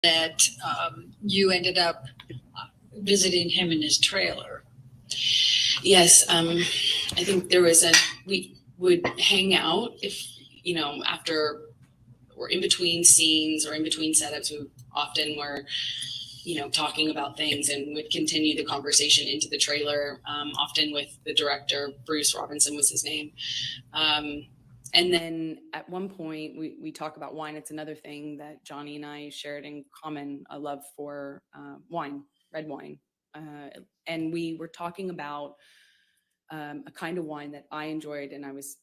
that you ended up visiting him in his trailer. Yes, I think there was we would hang out if, after or in between scenes or in between setups, we often were, talking about things and would continue the conversation into the trailer, often with the director. Bruce Robinson was his name. And then at one point we talk about wine. It's another thing that Johnny and I shared in common, a love for wine, red wine. And we were talking about a kind of wine that I enjoyed. And I was,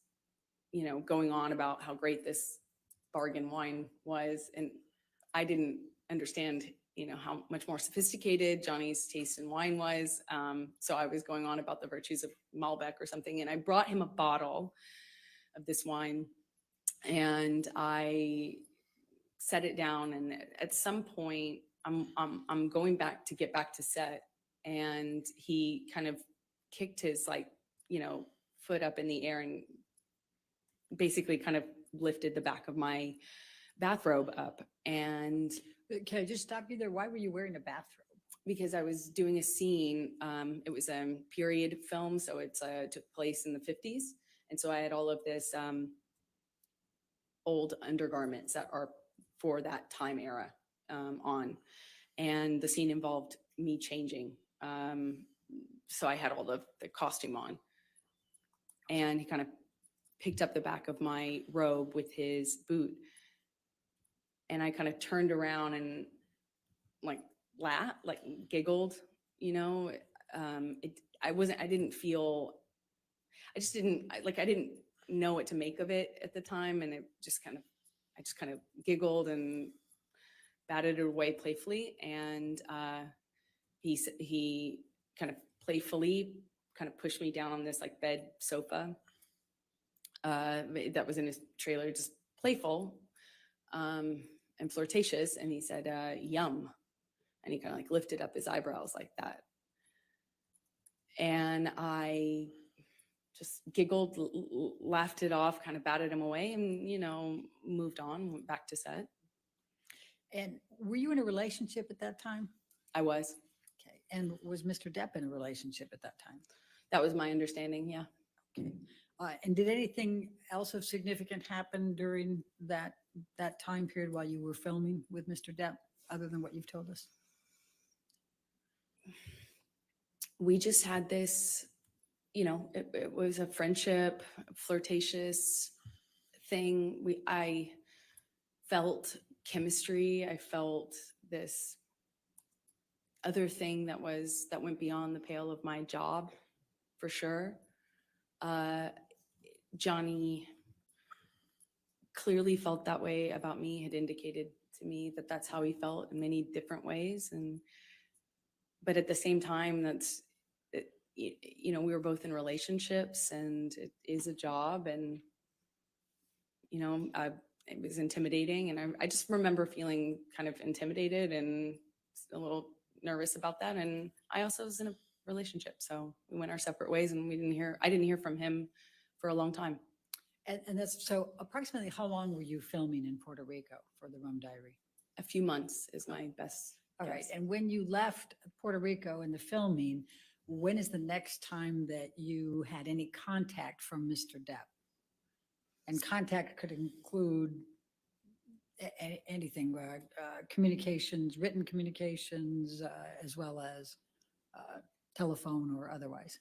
going on about how great this bargain wine was. And I didn't understand, how much more sophisticated Johnny's taste in wine was. So I was going on about the virtues of Malbec or something. And I brought him a bottle of this wine and I set it down. And at some point I'm going back to get back to set. And he kind of kicked his foot up in the air and basically kind of lifted the back of my bathrobe up. And can I just stop you there? Why were you wearing a bathrobe? Because I was doing a scene. It was a period film, so it took place in the 50s. And so I had all of this old undergarments that are for that time era on. And the scene involved me changing. So I had all the costume on. And he kind of picked up the back of my robe with his boot. And I kind of turned around and laughed, giggled, I didn't know what to make of it at the time. And I just kind of giggled and batted it away playfully. And he kind of playfully kind of pushed me down on this bed sofa that was in his trailer, just playful and flirtatious. And he said, yum. And he kind of lifted up his eyebrows like that. And I just giggled, laughed it off, kind of batted him away and, moved on, went back to set. And were you in a relationship at that time? I was. Okay. And was Mr. Depp in a relationship at that time? That was my understanding, yeah. Okay. And did anything else of significant happen during that time period while you were filming with Mr. Depp, other than what you've told us? We just had this, it was a friendship, flirtatious thing. I felt chemistry. I felt this other thing that went beyond the pale of my job, for sure. Johnny clearly felt that way about me, had indicated to me that that's how he felt in many different ways. But at the same time, we were both in relationships and it is a job, and, it was intimidating. And I just remember feeling kind of intimidated and a little nervous about that. And I also was in a relationship. So we went our separate ways and I didn't hear from him for a long time. And that's, so approximately how long were you filming in Puerto Rico for the Rum Diary? A few months is my best All guess. right. And when you left Puerto Rico and the filming, when is the next time that you had any contact from Mr. Depp? And contact could include anything, communications, written communications, as well as telephone or otherwise.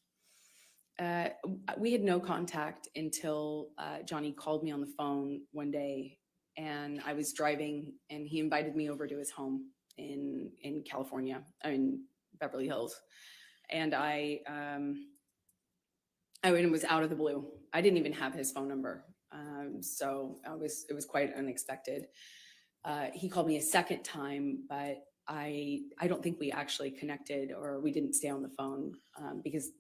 We had no contact until Johnny called me on the phone one day, and I was driving, and he invited me over to his home in California, in Beverly Hills. And I it was out of the blue. I didn't even have his phone number. So it was quite unexpected. He called me a second time, but I don't think we actually connected, or we didn't stay on the phone because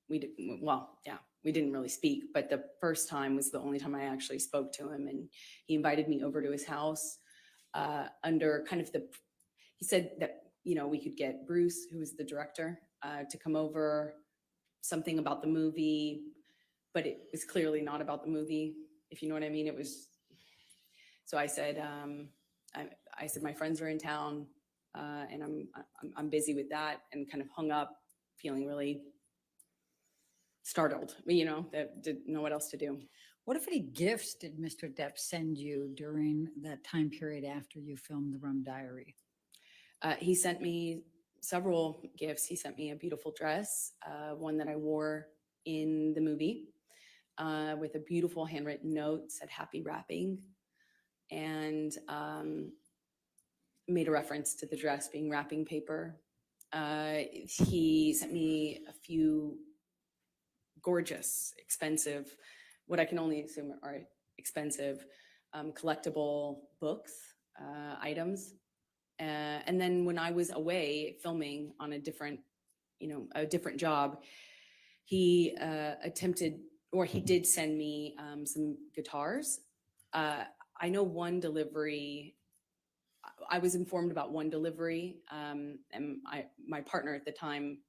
we didn't really speak. But the first time was the only time I actually spoke to him, and he invited me over to his house under kind of he said that, we could get Bruce, who was the director, to come over, something about the movie, but it was clearly not about the movie, if you know what I mean. It was, so I said, I said, my friends are in town, and I'm busy with that, and kind of hung up feeling really startled, that didn't know what else to do. What, if any, gifts did Mr. Depp send you during that time period after you filmed The Rum Diary? He sent me several gifts. He sent me a beautiful dress, one that I wore in the movie, with a beautiful handwritten note, said happy wrapping, and made a reference to the dress being wrapping paper. He sent me a few gorgeous, expensive, what I can only assume are expensive, collectible books, items. And then when I was away filming on a different job, he he did send me some guitars. I know one delivery, I was informed about one delivery, and my partner at the time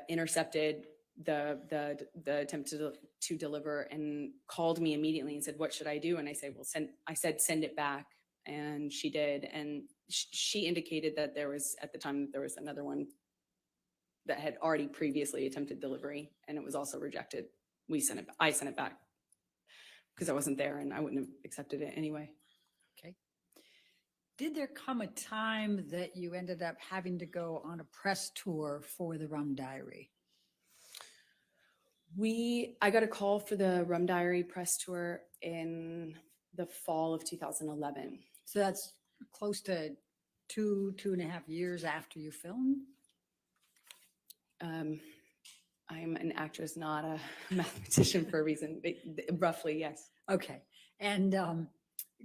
intercepted the attempt to deliver and called me immediately and said, what should I do? And I said, send it back. And she did. And she indicated that there was another one that had already previously attempted delivery, and it was also rejected. I sent it back because I wasn't there and I wouldn't have accepted it anyway. Okay. Did there come a time that you ended up having to go on a press tour for The Rum Diary? I got a call for the Rum Diary press tour in the fall of 2011. So that's close to 2.5 years after you filmed? I'm an actress, not a mathematician for a reason. Roughly, yes. Okay. And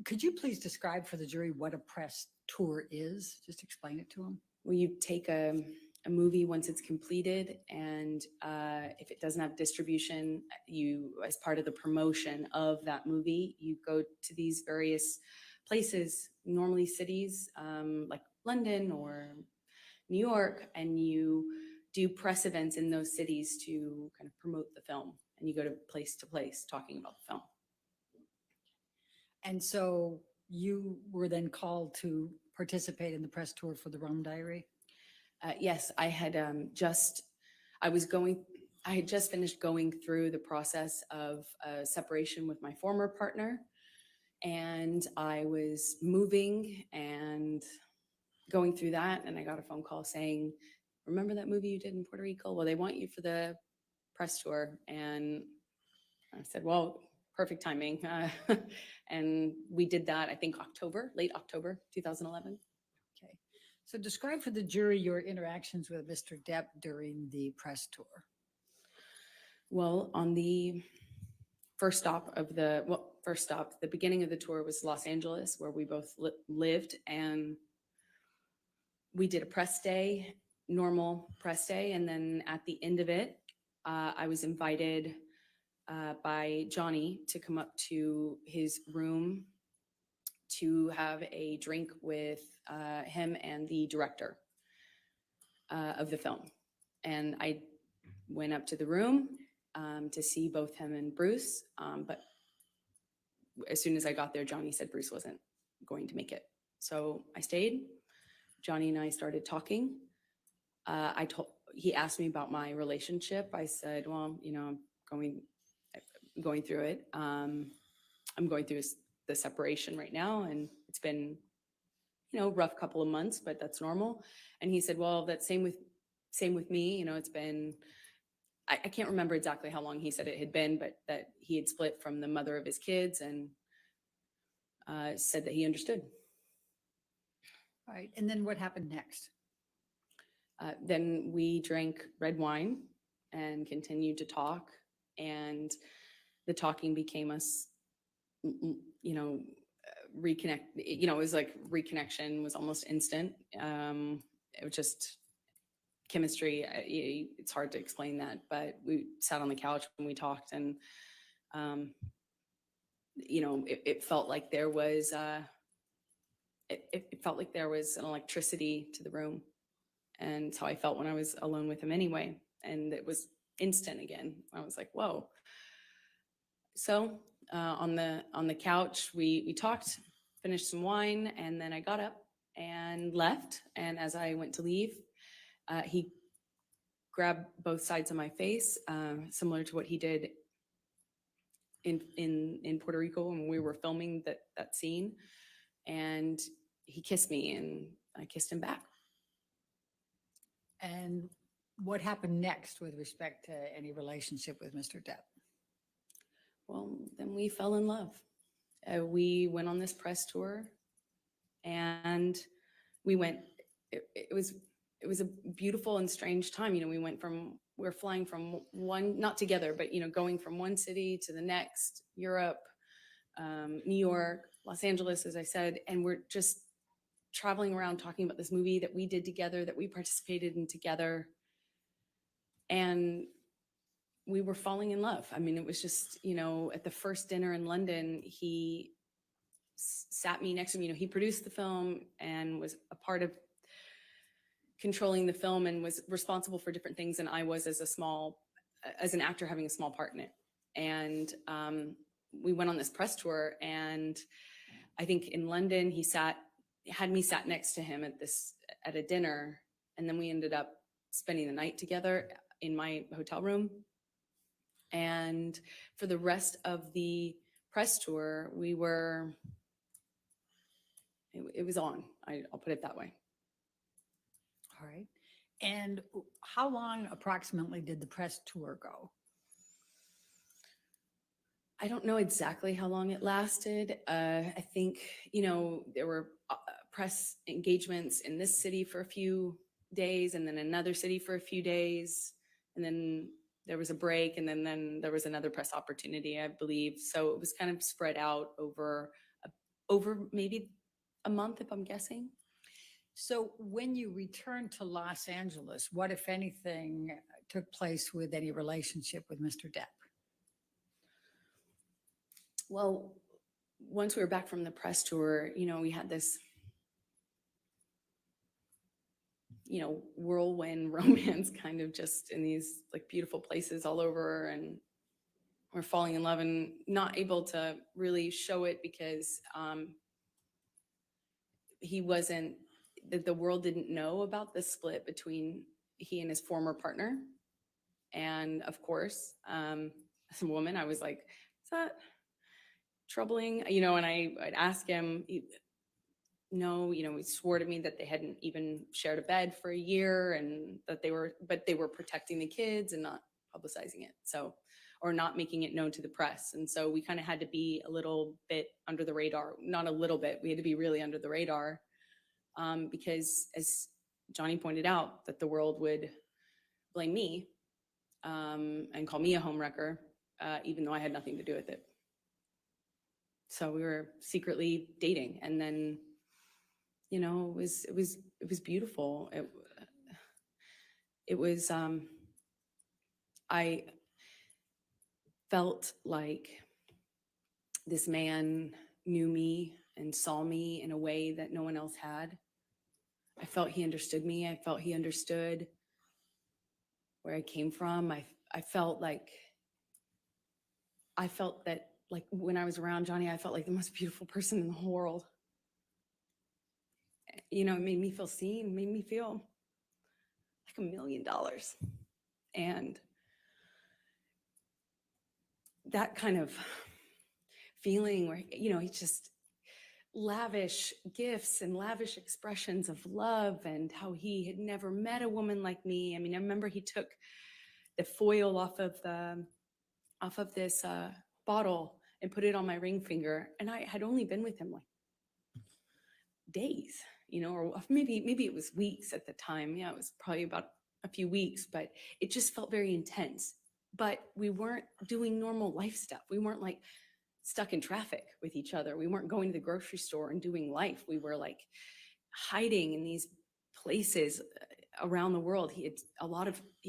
could you please describe for the jury what a press tour is? Just explain it to them. Well, you take a movie once it's completed, and if it doesn't have distribution, as part of the promotion of that movie, you go to these various places, normally cities like London or New York, and you do press events in those cities to kind of promote the film, and you go to place talking about the film. And so you were then called to participate in the press tour for The Rum Diary? Yes, I had just finished going through the process of separation with my former partner, and I was moving and going through that, and I got a phone call saying, remember that movie you did in Puerto Rico? Well, they want you for the press tour. And I said, well, perfect timing. And we did that, I think late October 2011. Okay. So describe for the jury your interactions with Mr. Depp during the press tour. Well, on the the beginning of the tour was Los Angeles, where we both lived, and we did a press day, normal press day. And then at the end of it, I was invited by Johnny to come up to his room to have a drink with him and the director of the film. And I went up to the room to see both him and Bruce. But as soon as I got there, Johnny said Bruce wasn't going to make it. So I stayed. Johnny and I started talking. He asked me about my relationship. I said, well, I'm going through it. I'm going through the separation right now, and it's been, rough couple of months, but that's normal. And he said, well, that's same with me. It's been, I can't remember exactly how long he said it had been, but that he had split from the mother of his kids, and said that he understood. All right. And then what happened next? Then we drank red wine and continued to talk, and the talking became us, reconnect. It was like reconnection was almost instant. It was just chemistry. It's hard to explain that, but we sat on the couch and we talked, and it felt like there was it felt like there was an electricity to the room. And it's how I felt when I was alone with him anyway. And it was instant again. I was like, whoa. So on the couch, we talked, finished some wine, and then I got up and left. And as I went to leave, he grabbed both sides of my face, similar to what he did in Puerto Rico when we were filming that scene. And he kissed me, and I kissed him back. And what happened next with respect to any relationship with Mr. Depp? Well, then we fell in love. We went on this press tour, and we went. It was a beautiful and strange time. We we're flying from one, not together, but going from one city to the next, Europe, New York, Los Angeles, as I said, and we're just traveling around talking about this movie that we did together, that we participated in together, and we were falling in love. I mean, it was just, at the first dinner in London, he sat me next to me. He produced the film and was a part of controlling the film and was responsible for different things than I was as an actor having a small part in it. And we went on this press tour, and I think in London he had me sat next to him at a dinner, and then we ended up spending the night together in my hotel room. And for the rest of the press tour, it was on. I'll put it that way. All right. And how long approximately did the press tour go? I don't know exactly how long it lasted. I think, there were press engagements in this city for a few days, and then another city for a few days. And then there was a break, and then there was another press opportunity, I believe. So it was kind of spread out over maybe a month, if I'm guessing. So when you returned to Los Angeles, what, if anything, took place with any relationship with Mr. Depp? Well, once we were back from the press tour, we had this, whirlwind romance kind of just in these like beautiful places all over, and we're falling in love and not able to really show it because the world didn't know about the split between he and his former partner. And of course, as a woman, I was like, is that troubling? And I'd ask him, no, he swore to me that they hadn't even shared a bed for a year, and that they were protecting the kids and not publicizing it. So, or not making it known to the press. And so we kind of had to be a little bit under the radar, not a little bit, we had to be really under the radar. Because as Johnny pointed out, that the world would blame me and call me a homewrecker, even though I had nothing to do with it. So we were secretly dating, and then, it was beautiful. It was, I felt like this man knew me and saw me in a way that no one else had. I felt he understood me. I felt he understood where I came from. I felt that, like, when I was around Johnny, I felt like the most beautiful person in the whole world. It made me feel seen, made me feel like $1 million. And that kind of feeling where, he's just lavish gifts and lavish expressions of love, and how he had never met a woman like me. I mean, I remember he took the foil off of this bottle and put it on my ring finger, and I had only been with him like days, or maybe it was weeks at the time. Yeah, it was probably about a few weeks, but it just felt very intense. But we weren't doing normal life stuff. We weren't like stuck in traffic with each other. We weren't going to the grocery store and doing life. We were like hiding in these places around the world. He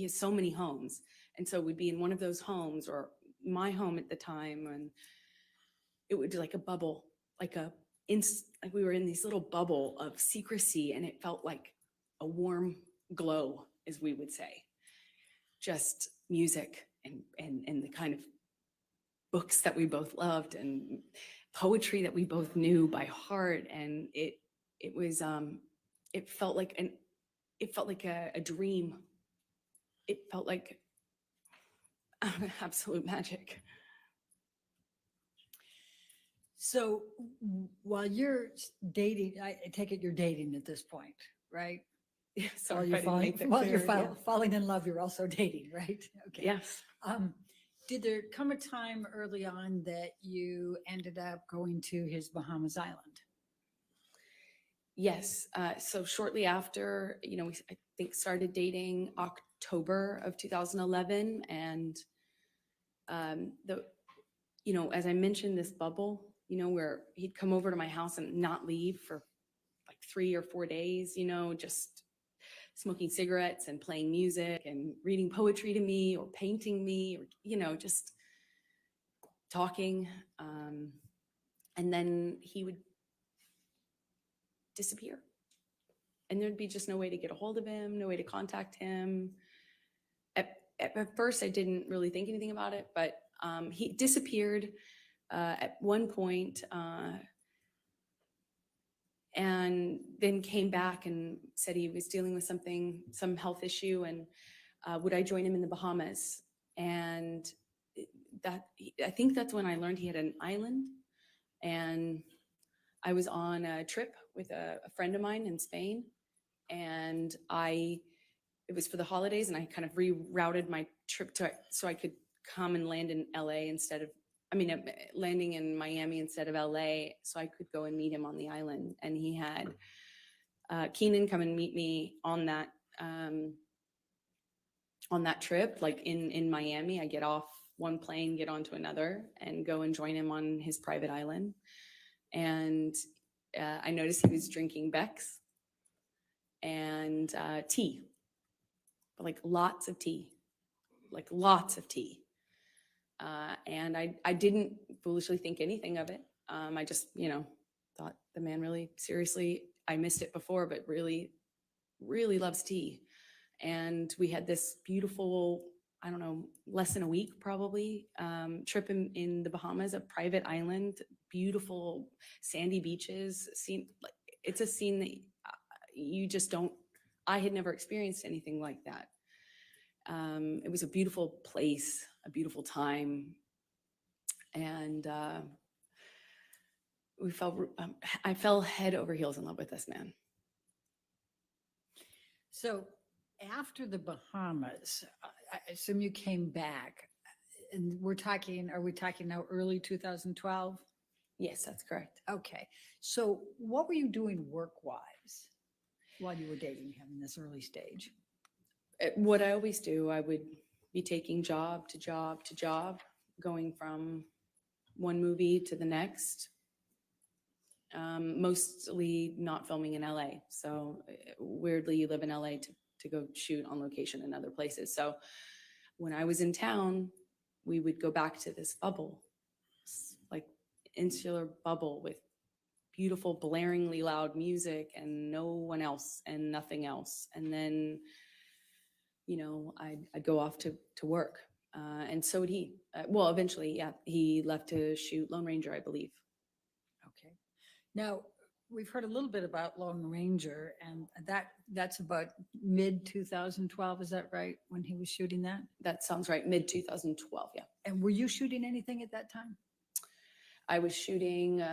has so many homes. And so we'd be in one of those homes, or my home at the time, and it would be like a bubble, like we were in this little bubble of secrecy, and it felt like a warm glow, as we would say. Just music and the kind of books that we both loved, and poetry that we both knew by heart, and it was it felt like a dream. It felt like absolute magic. So while you're dating, I take it you're dating at this point, right? Sorry, While you're falling in love, you're also dating, right? Okay. Yes. Did there come a time early on that you ended up going to his Bahamas island? Yes. So shortly after, we, I think, started dating October of 2011, and as I mentioned, this bubble, where he'd come over to my house and not leave for like 3 or 4 days, just smoking cigarettes and playing music and reading poetry to me or painting me, or, just talking. And then he would disappear. And there'd be just no way to get a hold of him, no way to contact him. At first, I didn't really think anything about it, but he disappeared at one point, and then came back and said he was dealing with some health issue, and would I join him in the Bahamas? And I think that's when I learned he had an island, and I was on a trip with a friend of mine in Spain, and it was for the holidays, and I kind of rerouted my trip so I could come and land in LA landing in Miami instead of LA, so I could go and meet him on the island. And he had Keenan come and meet me on that trip, like in Miami. I get off one plane, get onto another, and go and join him on his private island. And I noticed he was drinking Beck's and tea, like lots of tea. And I didn't foolishly think anything of it. I just, thought the man really seriously, I missed it before, but really, really loves tea. And we had this beautiful, I don't know, less than a week probably, trip in the Bahamas, a private island, beautiful sandy beaches. It's a scene that you just don't, I had never experienced anything like that. It was a beautiful place, a beautiful time. And I fell head over heels in love with this man. So after the Bahamas, I assume you came back, and are we talking now early 2012? Yes, that's correct. Okay. So what were you doing work-wise while you were dating him in this early stage? What I always do, I would be taking job to job to job, going from one movie to the next, mostly not filming in LA. So weirdly, you live in LA to go shoot on location in other places. So when I was in town, we would go back to this bubble, like insular bubble with beautiful, blaringly loud music and no one else and nothing else. And then, I'd go off to work. And so would he. Well, eventually, yeah, he left to shoot Lone Ranger, I believe. Okay. Now, we've heard a little bit about Lone Ranger, and that's about mid-2012, is that right, when he was shooting that? That sounds right, mid-2012, yeah. And were you shooting anything at that time? I was shooting...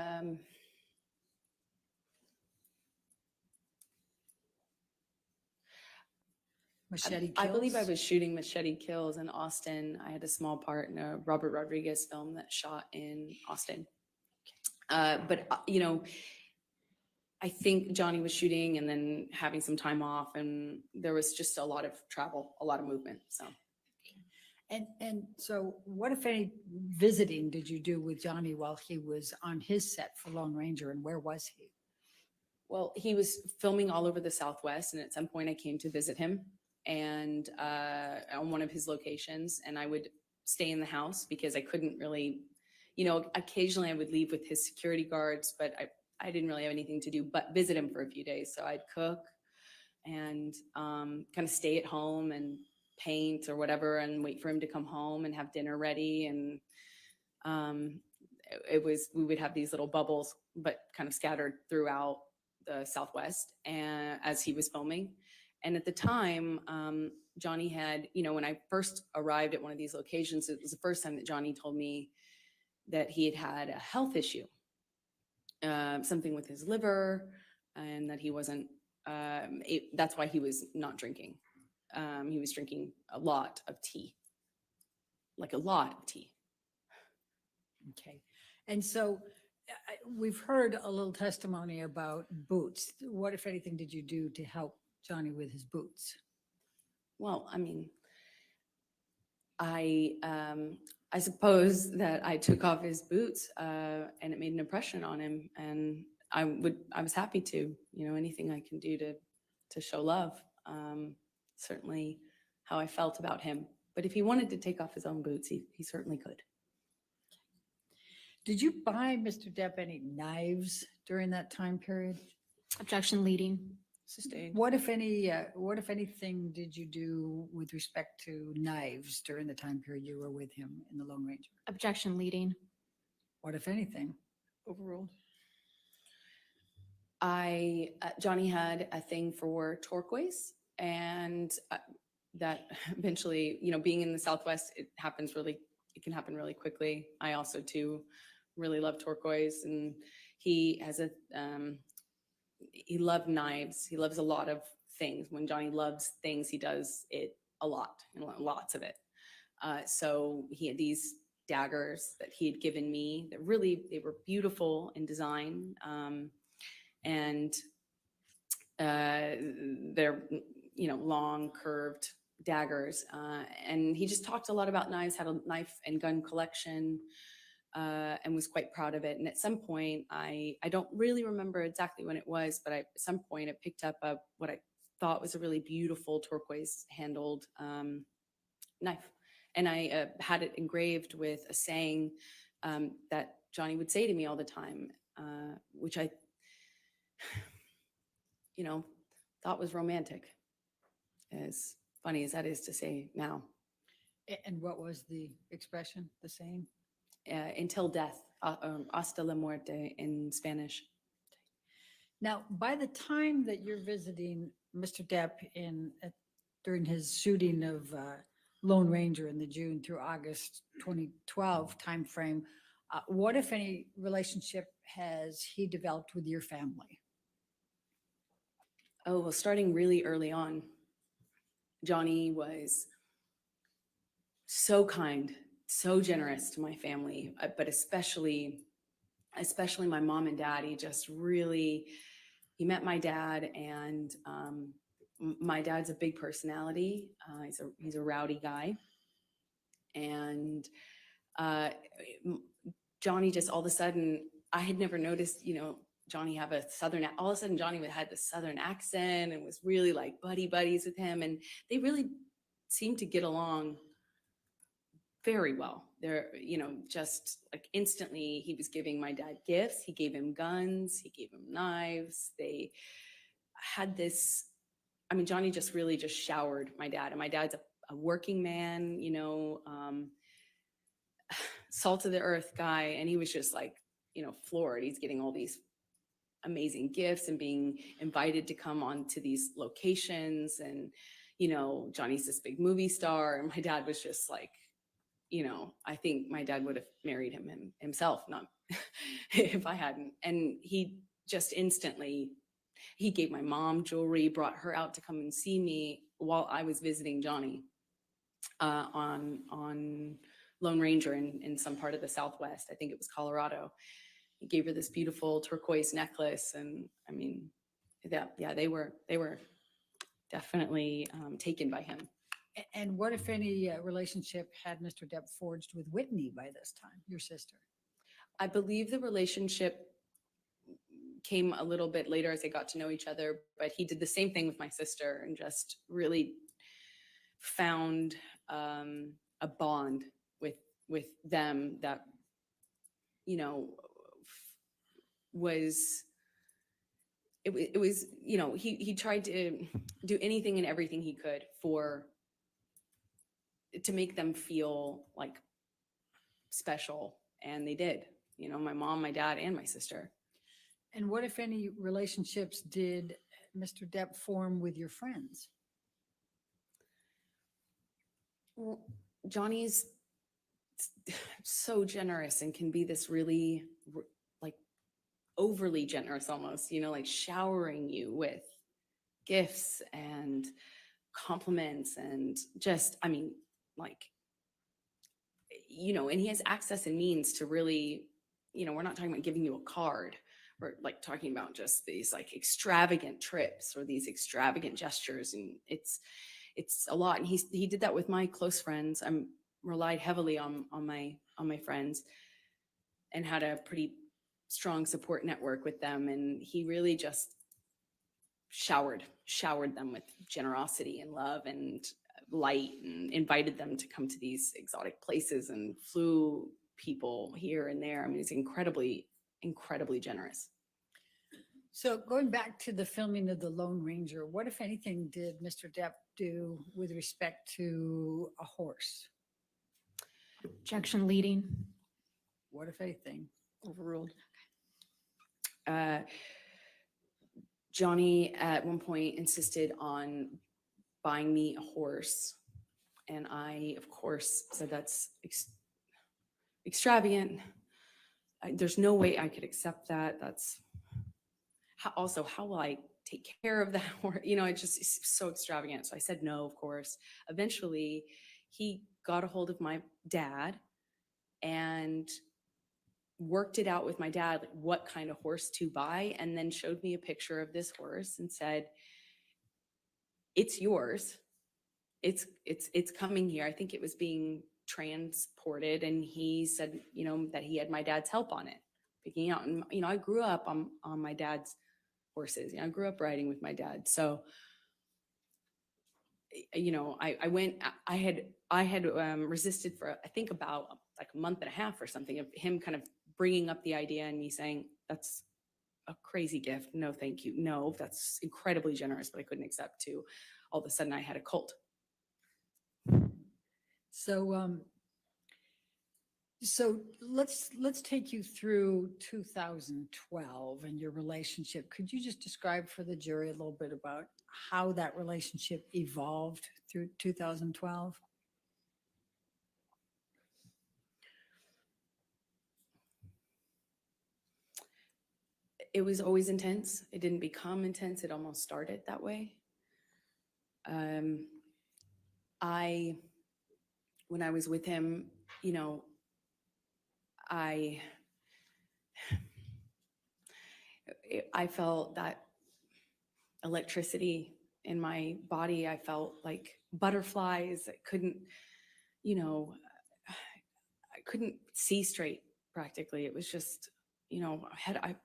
Machete Kills? I believe I was shooting Machete Kills in Austin. I had a small part in a Robert Rodriguez film that shot in Austin. But I think Johnny was shooting and then having some time off, and there was just a lot of travel, a lot of movement. So. And so what, if any, visiting did you do with Johnny while he was on his set for Lone Ranger, and where was he? Well, he was filming all over the Southwest, and at some point I came to visit him and on one of his locations, and I would stay in the house because I couldn't really, occasionally I would leave with his security guards, but I didn't really have anything to do but visit him for a few days. So I'd cook and kind of stay at home and paint or whatever and wait for him to come home and have dinner ready. And we would have these little bubbles, but kind of scattered throughout the Southwest, and as he was filming. And at the time, Johnny had, when I first arrived at one of these locations, it was the first time that Johnny told me that he had had a health issue, something with his liver, and that he wasn't, that's why he was not drinking. He was drinking a lot of tea, like a lot of tea. Okay. And so we've heard a little testimony about boots. What, if anything, did you do to help Johnny with his boots? Well, I mean, I suppose that I took off his boots, and it made an impression on him, and I was happy to, anything I can do to show love. Certainly how I felt about him. But if he wanted to take off his own boots, he certainly could. Did you buy Mr. Depp any knives during that time period? Objection leading. Sustained. What, if anything, did you do with respect to knives during the time period you were with him in the Lone Ranger? Objection leading. What, if anything? Overruled. Johnny had a thing for turquoise, and that eventually, being in the Southwest, it can happen really quickly. I also too really love turquoise, and he has he loved knives. He loves a lot of things. When Johnny loves things, he does it a lot, and lots of it. So he had these daggers that he had given me that they were beautiful in design. And they're, long curved daggers. And he just talked a lot about knives, had a knife and gun collection, and was quite proud of it. And at some point, I don't really remember exactly when it was, but at some point I picked up what I thought was a really beautiful turquoise handled knife. And I had it engraved with a saying that Johnny would say to me all the time, which I, thought was romantic, as funny as that is to say now. And what was the expression, the saying? Until death, hasta la muerte in Spanish. Now, by the time that you're visiting Mr. Depp during his shooting of Lone Ranger in the June through August 2012 timeframe, what, if any, relationship has he developed with your family? Oh, well, starting really early on, Johnny was so kind, so generous to my family, but especially my mom and dad. He met my dad, and my dad's a big personality. He's a rowdy guy, and Johnny just all of a sudden, I had never noticed, Johnny have a Southern, all of a sudden Johnny had the Southern accent and was really like buddies with him. And they really seemed to get along very well. They're, just like instantly he was giving my dad gifts. He gave him guns, he gave him knives. They had this, Johnny just really just showered my dad. And my dad's a working man, salt of the earth guy. And he was just like, floored. He's getting all these amazing gifts and being invited to come on to these locations. And, Johnny's this big movie star. And my dad was just like, I think my dad would have married him himself, not if I hadn't. And he just instantly, he gave my mom jewelry, brought her out to come and see me while I was visiting Johnny on Lone Ranger in some part of the Southwest. I think it was Colorado. He gave her this beautiful turquoise necklace. And they were definitely taken by him. And what, if any, relationship had Mr. Depp forged with Whitney by this time, your sister? I believe the relationship came a little bit later as they got to know each other, but he did the same thing with my sister and just really found a bond with them that, was he tried to do anything and everything he could to make them feel like special, and they did. you know, my mom, my dad, and my sister. And what, if any, relationships did Mr. Depp form with your friends? Well, Johnny's so generous and can be this really like overly generous almost, you know, like showering you with gifts and compliments and just, I mean, like, you know, and he has access and means to really, you know, we're not talking about giving you a card. We're like talking about just these like extravagant trips or these extravagant gestures. And it's a lot. And he did that with my close friends. I'm relied heavily on my friends and had a pretty strong support network with them. And he really just showered them with generosity and love and light, and invited them to come to these exotic places and flew people here and there. I mean, it's incredibly generous. So going back to the filming of The Lone Ranger, what, if anything, did Mr. Depp do with respect to a horse? Objection leading. What, if anything? Overruled. Johnny at one point insisted on buying me a horse, and I, of course, said that's extravagant. There's no way I could accept that. That's also, how will I take care of that horse? You know, it's so extravagant. So I said no, of course. Eventually, he got a hold of my dad and worked it out with my dad, like what kind of horse to buy, and then showed me a picture of this horse and said, it's yours. It's coming here. I think it was being transported, and he said, you know, that he had my dad's help on it, picking out. And, you know, I grew up on my dad's horses. You know, I grew up riding with my dad. So, you know, I had resisted for, I think, about like a month and a half or something, of him kind of bringing up the idea and me saying, that's a crazy gift. No, thank you. No, that's incredibly generous, but I couldn't accept. To all of a sudden I had a cult. So, so let's take you through 2012 and your relationship. Could you just describe for the jury a little bit about how that relationship evolved through 2012? It was always intense. It didn't become intense. It almost started that way. When I was with him, you know, I felt that electricity in my body. I felt like butterflies. I couldn't, you know, I couldn't see straight practically. It was just, you know, I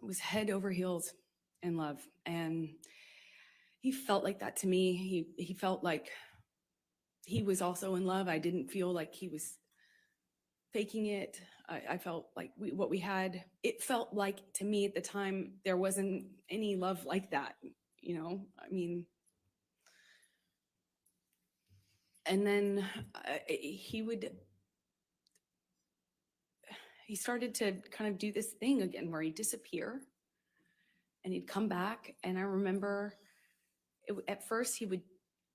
was head over heels in love. And he felt like that to me. He felt like he was also in love. I didn't feel like he was faking it. I felt like what we had, it felt like to me at the time, there wasn't any love like that, you know, I mean. And then he started to kind of do this thing again where he'd disappear and he'd come back. And I remember at first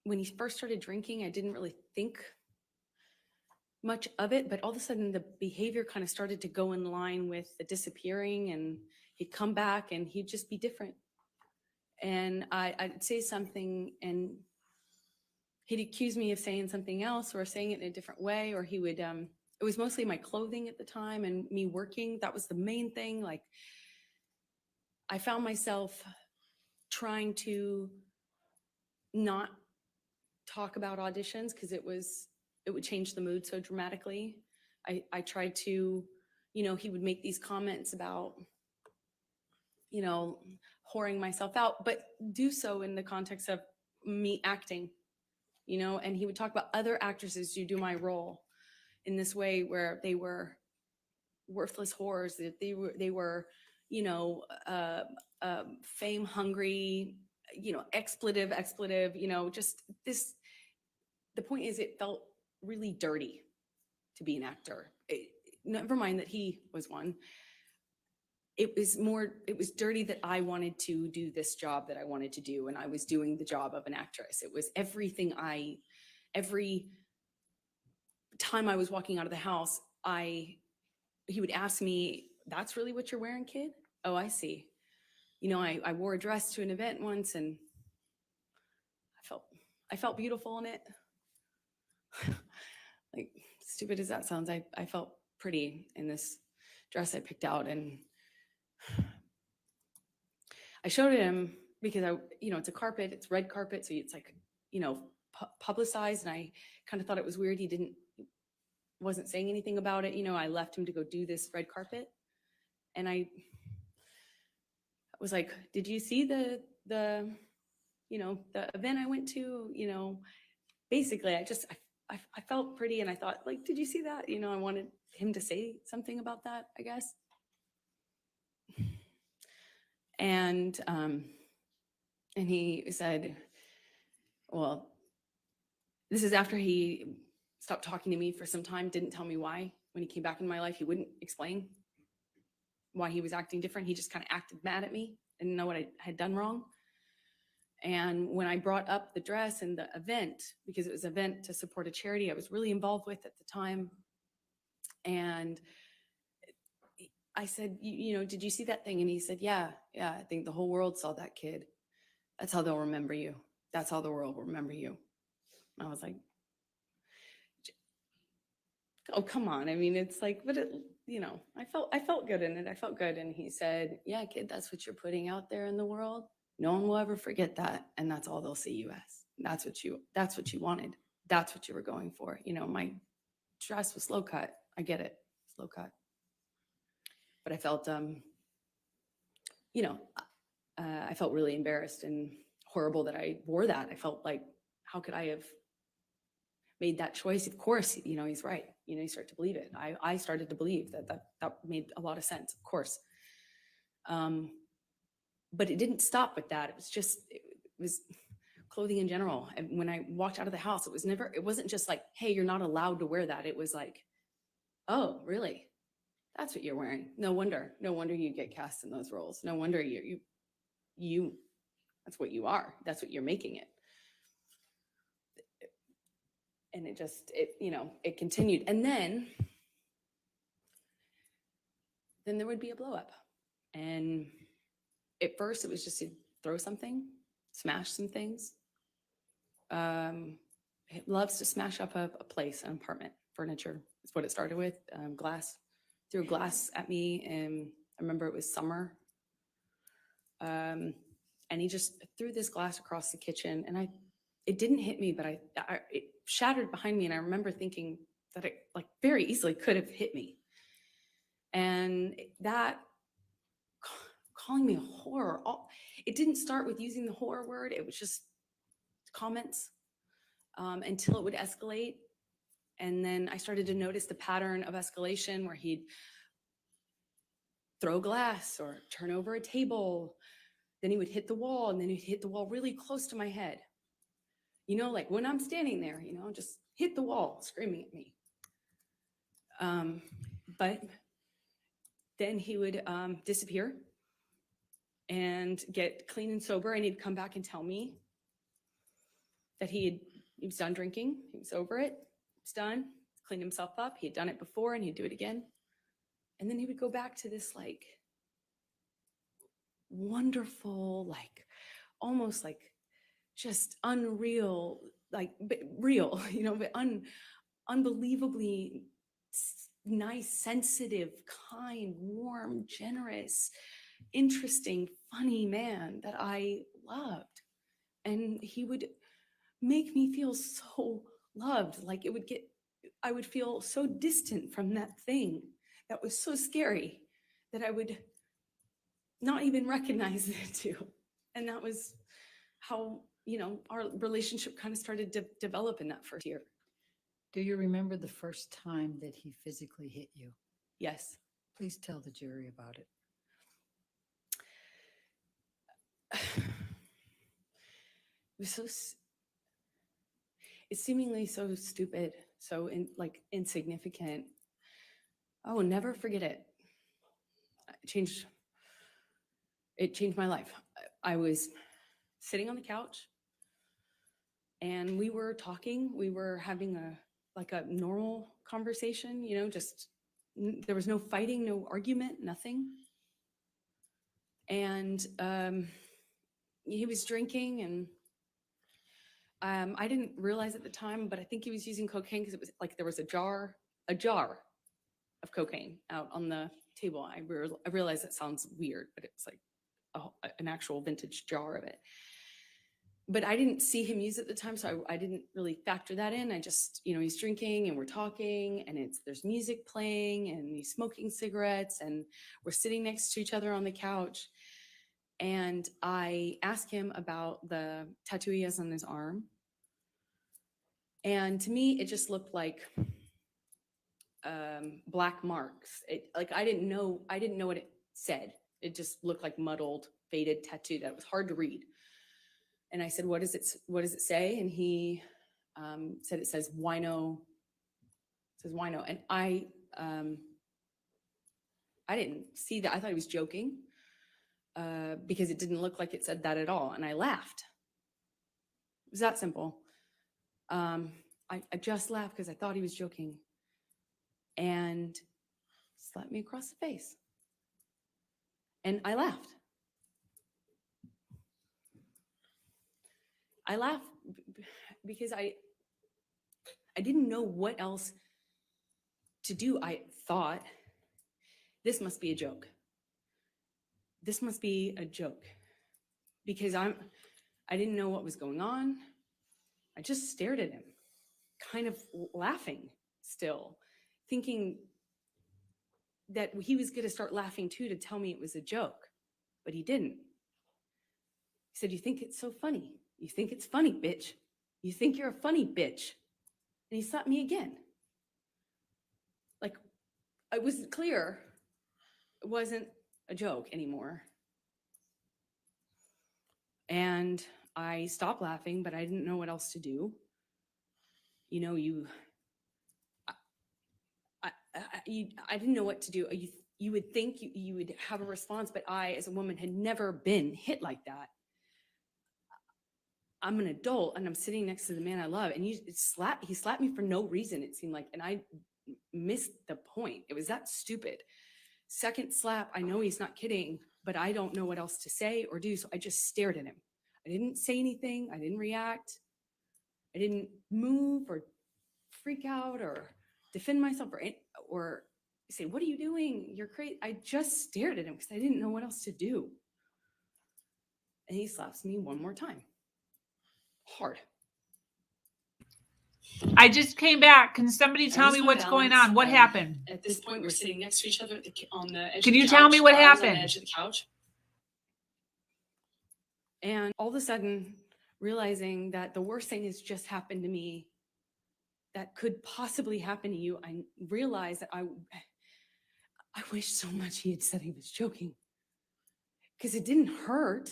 when he first started drinking, I didn't really think much of it, but all of a sudden the behavior kind of started to go in line with the disappearing, and he'd come back and he'd just be different. And I'd say something and he'd accuse me of saying something else or saying it in a different way, or he would, it was mostly my clothing at the time and me working. That was the main thing. Like, I found myself trying to not talk about auditions because it would change the mood so dramatically. I tried to, you know, he would make these comments about, you know, whoring myself out, but do so in the context of me acting, you know, and he would talk about other actresses who do my role in this way where they were worthless whores, that they were, you know, fame hungry, you know, expletive, you know, just this. The point is, it felt really dirty to be an actor. never mind that he was one. It was dirty that I wanted to do this job that I wanted to do, and I was doing the job of an actress. It was every time I was walking out of the house, he would ask me, "That's really what you're wearing, kid? Oh, I see. You know, I wore a dress to an event once, and I felt beautiful in it." Like, stupid as that sounds, I felt pretty in this dress I picked out, and I showed him because it's a carpet, it's red carpet, so it's like, publicized, and I kind of thought it was weird. He wasn't saying anything about it. I left him to go do this red carpet, and I was like, "Did you see the event I went to?" Basically, I felt pretty, and I thought, like, "Did you see that?" I wanted him to say something about that, I guess. And he said, well, this is after he stopped talking to me for some time, didn't tell me why. When he came back in my life, he wouldn't explain why he was acting different. He just kind of acted mad at me and didn't know what I had done wrong. And when I brought up the dress and the event, because it was an event to support a charity I was really involved with at the time, and I said, "Did you see that thing?" And he said, yeah, I think the whole world saw that, kid. That's how they'll remember you. That's how the world will remember you. And I was like, oh, come on. I mean, it's like, but I felt good in it. I felt good. And he said, yeah, kid, that's what you're putting out there in the world. No one will ever forget that. And that's all they'll see you as. That's what you wanted. That's what you were going for. My dress was low cut. I get it. It's low cut. But I felt, I felt really embarrassed and horrible that I wore that. I felt like, how could I have made that choice? Of course, he's right. You start to believe it. I started to believe that made a lot of sense, of course. But it didn't stop with that. It was clothing in general. And when I walked out of the house, it wasn't just like, hey, you're not allowed to wear that. It was like, oh, really? That's what you're wearing. No wonder you get cast in those roles. No wonder you that's what you are. That's what you're making it. And it continued. And then there would be a blow up. And at first it was just to throw something, smash some things. It loves to smash up a place, an apartment, furniture. That's what it started with. Glass. Threw glass at me, and I remember it was summer. And he just threw this glass across the kitchen, and it didn't hit me, but it shattered behind me, and I remember thinking that it like very easily could have hit me. And that calling me a whore, it didn't start with using the whore word. It was just comments until it would escalate. And then I started to notice the pattern of escalation where he'd throw glass or turn over a table. Then he would hit the wall, and then he'd hit the wall really close to my head. Like when I'm standing there, just hit the wall, screaming at me. But then he would disappear and get clean and sober, and he'd come back and tell me that he was done drinking. He was over it. He was done. Cleaned himself up. He had done it before, and he'd do it again. And then he would go back to this like wonderful, like almost like just unreal, like real, but unbelievably nice, sensitive, kind, warm, generous, interesting, funny man that I loved. And he would make me feel so loved. Like I would feel so distant from that thing that was so scary that I would not even recognize it too. And that was how, our relationship kind of started to develop in that first year. Do you remember the first time that he physically hit you? Yes. Please tell the jury about it. It's seemingly so stupid, so insignificant. Oh, never forget it. It changed my life. I was sitting on the couch and we were talking. We were having a normal conversation, just there was no fighting, no argument, nothing. And he was drinking, and I didn't realize at the time, but I think he was using cocaine because it was like there was a jar of cocaine out on the table. I realize that sounds weird, but it was like an actual vintage jar of it. But I didn't see him use it at the time, so I didn't really factor that in. I just, he's drinking and we're talking, and there's music playing, and he's smoking cigarettes, and we're sitting next to each other on the couch. And I asked him about the tattoo he has on his arm. And to me, it just looked like black marks. I didn't know what it said. It just looked like muddled, faded tattoo that was hard to read. And I said, what does it say? And he said it says wino. It says wino. And I didn't see that. I thought he was joking because it didn't look like it said that at all. And I laughed. It was that simple. I just laughed because I thought he was joking. And slapped me across the face. And I laughed. I laughed because I didn't know what else to do. I thought, this must be a joke. This must be a joke. Because I didn't know what was going on. I just stared at him, kind of laughing still, thinking that he was going to start laughing too to tell me it was a joke. But he didn't. He said, "You think it's so funny? You think it's funny, bitch. You think you're a funny bitch." And he slapped me again. Like, it was clear it wasn't a joke anymore. And I stopped laughing, but I didn't know what else to do. I didn't know what to do. You would think you would have a response, but I, as a woman, had never been hit like that. I'm an adult and I'm sitting next to the man I love, and he slapped me for no reason, it seemed like, and I missed the point. It was that stupid. Second slap, I know he's not kidding, but I don't know what else to say or do, so I just stared at him. I didn't say anything. I didn't react. I didn't move or freak out or defend myself or say, "What are you doing? You're crazy." I just stared at him because I didn't know what else to do. And he slaps me one more time. Hard. I just came back. Can somebody tell me what's going on? What happened? At this point, we're sitting next to each other on the edge of the couch. Can you tell me what I was on happened? the edge of the couch. And all of a sudden, realizing that the worst thing has just happened to me that could possibly happen to you, I realized that I wish so much he had said he was joking. Because it didn't hurt.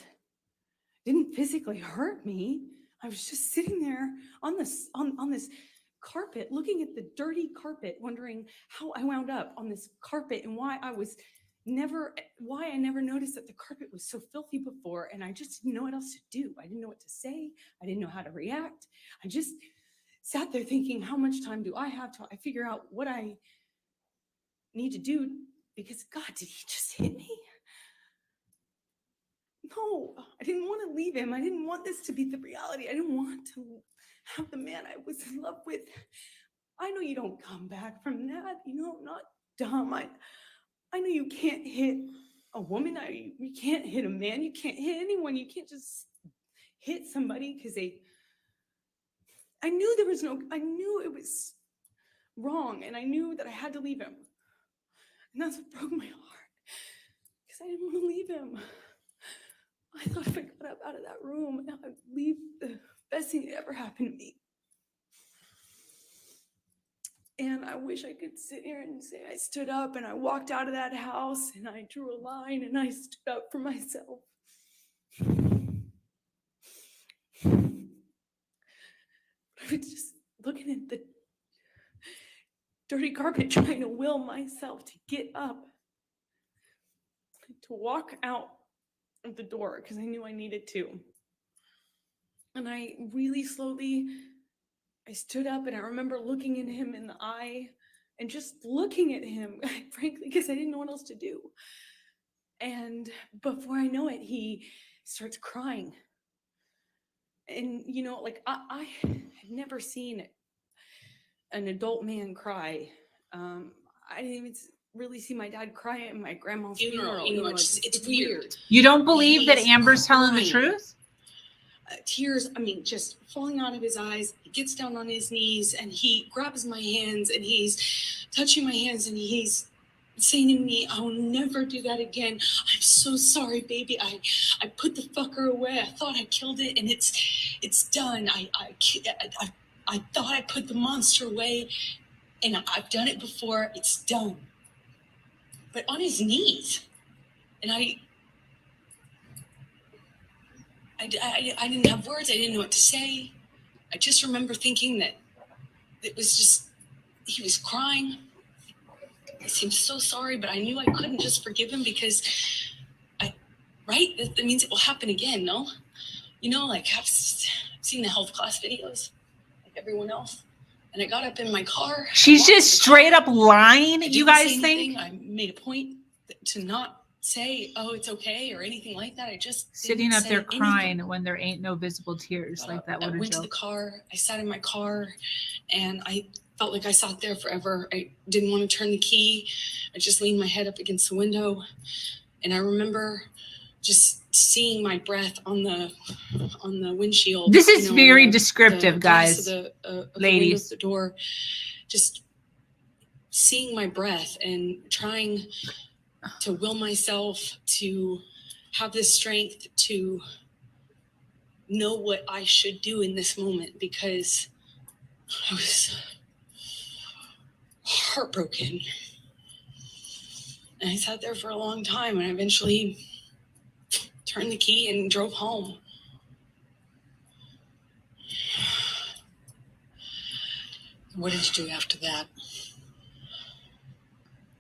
It didn't physically hurt me. I was just sitting there on this carpet, looking at the dirty carpet, wondering how I wound up on this carpet and why I never noticed that the carpet was so filthy before, and I just didn't know what else to do. I didn't know what to say. I didn't know how to react. I just sat there thinking, how much time do I have till I figure out what I need to do? Because God, did he just hit me? No, I didn't want to leave him. I didn't want this to be the reality. I didn't want to have the man I was in love with. I know you don't come back from that. I'm not dumb. I know you can't hit a woman. You can't hit a man. You can't hit anyone. You can't just hit somebody because I knew it was wrong, and I knew that I had to leave him. And that's what broke my heart, because I didn't want to leave him. I thought if I got up out of that room, I'd leave the best thing that ever happened to me. And I wish I could sit here and say I stood up and I walked out of that house and I drew a line and I stood up for myself. I was just looking at the dirty carpet trying to will myself to get up, to walk out of the door because I knew I needed to. And I really slowly, I stood up and I remember looking at him in the eye and just looking at him, frankly, because I didn't know what else to do. And before I know it, he starts crying. And, you know, like I had never seen an adult man cry. I didn't even really see my dad cry at my grandma's funeral. You know, it's weird. You don't believe that He's Amber's telling the crying. truth? Tears, I mean, just falling out of his eyes. He gets down on his knees and he grabs my hands and he's touching my hands and he's saying to me, I will never do that again. I'm so sorry, baby. I put the fucker away. I thought I killed it and it's done. I thought I put the monster away and I've done it before. It's done. But on his knees. And I didn't have words. I didn't know what to say. I just remember thinking that it was just, he was crying. I seemed so sorry, but I knew I couldn't just forgive him because right? That means it will happen again, no? You know, like I've seen the health class videos, like everyone else. And I got up in my car. She's just straight up lying, you guys think? I made a point to not say, oh, it's okay or anything like that. I just Sitting up didn't there say crying anything. when there ain't no visible tears, like that. I What a went to the joke. car. I sat in my car and I felt like I sat there forever. I didn't want to turn the key. I just leaned my head up against the window. And I remember just seeing my breath on the windshield. This is you know, very on the descriptive, glass guys. of the window of Ladies. the door. Just seeing my breath and trying to will myself to have the strength to know what I should do in this moment, because I was heartbroken. And I sat there for a long time and I eventually turned the key and drove home. What did you do after that?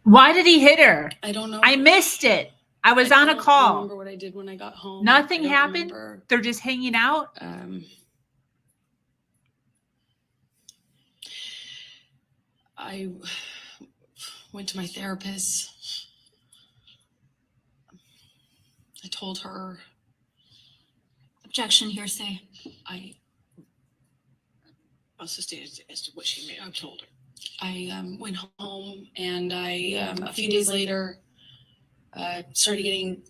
Why did he hit her? I don't know. I missed it. I was I on a don't call. remember what I did when I got home. Nothing I don't happened? remember. They're just hanging out. I went to my therapist. I told her Objection, hearsay. I Also stated as to what she may have told her. went home and I a few days later started getting,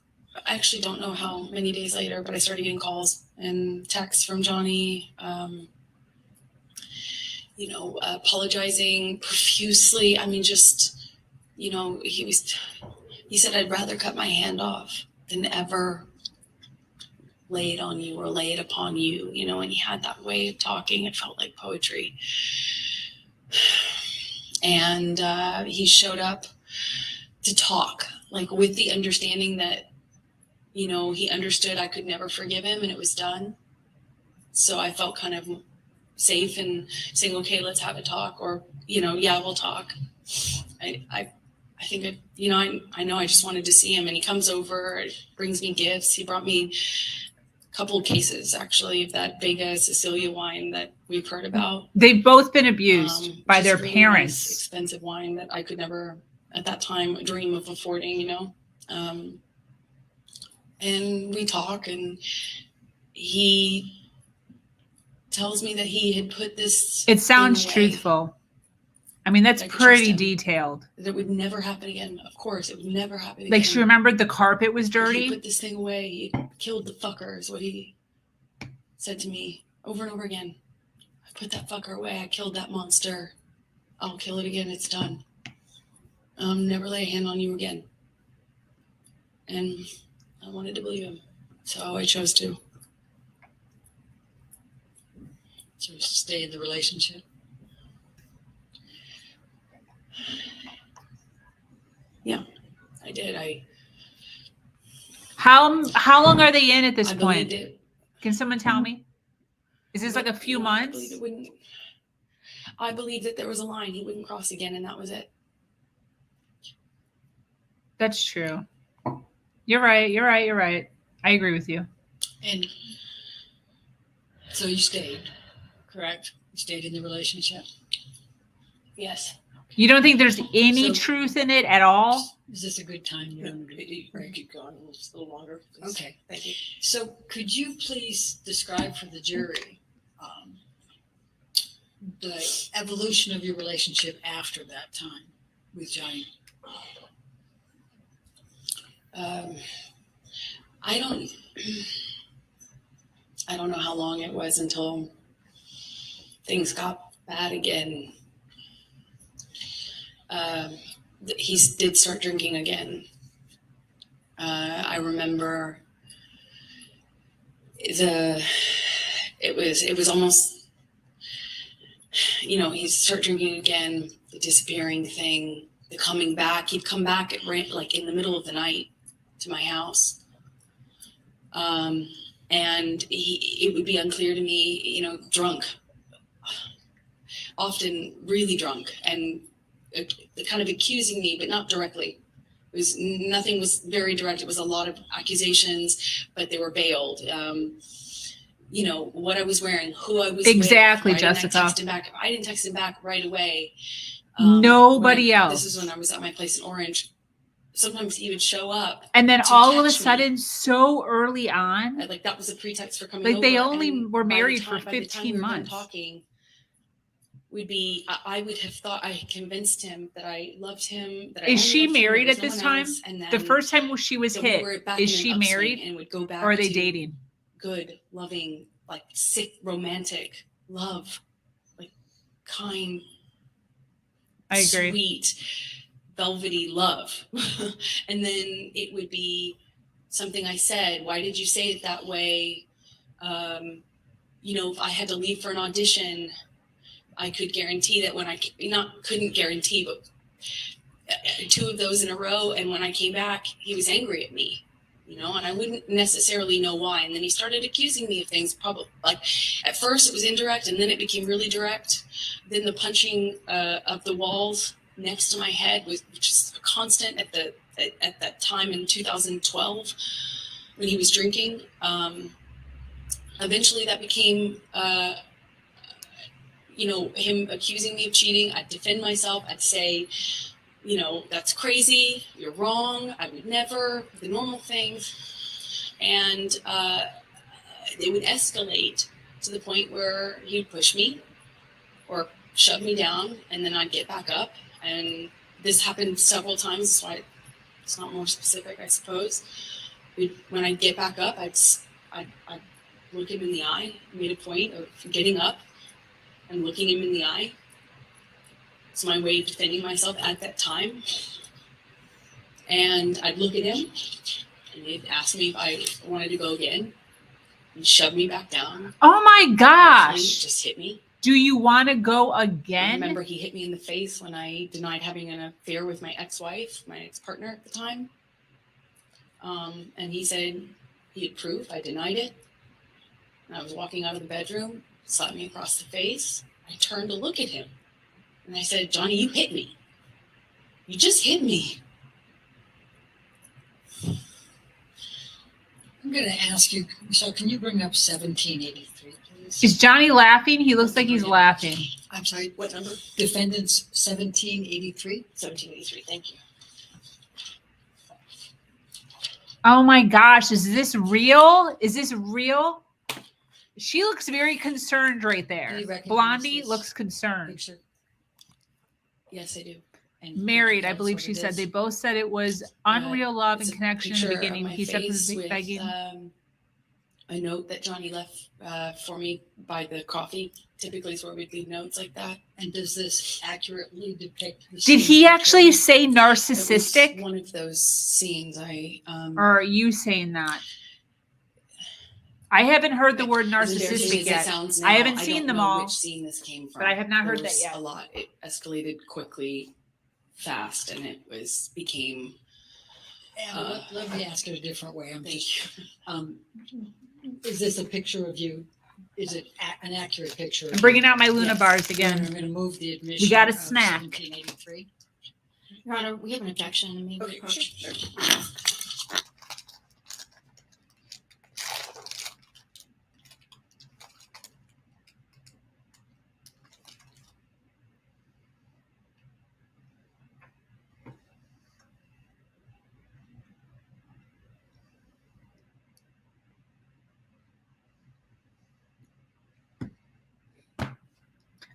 I actually don't know how many days later, but I started getting calls and texts from Johnny, you know, apologizing profusely. I mean, just, you know, he said, I'd rather cut my hand off than ever lay it on you or lay it upon you, you know, and he had that way of talking. It felt like poetry. And he showed up to talk, like with the understanding that, you know, he understood I could never forgive him and it was done. So I felt kind of safe in saying, okay, let's have a talk, or, you know, yeah, we'll talk. I think, you know, I know I just wanted to see him, and he comes over, brings me gifts. He brought me a couple of cases, actually, of that Vega Sicilia wine that we've heard about. They've both been abused by Just their really parents. nice, expensive wine that I could never, at that time, dream of affording, you know. And we talk, and he tells me that he had put this. It sounds thing away, truthful. I mean, that's I could trust pretty him. detailed. that it would never happen again. Of course, it would never happen again. Like, she remembered the carpet was He dirty. put this thing away. He killed the fucker, is what he said to me over and over again. I put that fucker away. I killed that monster. I'll kill it again. It's done. Never lay a hand on you again. And I wanted to believe him, so I chose to. So you stay in the relationship? Yeah, I did. How long are they in at this I point? believed it. Can someone tell me? Is this like a few I believe months? it wouldn't. I believed that there was a line he wouldn't cross again, and that was it. That's true. You're right. You're right. You're right. I agree with you. And so you stayed, correct? You stayed in the relationship? Yes. You don't think there's any So- truth in it at all? Is this a good time? Yeah, You you can keep going a little longer. please. Okay. Thank you. So could you please describe for the jury the evolution of your relationship after that time with Johnny? I don't know how long it was until things got bad again. He did start drinking again. I remember it was almost, he'd start drinking again, the disappearing thing, the coming back. He'd come back like in the middle of the night to my house. And it would be unclear to me, drunk, often really drunk, and kind of accusing me, but not directly. Nothing was very direct. It was a lot of accusations, but they were veiled. What I was wearing, who I was Exactly, with. Why didn't Jessica. I text him back? I didn't text him back right away. Nobody else. This is when I was at my place in Orange. Sometimes he would show up. And then to all of a catch me. sudden, so early on, Like that was a pretext for coming like over. they only and were by the married time- for by the time 15 we were done months. Talking, I would have thought I convinced him that I loved him. That I Is only she loved him, married there at was this no one time? else, and The then first time she was that we hit, were back is in she an upswing married and would go back or are they to dating? good, loving, like sick, romantic love, like kind, I agree. sweet, velvety love. And then it would be something I said. Why did you say it that way? If I had to leave for an audition, I could guarantee that when couldn't guarantee, but 2 of those in a row. And when I came back, he was angry at me, and I wouldn't necessarily know why. And then he started accusing me of things, probably like at first it was indirect and then it became really direct. Then the punching of the walls next to my head was just constant at that time in 2012 when he was drinking. Eventually that became, him accusing me of cheating. I'd defend myself. I'd say, that's crazy. You're wrong. I would never, the normal things. And they would escalate to the point where he'd push me or shove me down, and then I'd get back up. And this happened several times, so it's not more specific, I suppose. When I'd get back up, I'd look him in the eye. I made a point of getting up and looking him in the eye. It's my way of defending myself at that time. And I'd look at him, and he'd ask me if I wanted to go again. He'd shove me back down. Oh my Eventually, gosh. just hit me. Do you want to go I again? remember he hit me in the face when I denied having an affair with my ex-wife, my ex-partner at the time. And he said he had proof. I denied it. And I was walking out of the bedroom, slapped me across the face. I turned to look at him. And I said, Johnny, you hit me. You just hit me. I'm going to ask you, so can you bring up 1783, please? Is Johnny laughing? He looks like he's laughing. I'm sorry, What number? defendants 1783? 1783. Thank you. Oh my gosh. Is this real? Is this real? She looks very concerned right Do there. you recognize Blondie this looks concerned. Picture? Yes, I do. And Married, I that's believe what she it said. is? They both said it was unreal love It's and a connection in the picture of beginning. my He said face with, begging. a note that Johnny left for me by the coffee. Typically is where we'd leave notes like that. And does this accurately depict the Did scene he you're actually showing? say It was narcissistic? one of those scenes Or are you saying that? I haven't heard the word as embarrassing narcissistic as it yet. sounds I now, haven't seen don't them know all, which scene this came from. but I have not heard There that was yet. A lot. It escalated quickly, fast, and it became. And let me ask it a different way. Thank you. Is this a picture of you is it an accurate picture? I'm bringing out my Luna Yes. bars And again. I'm going to move the admission. got a of snack. 1783. Your Honor, we have an objection. May we Okay, approach? sure.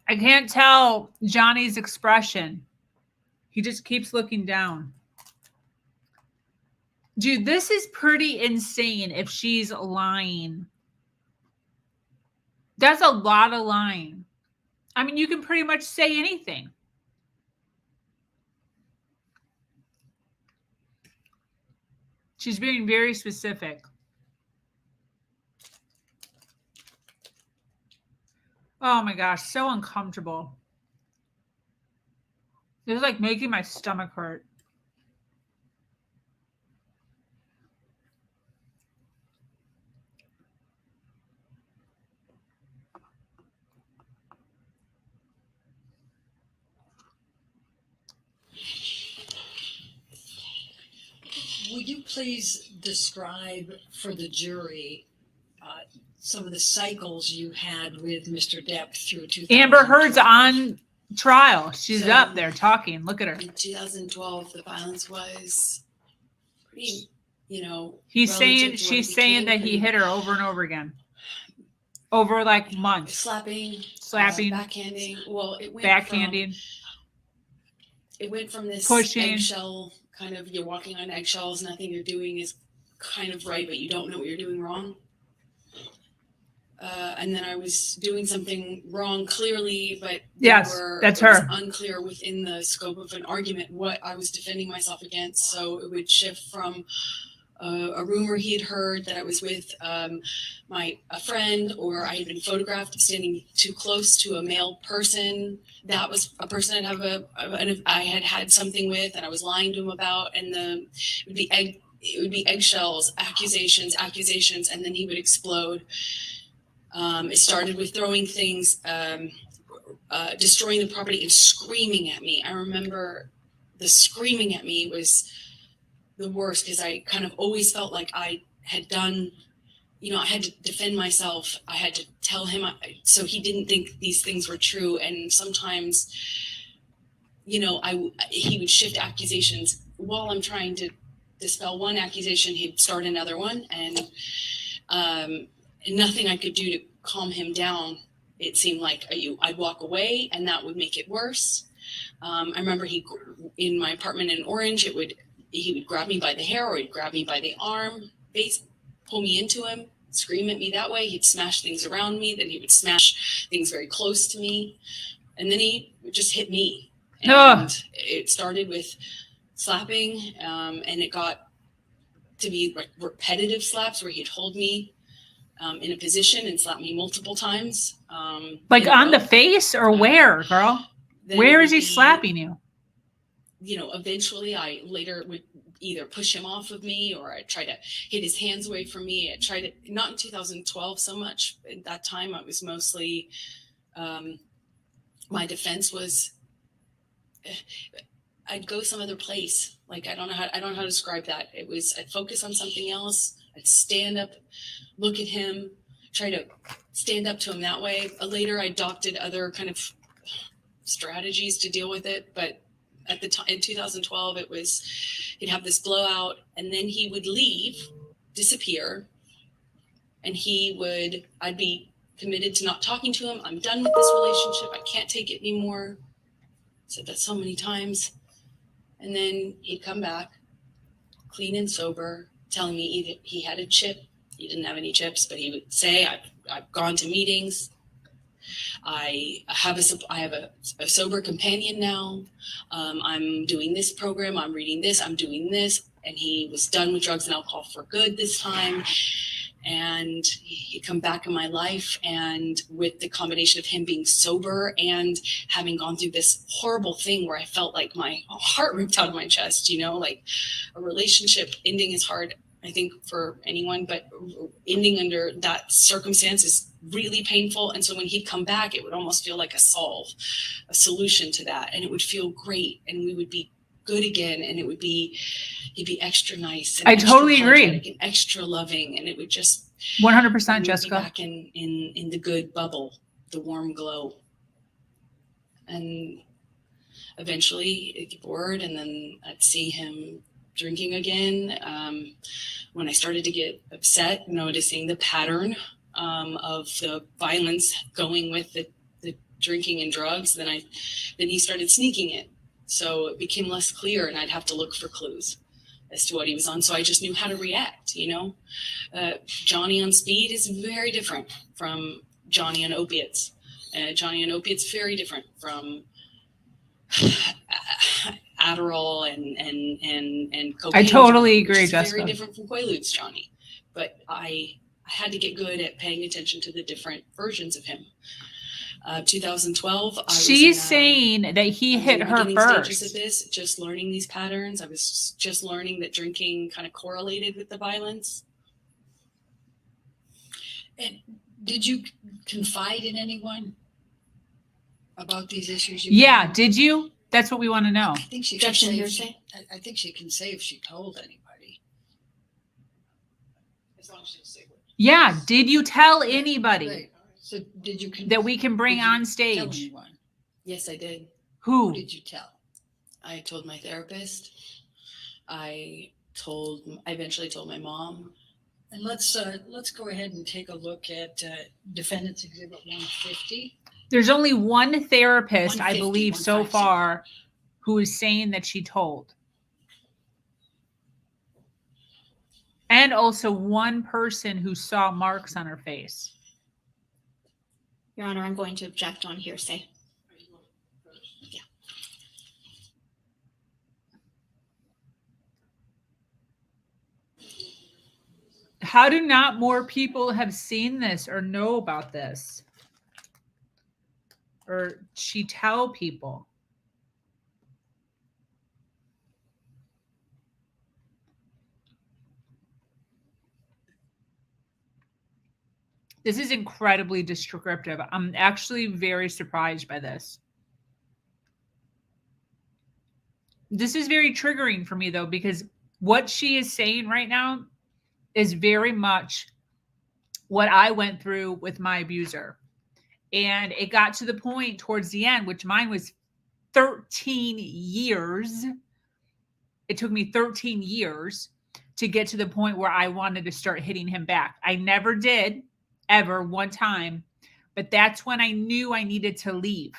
I can't tell Johnny's expression. He just keeps looking down. Dude, this is pretty insane if she's lying. That's a lot of lying. I mean, you can pretty much say anything. She's being very specific. Oh my gosh, so uncomfortable. This is like making my stomach hurt. Would you please describe for the jury some of the cycles you had with Mr. Depp through 2012? Amber Heard's on trial. She's So- up there talking. Look at her. In 2012, the violence was pretty, He's relative saying, to what it she's saying that became, he and hit her over and over again. Over like months. slapping, Slapping, backhanding. Well, backhanding. It went from this Pushing. eggshell kind of, you're walking on eggshells, nothing you're doing is kind of right, but you don't know what you're doing wrong. And then I was doing something wrong clearly, but Yes, that's it was her. unclear within the scope of an argument what I was defending myself against. So it would shift from a rumor he had heard that I was with a friend, or I had been photographed standing too close to a male person. That was a person I had had something with, and I was lying to him about. And it would be eggshells, accusations, and then he would explode. It started with throwing things, destroying the property, and screaming at me. I remember the screaming at me was the worst, because I kind of always felt like I had done, I had to defend myself. I had to tell him so he didn't think these things were true. And sometimes, he would shift accusations while I'm trying to dispel one accusation. He'd start another one, and nothing I could do to calm him down. It seemed like I'd walk away, and that would make it worse. I remember in my apartment in Orange, he would grab me by the hair, or he'd grab me by the arm, pull me into him, scream at me that way. He'd smash things around me. Then he would smash things very close to me. And then he would just hit me. And Ugh. It started with slapping, and it got to be like repetitive slaps where he'd hold me in a position and slap me multiple times. Like in a on the row. face or where, girl? Then Where it is he would be, slapping you? Eventually I later would either push him off of me, or I'd try to hit his hands away from me. I tried to, not in 2012 so much. At that time, I was mostly, my defense was, I'd go some other place. Like, I don't know how to describe that. I'd focus on something else. I'd stand up, look at him, try to stand up to him that way. Later, I adopted other kind of strategies to deal with it. But at the time in 2012, he'd have this blowout, and then he would leave, disappear, and I'd be committed to not talking to him. I'm done with this relationship. I can't take it anymore. Said that so many times. And then he'd come back, clean and sober, telling me he had a chip. He didn't have any chips, but he would say, I've gone to meetings. I have a sober companion now. I'm doing this program. I'm reading this. I'm doing this. And he was done with drugs and alcohol for good this time. And he'd come back in my life. And with the combination of him being sober and having gone through this horrible thing where I felt like my heart ripped out of my chest, like a relationship ending is hard, I think, for anyone, but ending under that circumstance is really painful. And so when he'd come back, it would almost feel like a solution to that. And it would feel great. And we would be good again. And he'd be extra nice. And I extra totally agree. apologetic and extra loving. And it would just 100%, we'd be Jessica. back in the good bubble, the warm glow. And eventually it'd get bored, and then I'd see him drinking again. When I started to get upset, noticing the pattern of the violence going with the drinking and drugs, then he started sneaking it. So it became less clear, and I'd have to look for clues as to what he was on. So I just knew how to react, you know. Johnny on speed is very different from Johnny on opiates. Johnny on opiates very different from Adderall and cocaine. I totally Johnny, agree, which is Jessica. Very different from Quaaludes Johnny. But I had to get good at paying attention to the different versions of him. 2012. She's saying that he hit her Stages first. of this, just learning these patterns. I was just learning that drinking kind of correlated with the violence. And did you confide in anyone about these issues? Yeah, did you? That's what we want to know. I think she can Objection, say. hearsay? I think she can say if she told anybody. As long as you say what. Yeah, did you tell anybody Right. So did you that we can bring did you on tell stage? anyone? Yes, I did. Who Who? did you tell? I told my therapist. I eventually told my mom. And let's go ahead and take a look at Defendant's Exhibit 150. There's only one therapist, I 150, believe, so 150. far who is saying that she told. And also one person who saw marks on her face. Your Honor, I'm going to object on hearsay. How do not more people have seen this or know about this? Or she tell people? This is incredibly descriptive. I'm actually very surprised by this. This is very triggering for me, though, because what she is saying right now is very much what I went through with my abuser. And it got to the point towards the end, which mine was 13 years. It took me 13 years to get to the point where I wanted to start hitting him back. I never did, ever, one time. But that's when I knew I needed to leave.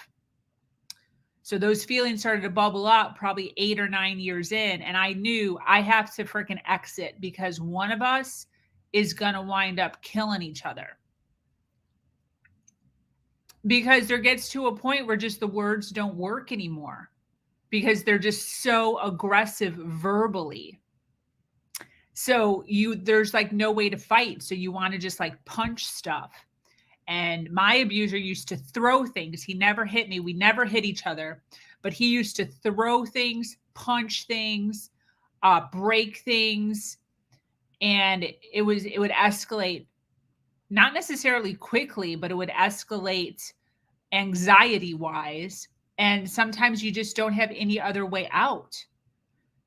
So those feelings started to bubble up probably 8 or 9 years in. And I knew I have to freaking exit because one of us is going to wind up killing each other. Because there gets to a point where just the words don't work anymore. Because they're just so aggressive verbally. So there's like no way to fight. So you want to just like punch stuff. And my abuser used to throw things. He never hit me. We never hit each other. But he used to throw things, punch things, break things. And it would escalate, not necessarily quickly, but it would escalate anxiety-wise. And sometimes you just don't have any other way out.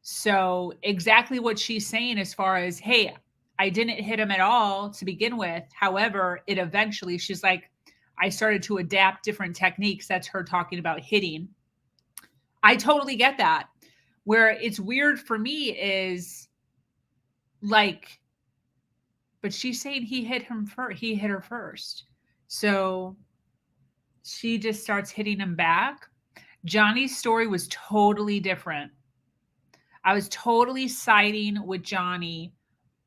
So exactly what she's saying as far as, hey, I didn't hit him at all to begin with. However, it eventually, she's like, I started to adapt different techniques. That's her talking about hitting. I totally get that. Where it's weird for me is like, but she's saying he hit him first. He hit her first. So she just starts hitting him back. Johnny's story was totally different. I was totally siding with Johnny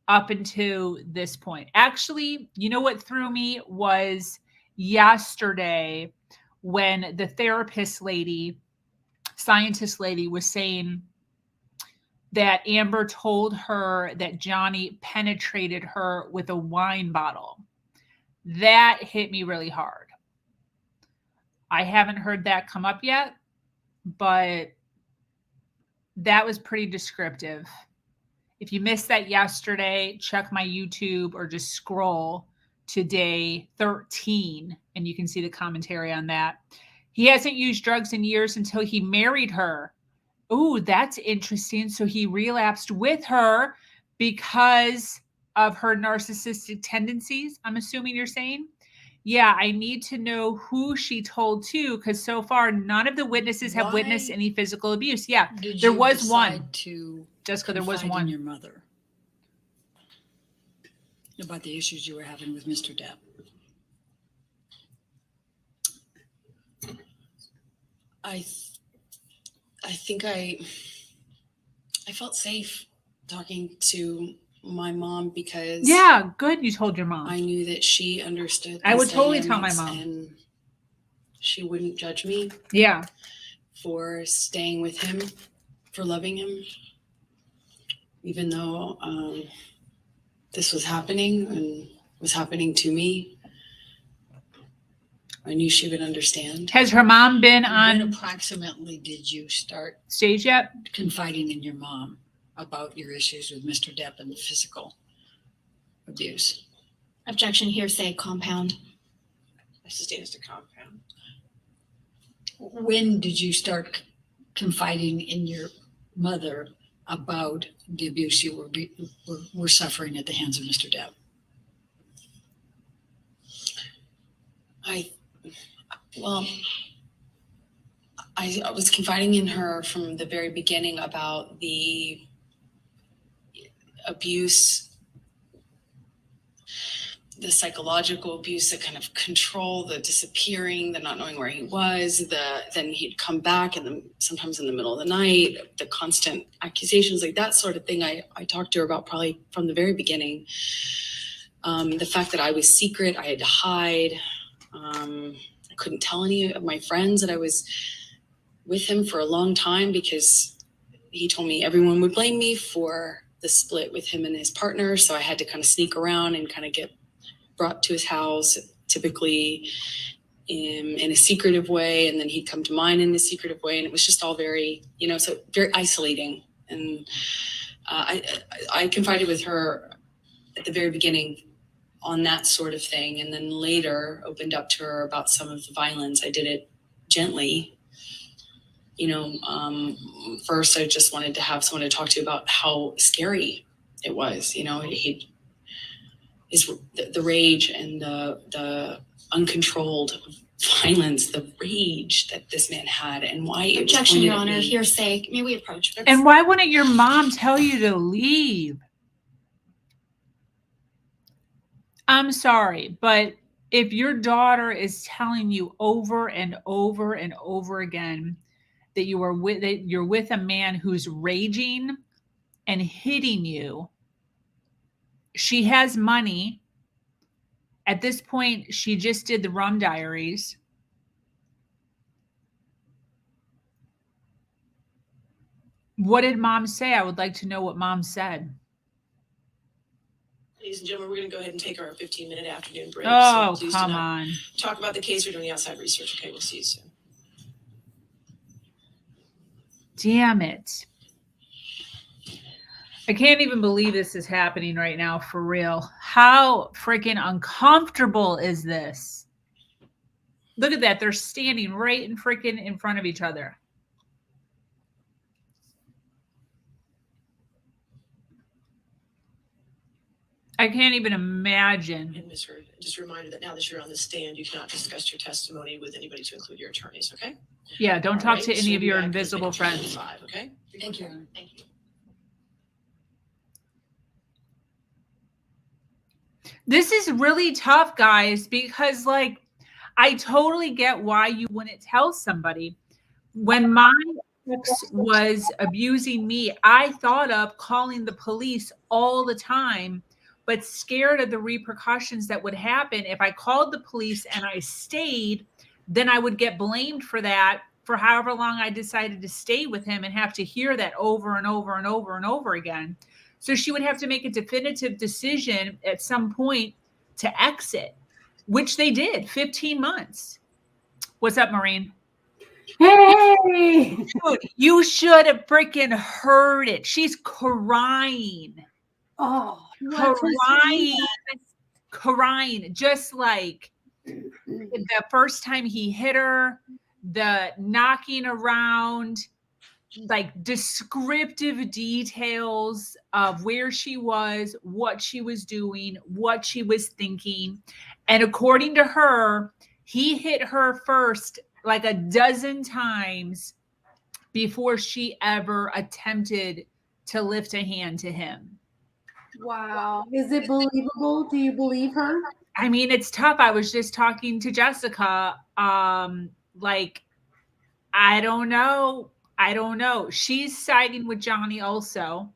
up until this point. Actually, you know what threw me was yesterday when the therapist lady, scientist lady, was saying that Amber told her that Johnny penetrated her with a wine bottle. That hit me really hard. I haven't heard that come up yet, but that was pretty descriptive. If you missed that yesterday, check my YouTube or just scroll to day 13. And you can see the commentary on that. He hasn't used drugs in years until he married her. Ooh, that's interesting. So he relapsed with her because of her narcissistic tendencies, I'm assuming you're saying? Yeah, I need to know who she told to, because so far none of the witnesses have witnessed Why any physical abuse. Yeah, Did there you was one. decide to Jessica, there was confide in one. your mother about the issues you were having with Mr. Depp? I think I felt safe talking to my mom because Yeah, good. You told your mom. I knew that she understood. I would these totally tell my dynamics mom. and she wouldn't judge me Yeah. for staying with him, for loving him, even though this was happening and was happening to me. I knew she would understand. Has her mom been When on approximately did you start stage yet? confiding in your mom about your issues with Mr. Depp and the physical abuse? Objection, hearsay, compound. I sustained as a compound. When did you start confiding in your mother about the abuse you were suffering at the hands of Mr. Depp? I was confiding in her from the very beginning about the abuse, the psychological abuse, the kind of control, the disappearing, the not knowing where he was, then he'd come back and then sometimes in the middle of the night, the constant accusations, like that sort of thing. I talked to her about probably from the very beginning. The fact that I was secret, I had to hide. I couldn't tell any of my friends that I was with him for a long time because he told me everyone would blame me for the split with him and his partner. So I had to kind of sneak around and kind of get brought to his house, typically in a secretive way. And then he'd come to mine in a secretive way. And it was just all very, so very isolating. And I confided with her at the very beginning on that sort of thing. And then later opened up to her about some of the violence. I did it gently. First I just wanted to have someone to talk to about how scary it was. The rage and the uncontrolled violence, the rage that this man had, and why it was Objection, pointed Your at Honor, me. hearsay. May we approach? And why wouldn't your mom tell you to leave? I'm sorry, but if your daughter is telling you over and over and over again that you're with a man who's raging and hitting you, she has money. At this point, she just did the Rum Diaries. What did mom say? I would like to know what mom said. Ladies and gentlemen, we're going to go ahead and take our 15-minute afternoon break. Oh, so please do come not on. talk about the case. We're doing the outside research. Okay, we'll see you soon. Damn it. I can't even believe this is happening right now, for real. How freaking uncomfortable is this? Look at that. They're standing right in front of each other. I can't even imagine. And Ms. Hurd, just a reminder that now that you're on the stand, you cannot discuss your testimony with anybody to include your attorneys, okay? Yeah, don't All talk right, to so any we'll of be your back at invisible 15:05, friends. okay? Thank you. Thank you. This is really tough, guys, because I totally get why you wouldn't tell somebody. When my ex was abusing me, I thought of calling the police all the time, but scared of the repercussions that would happen. If I called the police and I stayed, then I would get blamed for that for however long I decided to stay with him and have to hear that over and over and over and over again. So she would have to make a definitive decision at some point to exit, which they did, 15 months. What's up, Maureen? Hey! Dude, you should have freaking heard it. She's crying. Oh, Crying. crying, just like the first time he hit her, the knocking around, like descriptive details of where she was, what she was doing, what she was thinking. And according to her, he hit her first like a dozen times before she ever attempted to lift a hand to him. Wow. Is it believable? Do you believe her? I mean, it's tough. I was just talking to Jessica. Like, I don't know. She's siding with Johnny also,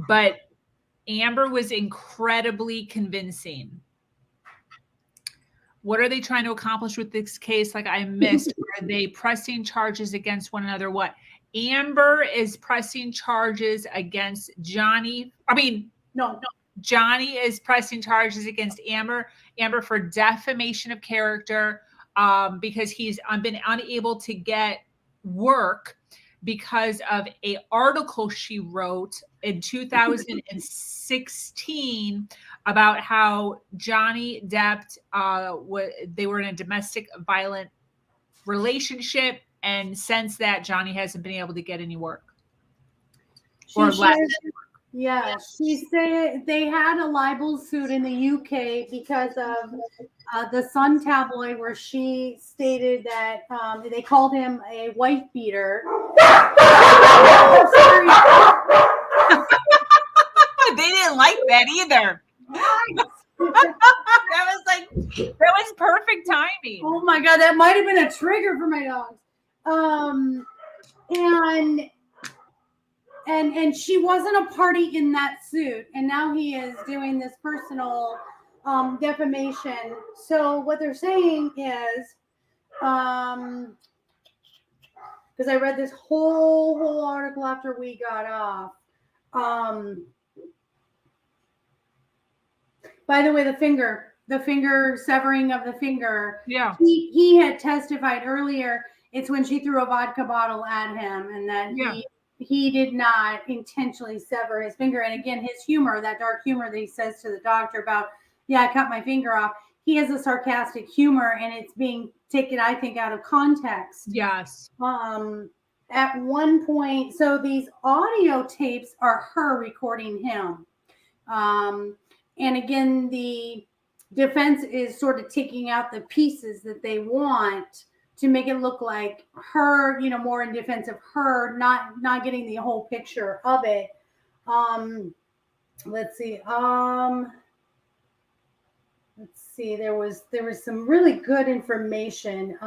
but Amber was incredibly convincing. What are they trying to accomplish with this case? Like I missed. Are they pressing charges against one another? What? Amber is pressing charges against Johnny. No. Johnny is pressing charges against Amber for defamation of character, because he's been unable to get work because of a article she wrote in 2016 about how Johnny Depp, they were in a domestic violent relationship, and since that Johnny hasn't been able to get any work. Or less. Yeah, she said they had a libel suit in the UK because of the Sun tabloid, where she stated that they called him a wife beater. They didn't like that either. that was perfect timing. Oh my God, that might have been a trigger for my dogs. And she wasn't a party in that suit, and now he is doing this personal defamation. So what they're saying is, because I read this whole article after we got off. By the way, the finger severing of the finger. Yeah. He had testified earlier. It's when she threw a vodka bottle at him, and that he did not intentionally sever his finger. And again, his humor, that dark humor that he says to the doctor about, yeah, I cut my finger off. He has a sarcastic humor, and it's being taken, I think, out of context. Yes. At one point, so these audio tapes are her recording him. And again, the defense is sort of taking out the pieces that they want to make it look like her, more in defense of her, not getting the whole picture of it. Let's see. There was some really good information.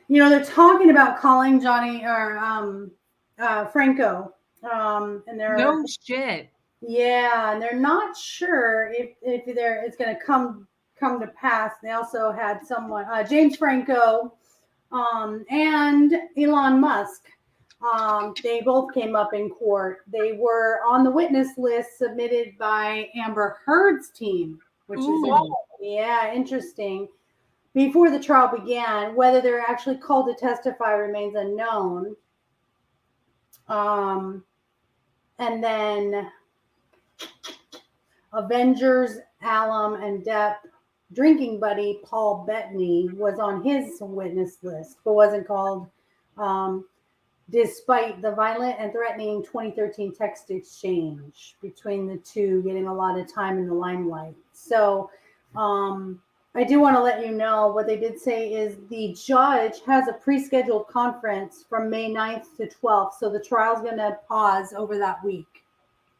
They're talking about calling Johnny or Franco. And they're no shit. Yeah, and they're not sure if it's going to come to pass. They also had someone, James Franco, and Elon Musk. They both came up in court. They were on the witness list submitted by Amber Heard's team, which is interesting. Before the trial began, whether they're actually called to testify remains unknown. And then Avengers, Alum, and Depp drinking buddy Paul Bettany was on his witness list, but wasn't called, despite the violent and threatening 2013 text exchange between the two getting a lot of time in the limelight. So I do want to let you know what they did say is the judge has a pre-scheduled conference from May 9th to 12th. So the trial's going to pause over that week.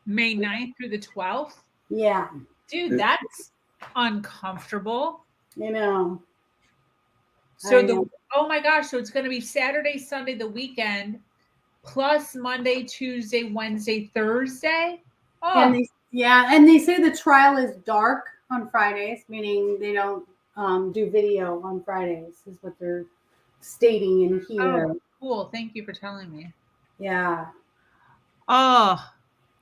May 9th through the 12th? Yeah. Dude, that's uncomfortable. So oh my gosh, so it's going to be Saturday, Sunday, the weekend, plus Monday, Tuesday, Wednesday, Thursday? Oh. And they say the trial is dark on Fridays, meaning they don't do video on Fridays, is what they're stating in here. Oh, cool. Thank you for telling me. Yeah. Oh,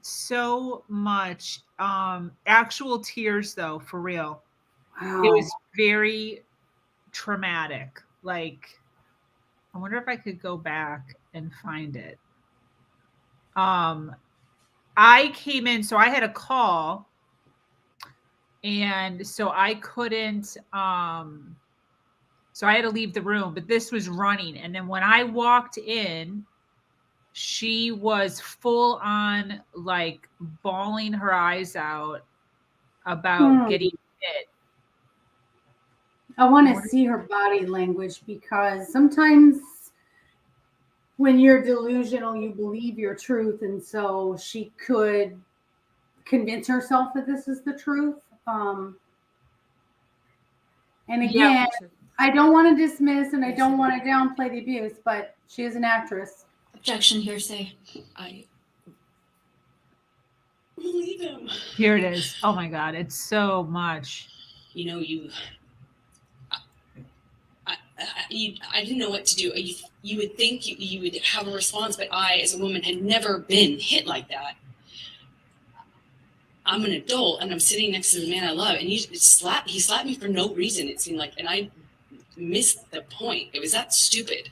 so much. Actual tears, though, for real. Wow. It was very traumatic. Like, I wonder if I could go back and find it. I came in, so I had a call, and so I couldn't, so I had to leave the room, but this was running. And then when I walked in, she was full on like bawling her eyes out about getting hit. I want to see her body language, because sometimes when you're delusional, you believe your truth. And so she could convince herself that this is the truth. And again, I don't want to dismiss and I don't want to downplay the abuse, but she is an actress. Objection, hearsay. I believe him. Here it is. Oh my God, it's so much. You know, I didn't know what to do. You would think you would have a response, but I, as a woman, had never been hit like that. I'm an adult, and I'm sitting next to the man I love, and he slapped me for no reason, it seemed like, and I missed the point. It was that stupid.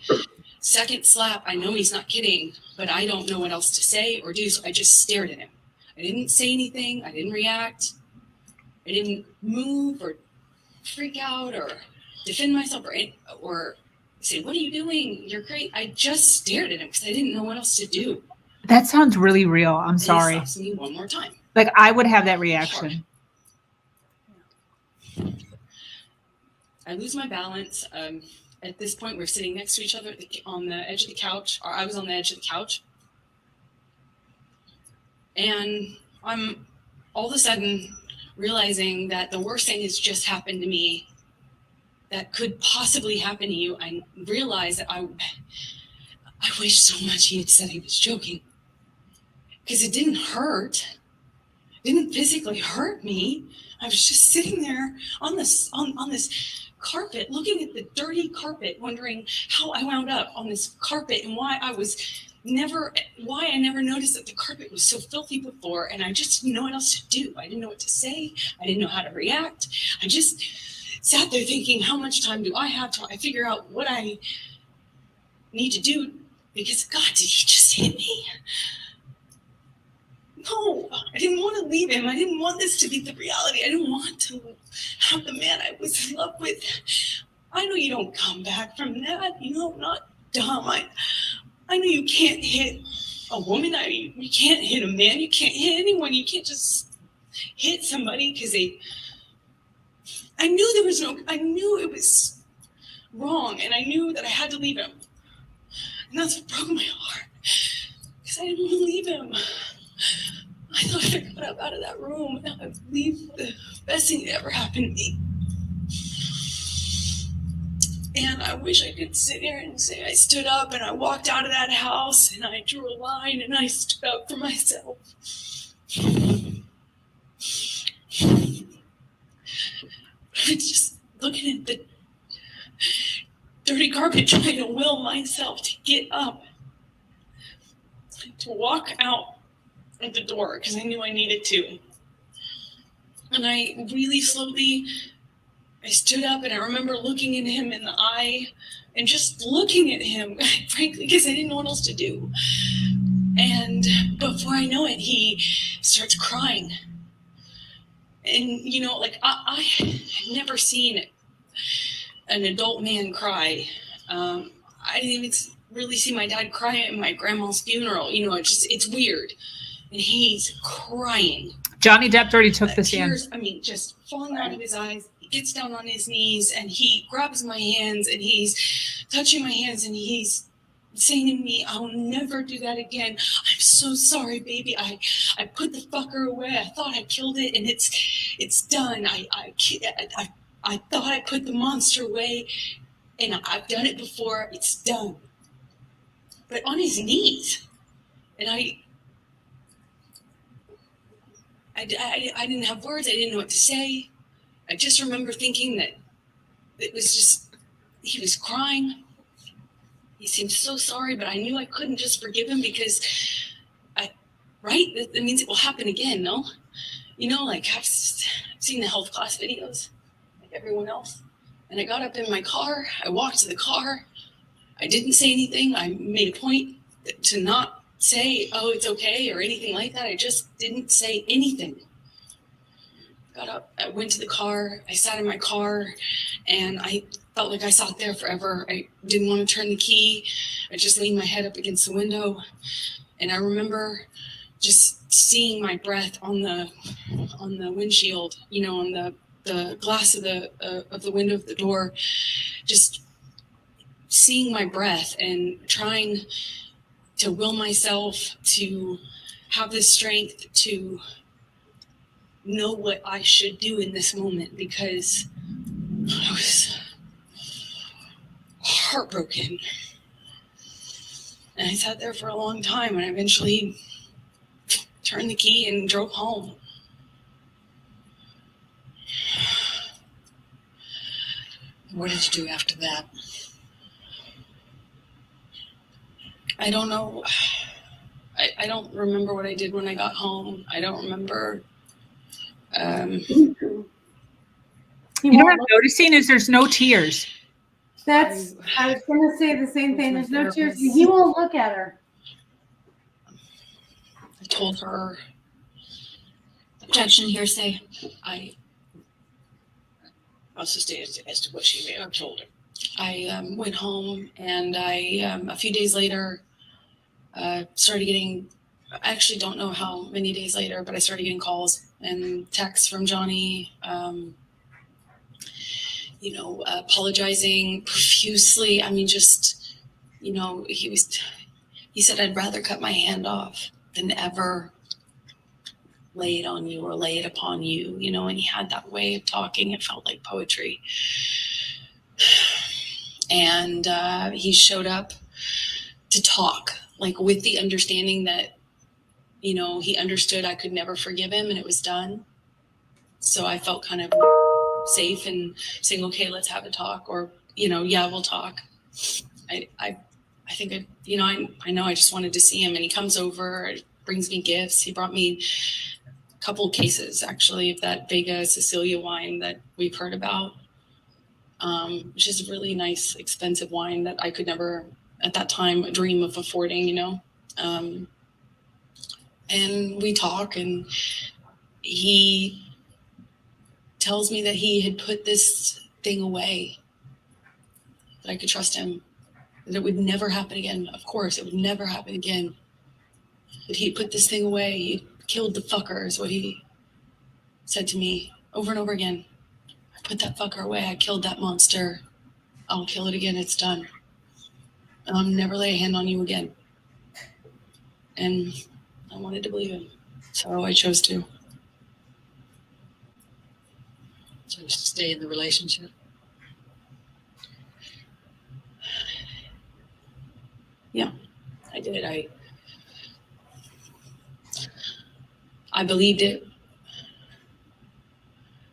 Second slap, I know he's not kidding, but I don't know what else to say or do, so I just stared at him. I didn't say anything. I didn't react. I didn't move or freak out or defend myself or say, "What are you doing? You're great." I just stared at him because I didn't know what else to do. That sounds really real. I'm sorry. And he slaps me one more time. Like, I would have that reaction. I lose my balance. At this point, we're sitting next to each other on the edge of the couch, or I was on the edge of the couch. And I'm all of a sudden realizing that the worst thing has just happened to me that could possibly happen to you. I realized that I wish so much he had said he was joking, because it didn't hurt. It didn't physically hurt me. I was just sitting there on this carpet, looking at the dirty carpet, wondering how I wound up on this carpet and why I never noticed that the carpet was so filthy before, and I just didn't know what else to do. I didn't know what to say. I didn't know how to react. I just sat there thinking, how much time do I have till I figure out what I need to do? Because, God, did he just hit me? No, I didn't want to leave him. I didn't want this to be the reality. I didn't want to have the man I was in love with. I know you don't come back from that. You know, I'm not dumb. I know you can't hit a woman. You can't hit a man. You can't hit anyone. You can't just hit somebody because I knew it was wrong, and I knew that I had to leave him. And that's what broke my heart, because I didn't believe him. I thought if I got up out of that room, I would leave the best thing that ever happened to me. And I wish I could sit here and say I stood up and I walked out of that house and I drew a line and I stood up for myself. It's just looking at the dirty carpet, trying to will myself to get up, to walk out at the door, because I knew I needed to. And I really slowly, I stood up, and I remember looking at him in the eye and just looking at him, frankly, because I didn't know what else to do. And before I know it, he starts crying. And, you know, like, I had never seen an adult man cry. I didn't even really see my dad cry at my grandma's funeral. You know, it's weird. And he's crying. Johnny Depp already took the stand. Tears, just falling out of his eyes. He gets down on his knees and he grabs my hands and he's touching my hands and he's saying to me, "I'll never do that again. I'm so sorry, baby. I put the fucker away. I thought I killed it, and it's done. I thought I put the monster away, and I've done it before. It's done." But on his knees, and I didn't have words. I didn't know what to say. I just remember thinking that it was just, he was crying. He seemed so sorry, but I knew I couldn't just forgive him because that means it will happen again, no? You know, like I've seen the health class videos, like everyone else. And I got up in my car. I walked to the car. I didn't say anything. I made a point to not say, oh, it's okay or anything like that. I just didn't say anything. Got up, I went to the car, I sat in my car, and I felt like I sat there forever. I didn't want to turn the key. I just leaned my head up against the window, and I remember just seeing my breath on the windshield, you know, on the glass of the window of the door, just seeing my breath and trying to will myself to have the strength to know what I should do in this moment, because I was heartbroken. And I sat there for a long time, and I eventually turned the key and drove home. What did you do after that? I don't know. I don't remember what I did when I got home. I don't remember. You You know what I'm noticing is there's no tears. That's, I was gonna say the same thing. There's no tears. He won't look at her. I told her. Objection, hearsay. I'll sustain as to what she may have told her. I went home, and I a few days later started getting. I actually don't know how many days later, but I started getting calls and texts from Johnny. You know, apologizing profusely. I mean, just, you know, he said, I'd rather cut my hand off than ever lay it on you or lay it upon you, you know, and he had that way of talking. It felt like poetry. And he showed up to talk, like with the understanding that, you know, he understood I could never forgive him and it was done. So I felt kind of safe in saying, okay, let's have a talk, or, you know, yeah, we'll talk. I think you know, I know I just wanted to see him, and he comes over, brings me gifts. He brought me a couple of cases actually of that Vega Sicilia wine that we've heard about, which is a really nice, expensive wine that I could never at that time dream of affording, you know. And we talk, and he tells me that he had put this thing away, that I could trust him, that it would never happen again. Of course, it would never happen again. That he put this thing away. He killed the fucker, is what he said to me over and over again. I put that fucker away. I killed that monster. I'll kill it again. It's done. And I'll never lay a hand on you again. And I wanted to believe him, so I chose to. So to stay in the relationship? Yeah, I did. I believed it,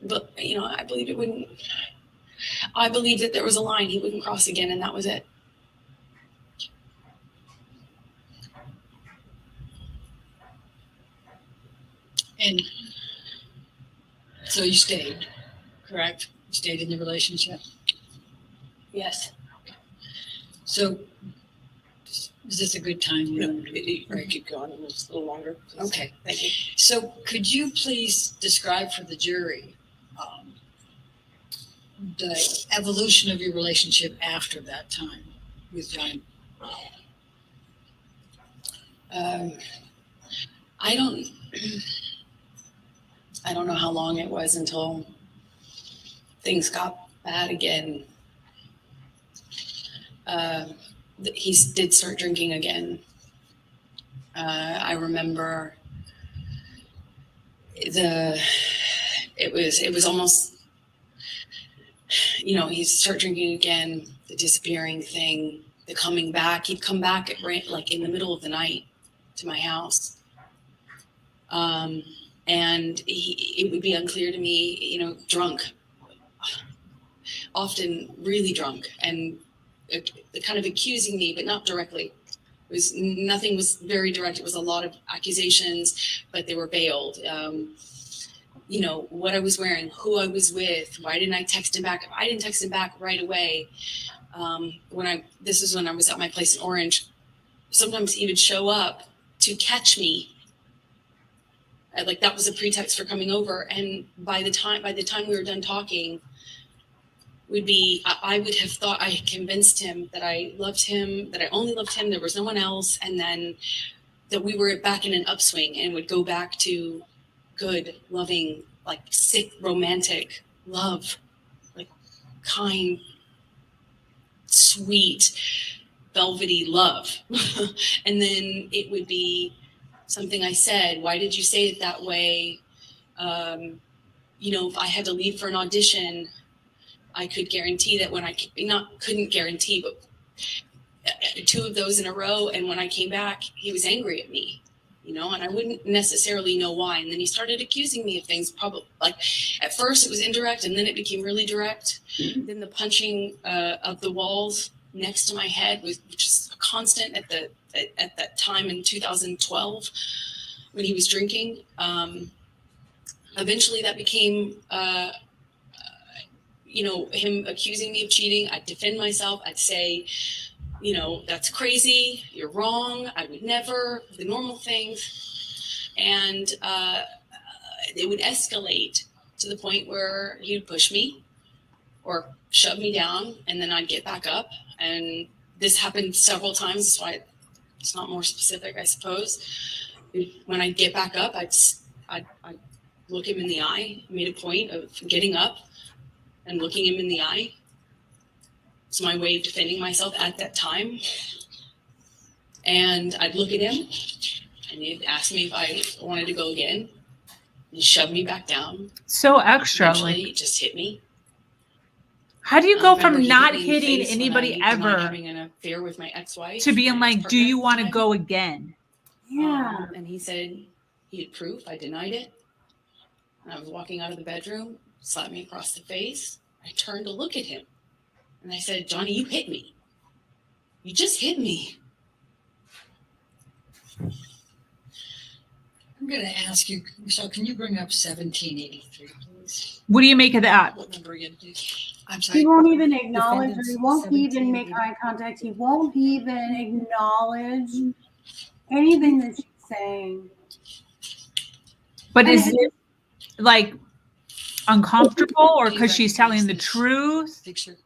but, you know, I believed it wouldn't. I believed that there was a line he wouldn't cross again, and that was it. And so you stayed, correct? You stayed in the relationship? Yes. So is this a good time? Right, keep going a little longer, please. Okay. Thank you. So could you please describe for the jury the evolution of your relationship after that time with Johnny? I don't know how long it was until things got bad again. He did start drinking again. I remember it was almost, you know, he'd start drinking again, the disappearing thing, the coming back. He'd come back at like in the middle of the night to my house. And it would be unclear to me, you know, drunk, often really drunk, and kind of accusing me, but not directly. Nothing was very direct. It was a lot of accusations, but they were veiled. You know, what I was wearing, who I was with, why didn't I text him back? If I didn't text him back right away, this is when I was at my place in Orange, sometimes he would show up to catch me. Like that was a pretext for coming over. And by the time we were done talking, I would have thought I had convinced him that I loved him, that I only loved him, there was no one else, and then that we were back in an upswing and would go back to good, loving, like sick, romantic love, like kind, sweet, velvety love. And then it would be something I said, why did you say it that way? If I had to leave for an audition, I could guarantee that when couldn't guarantee, but 2 of those in a row. And when I came back, he was angry at me, and I wouldn't necessarily know why. And then he started accusing me of things, probably like at first it was indirect and then it became really direct. Then the punching of the walls next to my head was just a constant at that time in 2012 when he was drinking. Eventually that became, him accusing me of cheating. I'd defend myself. I'd say, that's crazy. You're wrong. I would never, the normal things. And it would escalate to the point where he would push me or shove me down, and then I'd get back up. And this happened several times. That's why it's not more specific, I suppose. When I'd get back up, I'd look him in the eye. I made a point of getting up and looking him in the eye. It's my way of defending myself at that time. And I'd look at him and he'd ask me if I wanted to go again. He'd shove me back down. So extra. Eventually, he just hit me. How do you go Remember, from he not hit me in the hitting face when anybody I denied ever having an affair with my ex-wife to being my like, do you ex-partner want at to the go again? Yeah. time. And he said he had proof. I denied it. And I was walking out of the bedroom, slapped me across the face. I turned to look at him. And I said, Johnny, you hit me. You just hit me. I'm going to ask you, Michelle, can you bring up 1783, please? What do you make of that? What number again, please? I'm sorry. He won't even acknowledge, or he Defendant's won't even make 1780. eye contact. He won't even acknowledge anything that she's saying. But And is it like uncomfortable or Do you because she's telling the recognize this truth? Picture.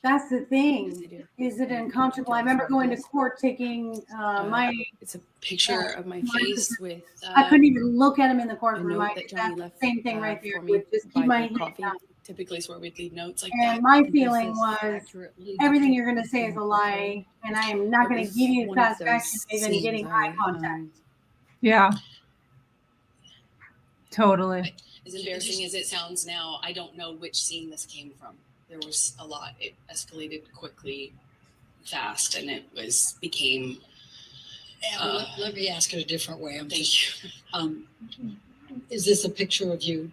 That's the Yes, I thing. do. Is it uncomfortable? I remember going to court taking my. It's a picture of my face with. I couldn't even look at him in the a courtroom. note I that did Johnny that left same thing right there. for me Would just by keep my the head coffee. down. Typically is where we'd leave notes like And that. my Does feeling this was accurately everything depict you're going to say is a lie, and I am not It going to was give you the one of those satisfaction of even scenes getting eye I, contact. Yeah. Totally. As embarrassing as it sounds now, I don't know which scene this came from. There was a lot. It escalated quickly, fast, and it became. Let me ask it a different way. Thank Is this a picture of you?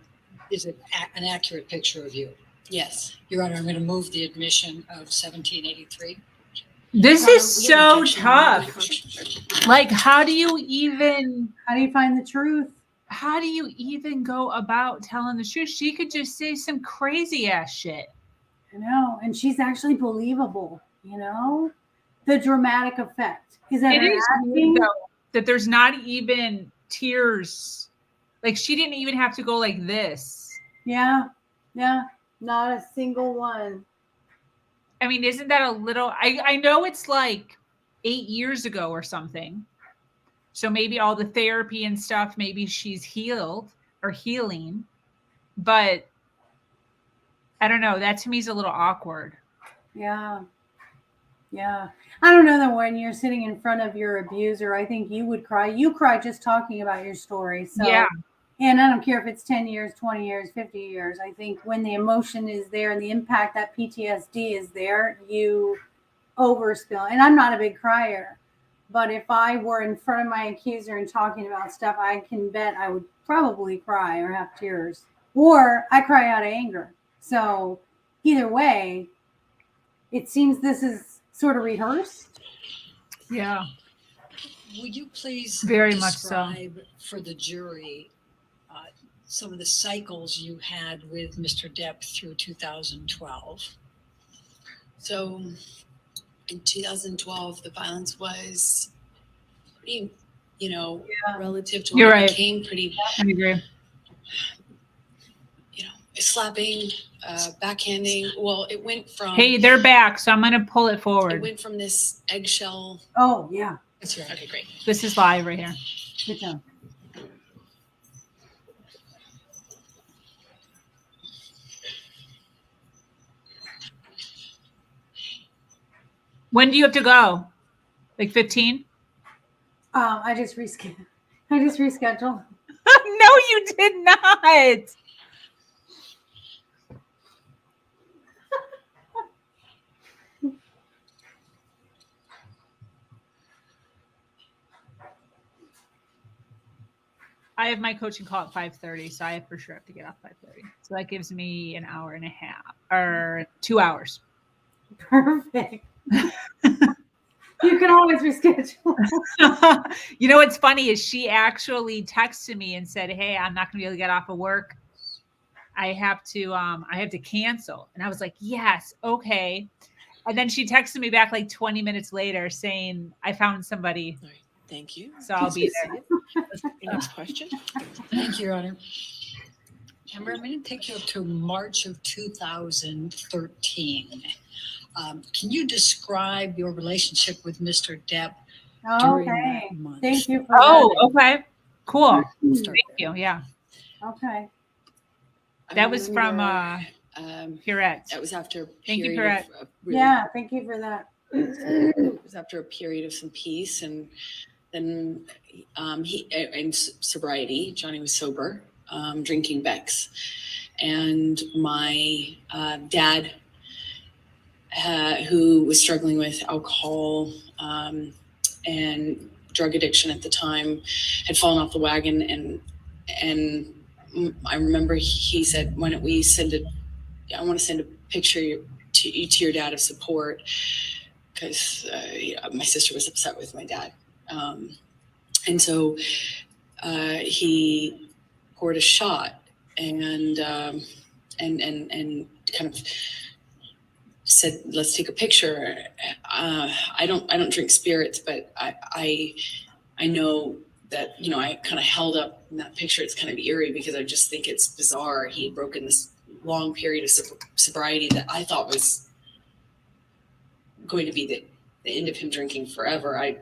Is it an accurate picture of you? Yes. Your Honor, I'm going to move the admission of 1783. This We is have so objection on the tough. Like, how do you even Find the truth? go about telling the truth? She could just say some crazy ass shit. I know, and she's actually believable. The dramatic effect is that It her is acting. weird, though, that there's not even tears. Like, she didn't even have to go like this. Yeah, not a single one. I mean, isn't that a little? I know it's like 8 years ago or something. So maybe all the therapy and stuff, maybe she's healed or healing. But I don't know. That to me is a little awkward. Yeah. I don't know that when you're sitting in front of your abuser, I think you would cry. You cry just talking about your story. So, Yeah. And I don't care if it's 10 years, 20 years, 50 years. I think when the emotion is there and the impact, that PTSD is there, you overspill. And I'm not a big crier, but if I were in front of my accuser and talking about stuff, I can bet I would probably cry or have tears, or I cry out of anger. So either way, it seems this is sort of rehearsed. Yeah. Would you please Very much so. describe for the jury some of the cycles you had with Mr. Depp through 2012? So in 2012, the violence was pretty you know, Yeah. relative to You're what right. became pretty, I agree. you know, slapping, backhanding. Well, it went from Hey, they're back, so I'm gonna pull it it forward. went from this eggshell. Oh, yeah. That's right. Okay, great. This is live right here. Good job. When do you have to go? Like 15? I just rescheduled. No, you did not. I have my coaching call at 5:30, so I for sure have to get off 5:30. So that gives me an hour and a half or 2 hours. Perfect. You can always reschedule. You know what's funny is she actually texted me and said, "Hey, I'm not gonna be able to get off of work. I have to cancel." And I was like, "Yes, okay." And then she texted me back like 20 minutes later saying, "I found somebody, All right, thank you. so I'll be there." Next question. Thank you, Your Honor. Amber, I'm going to take you up to March of 2013. Can you describe your relationship with Mr. Depp during Okay. that month? Thank you for Oh, okay. Cool. We'll start Thank there. you. Yeah. that. Okay. That was from remember, Pierrette. that was after a Thank you, period of really, Yeah, thank you for that. it was after a period of some peace, and then he in sobriety. Johnny was sober, drinking Beck's, and my dad, who was struggling with alcohol and drug addiction at the time, had fallen off the wagon, and I remember he said, "Why don't we I want to send a picture to your dad of support," because my sister was upset with my dad. And so he poured a shot and kind of said, "Let's take a picture." I don't drink spirits, but I know that, you know, I kind of held up in that picture. It's kind of eerie because I just think it's bizarre. He had broken this long period of sobriety that I thought was going to be the end of him drinking forever.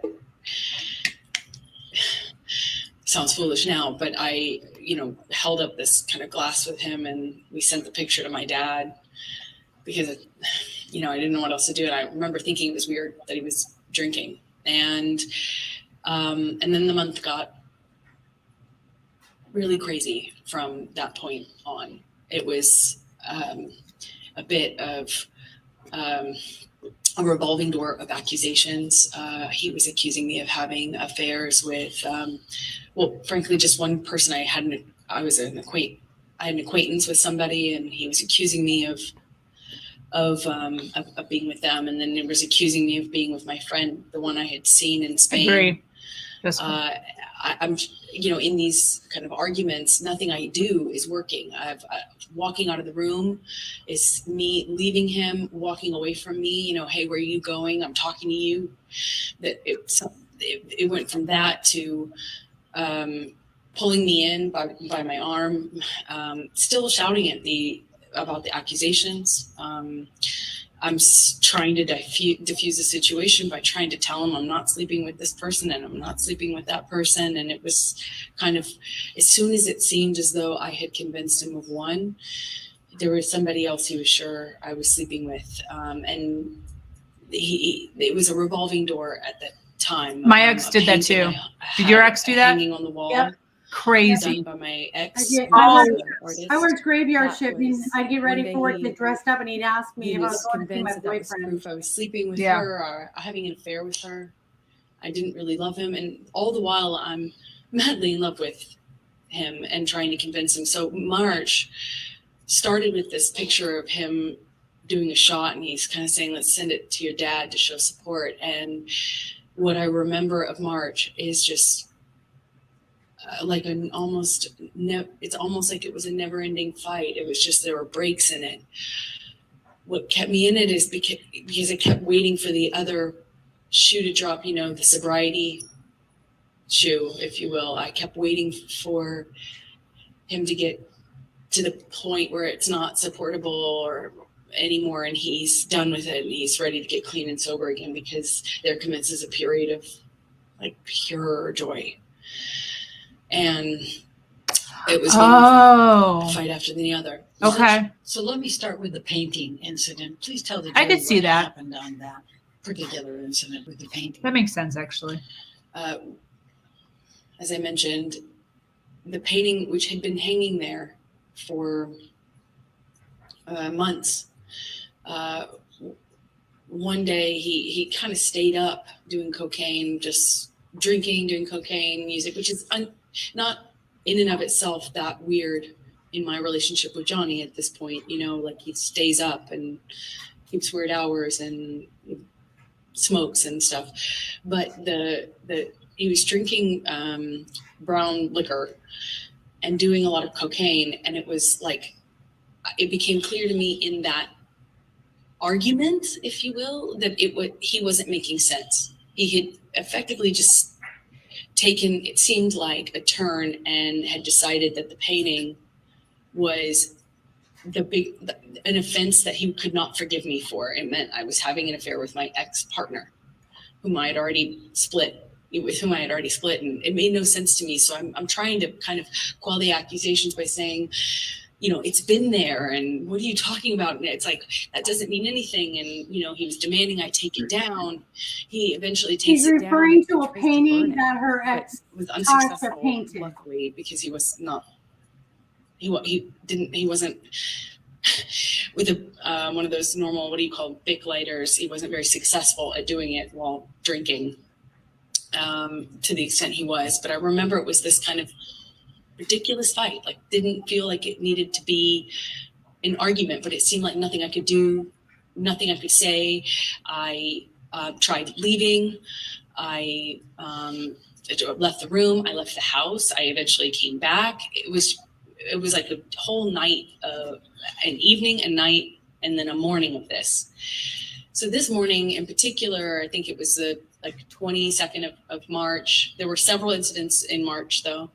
Sounds foolish now, but I, you know, held up this kind of glass with him, and we sent the picture to my dad because, you know, I didn't know what else to do. And I remember thinking it was weird that he was drinking. And then the month got really crazy from that point on. It was a bit of a revolving door of accusations. He was accusing me of having affairs with, well, frankly, just one person. I had an acquaintance with somebody, and he was accusing me of being with them, and then he was accusing me of being with my friend, the one I had seen in Spain. Agree. I'm, you know, in these kind of arguments, nothing I do is working. Walking out of the room is me leaving him, walking away from me. You know, "Hey, where are you going? I'm talking to you." That it went from that to pulling me in by my arm, still shouting at about the accusations. I'm trying to diffuse the situation by trying to tell him I'm not sleeping with this person and I'm not sleeping with that person. And it was kind of, as soon as it seemed as though I had convinced him of one, there was somebody else he was sure I was sleeping with. And it was a revolving door at that time. My ex did that too. Did your ex do that? Hanging on the wall. Yep. Crazy. Done by my ex. I worked graveyard That shifting. was I'd get ready one for work, day get dressed up, and he'd ask me he if I was was going to see my convinced that was boyfriend. Proof I was sleeping with Yeah. her or having an affair with her. I didn't really love him, and all the while I'm madly in love with him and trying to convince him. So March started with this picture of him doing a shot, and he's kind of saying, "Let's send it to your dad to show support." And what I remember of March is just like it's almost like it was a never-ending fight. It was just, there were breaks in it. What kept me in it is because I kept waiting for the other shoe to drop, you know, the sobriety shoe, if you will. I kept waiting for him to get to the point where it's not supportable or anymore, and he's done with it and he's ready to get clean and sober again, because there commences a period of like pure joy. And it was one fight after the other. Okay. So let me start with the painting incident. Please tell the I jury could see what that. happened on that particular incident with the painting. That makes sense, actually. As I mentioned, the painting, which had been hanging there for months, one day he kind of stayed up doing cocaine, just drinking, doing cocaine, music, which is not in and of itself that weird in my relationship with Johnny at this point. You know, like he stays up and keeps weird hours and smokes and stuff. But he was drinking brown liquor and doing a lot of cocaine, and it was like, it became clear to me in that argument, if you will, that he wasn't making sense. He had effectively just taken, it seemed like, a turn and had decided that the painting was an offense that he could not forgive me for. It meant I was having an affair with my ex-partner, with whom I had already split, and it made no sense to me. So I'm trying to kind of quell the accusations by saying, you know, it's been there, and what are you talking about? And it's like, that doesn't mean anything. And, you know, he was demanding I take it down. He eventually takes it down. He's referring to a Tries burn painting it, that her but ex was Arthur unsuccessful, painted. luckily, because he was not, he wasn't with one of those normal, what do you call, Bic lighters. He wasn't very successful at doing it while drinking, to the extent he was. But I remember it was this kind of ridiculous fight, like didn't feel like it needed to be an argument, but it seemed like nothing I could do, nothing I could say. I tried leaving. I left the room. I left the house. I eventually came back. It was like a whole night, an evening, a night, and then a morning of this. So this morning in particular, I think it was the 22nd of March. There were several incidents in March though.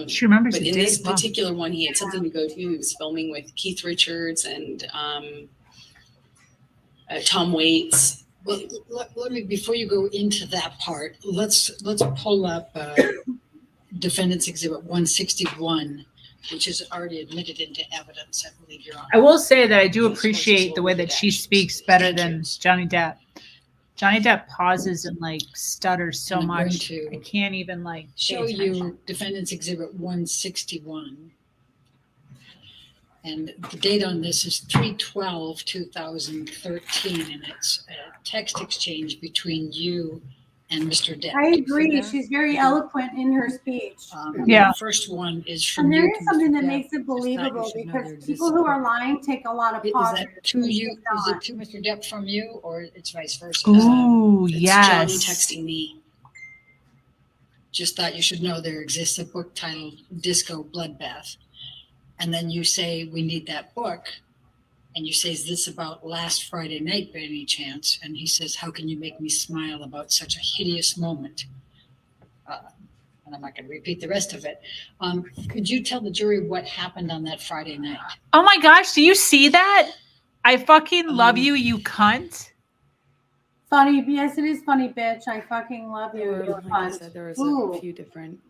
She remembers but the in date. this Wow. particular one, he had something to go to. He was filming with Keith Richards and Tom Waits. Well, let me, before you go into that part, let's pull up Defendant's Exhibit 161, which is already admitted into evidence, I believe, Your Honor. I will say that I do appreciate the way that she speaks better than Johnny Depp. Johnny Depp pauses and like stutters so And I'm going much. to I can't even like show you Defendant's Exhibit 161. And the date on this is 3/12/2013, and it's a text exchange between you and Mr. Depp. I Do you see agree. that? She's very eloquent in her speech. Yeah. The first one is from And there you is to something Mr. that Depp. makes it Just thought you believable should know because there exists people a who are book. lying take a lot of Is pauses. that to you? Is Not. it to Mr. Depp from you, or it's vice versa? Ooh, It's yes. Johnny texting me. Just thought you should know there exists a book titled Disco Bloodbath. And then you say, we need that book. And you say, is this about last Friday night by any chance? And he says, how can you make me smile about such a hideous moment? And I'm not going to repeat the rest of it. Could you tell the jury what happened on that Friday night? Oh my gosh, do you see that? I fucking love you, you cunt. Funny, yes, it is funny, bitch. I fucking love you. Or, You're like I fun. said, there was Ooh. a few different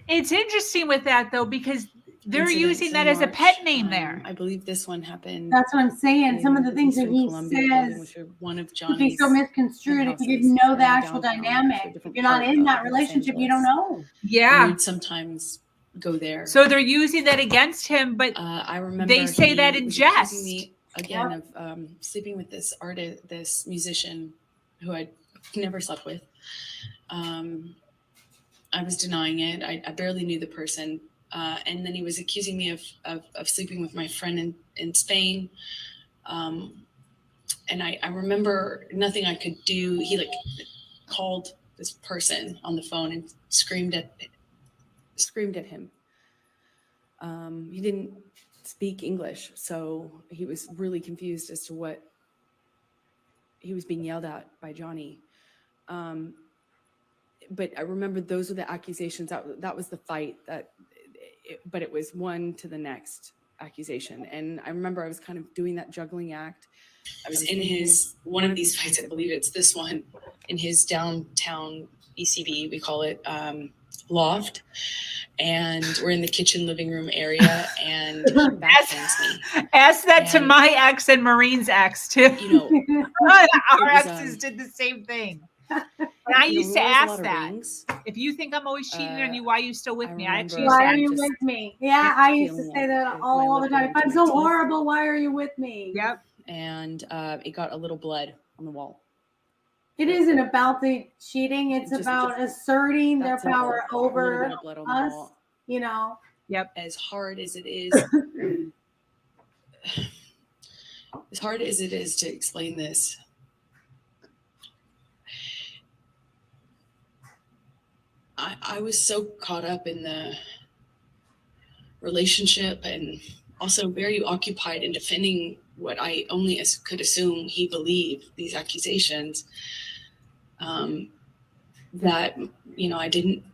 It's interesting with that though, because they're incidents using in that as a March. pet name there. I believe this one happened. That's what I'm saying. Some of the in things that Eastern he Columbia building, says which are one of could be Johnny's so misconstrued if you didn't know the actual dynamic. If you're not in that relationship, you don't know. Yeah. We'd sometimes go there. So they're using that against him, but I remember they say he that in was jest. accusing me again of sleeping with this artist, this musician who I'd never slept with. I was denying it. I barely knew the person. And then he was accusing me of sleeping with my friend in Spain. And I remember nothing I could do. He like called this person on the phone and screamed at him. He didn't speak English, so he was really confused as to what he was being yelled at by Johnny. but I remember those were the accusations. That was the fight. But it was one to the next accusation, and I remember I was kind of doing that juggling act. I was in his one of these fights, I believe it's this one, in his downtown ECB, we call it loft, and we're in the kitchen living room area, and he backhands me. Ask that to And- my ex and Maureen's ex too. You know, Our was, exes did the same thing. And I you know, used to there was a lot ask of that. rings. If you think I'm always cheating on you, why are you still with I me? I actually remember- used to Why are ask you just with me? Yeah, I used to feeling say that my all lip the time. into I'm my so teeth. horrible. Why are you with me? Yep. And it got a little blood on the wall. It isn't about the cheating. It's Just- about asserting their That's all. power A little over bit of blood on the us. wall. You know, as hard as it is, as hard as it is to explain this, I was so caught up in the relationship and also very occupied in defending what I only could assume he believed, these accusations, that, you know, I didn't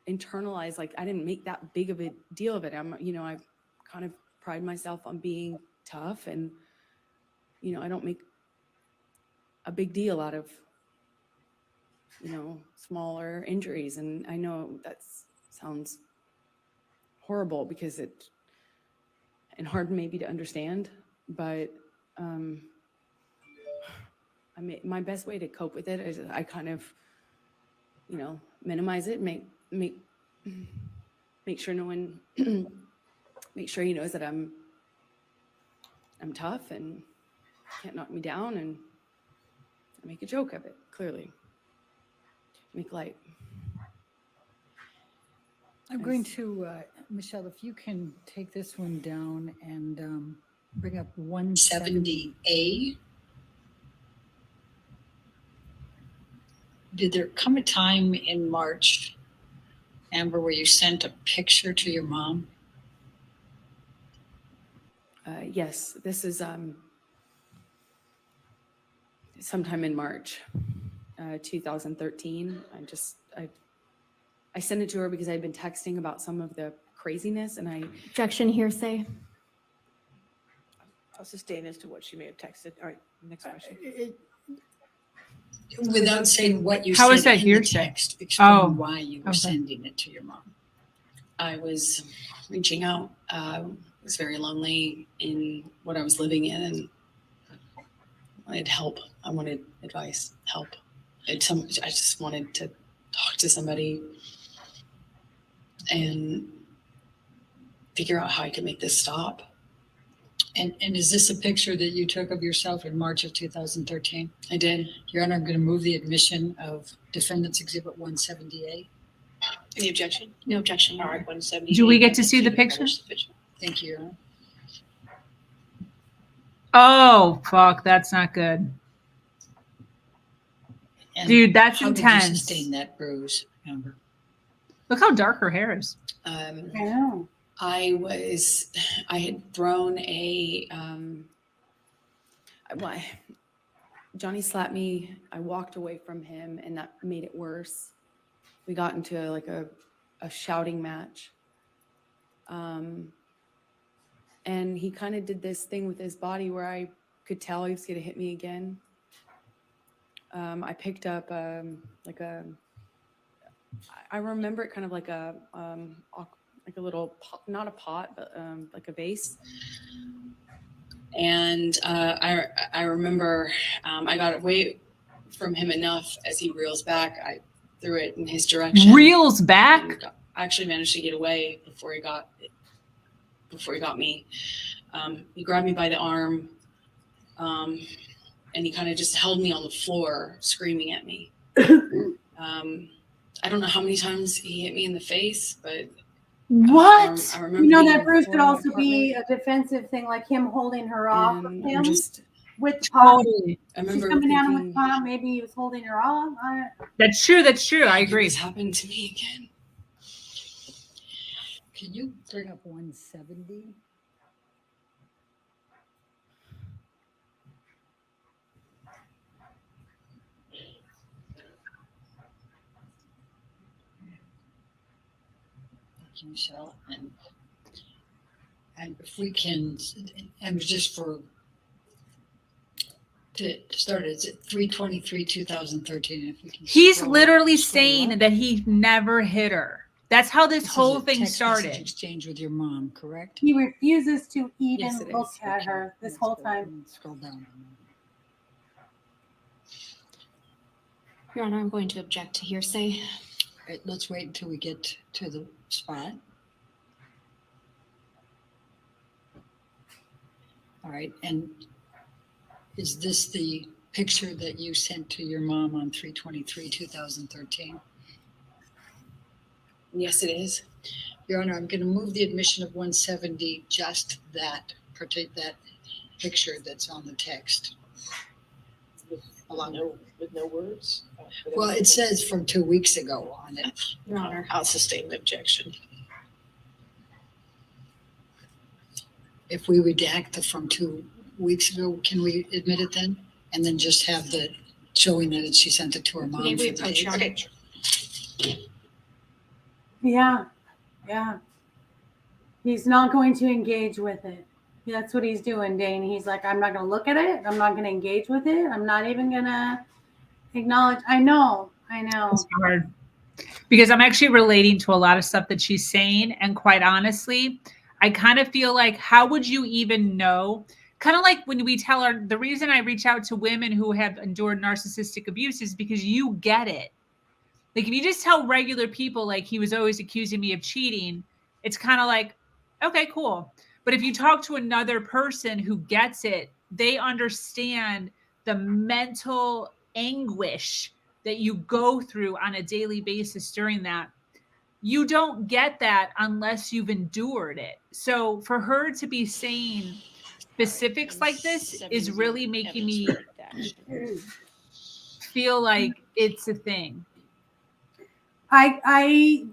Internalize, like I didn't make that big of a deal of it. I kind of pride myself on being tough, and I don't make a big deal out of smaller injuries. And I know that sounds horrible because and hard maybe to understand, but my best way to cope with it is I kind of minimize it, make sure no one make sure he knows that I'm tough and can't knock me down, and I make a joke of it, clearly. Make light. I'm going to, Michelle, if you can take this one down and bring up 170. 70A. Did there come a time in March, Amber, where you sent a picture to your mom? Yes, this is sometime in March 2013. I sent it to her because I'd been texting about some of the craziness, and Objection, hearsay. I'll sustain as to what she may have texted. All right, next question. Without saying what you How said is that in the hearsay? text, explain Oh, why you were okay. sending it to your mom. I was reaching out. I was very lonely in what I was living in, and I wanted help. I wanted advice, help. I just wanted to talk to somebody and figure out how I could make this stop. And is this a picture that you took of yourself in March of 2013? I did. Your Honor, I'm going to move the admission of Defendant's Exhibit 170A. Any objection? No objection. All Your right, Honor. 170. Do we get to see the picture? Thank you, Your Honor. Oh, fuck. That's not good. And Dude, that's how intense. did you sustain that bruise, Amber? Look how dark her hair is. I know. I had thrown Johnny slapped me. I walked away from him, and that made it worse. We got into like a shouting match. And he kind of did this thing with his body where I could tell he was going to hit me again. I picked up I remember it kind of like a little pot, not a pot, but like a vase. And I remember I got away from him enough as he reels back. I threw it in his direction. Reels back? And I actually managed to get away before he got me. He grabbed me by the arm, and he kind of just held me on the floor, screaming at me. I don't know how many times he hit me in the face, but What? I remember You know being that bruise on could the floor in also my be a apartment. defensive thing, like him holding her off of And him just with pot. Totally. I She's remember coming down with thinking, pot. Maybe he was holding her off. That's true. That's true. I "Did agree. this happened to me again." Can you bring up 170? Thank you, Michelle. And if we can, and just to start, it's at 3/23/2013. If we can. He's scroll- literally scroll saying up. that he never hit her. That's how this This is whole a thing text message started. exchange with your mom, correct? He refuses to even Yes, it look is. at Okay, her this let's whole go- time. Scroll down. Your Honor, I'm going to object to hearsay. Right, let's wait until we get to the spot. All right, and is this the picture that you sent to your mom on 3/23/2013? Yes, it is. Your Honor, I'm going to move the admission of 170, just that picture that's on the text. Along With no words? Well, it says from 2 weeks ago on it. Your Honor, I'll sustain the objection. If we redact the from 2 weeks ago, can we admit it then? And then just have the showing that she sent it to her mom. may we for the approach, date? Your Honor? Okay. Yeah. He's not going to engage with it. That's what he's doing, Dane. He's like, I'm not going to look at it. I'm not going to engage with it. I'm not even going to acknowledge. I know. It's hard because I'm actually relating to a lot of stuff that she's saying. And quite honestly, I kind of feel like, how would you even know? Kind of like when we tell the reason I reach out to women who have endured narcissistic abuse is because you get it. Like if you just tell regular people, like he was always accusing me of cheating, it's kind of like, okay, cool. But if you talk to another person who gets it, they understand the mental anguish that you go through on a daily basis during that. You don't get that unless you've endured it. So for her to be saying specifics like this is really making me feel like it's a thing.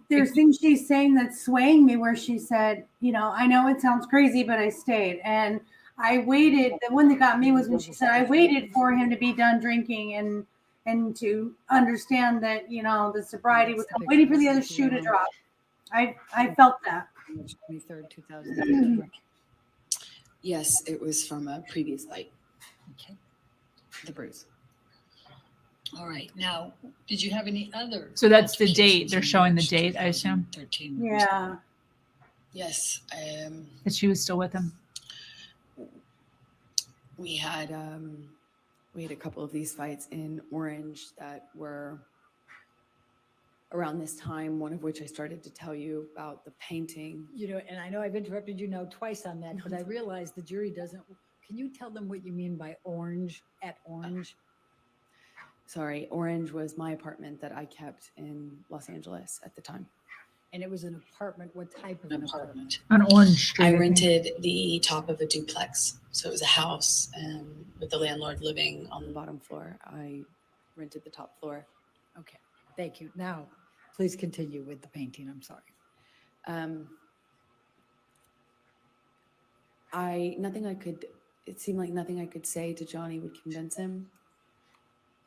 There's things she's saying that's swaying me where she said, I know it sounds crazy, but I stayed. And I waited. The one that got me was when she said, I waited for him to be done drinking and to understand that, the sobriety was waiting for the other shoe to drop. I felt that. 23rd, 2013. Yes, it was from a previous fight. Okay. The bruise. All right. Now, did you have any other? So that's the altercations date. They're in showing the March date, I assume. 2013? Yeah. Yes. That she was still with him. We had a couple of these fights in Orange that were around this time, one of which I started to tell you about the painting. And I know I've interrupted you now twice on that, but I realize the jury doesn't. Can you tell them what you mean by orange at Orange? Sorry, Orange was my apartment that I kept in Los Angeles at the time. And it was an apartment. What type of an apartment? On Orange Street. I think. rented the top of a duplex. So it was a house and with the landlord living on the bottom floor. I rented the top floor. Okay. Thank you. Now, please continue with the painting. I'm sorry. It seemed like nothing I could say to Johnny would convince him.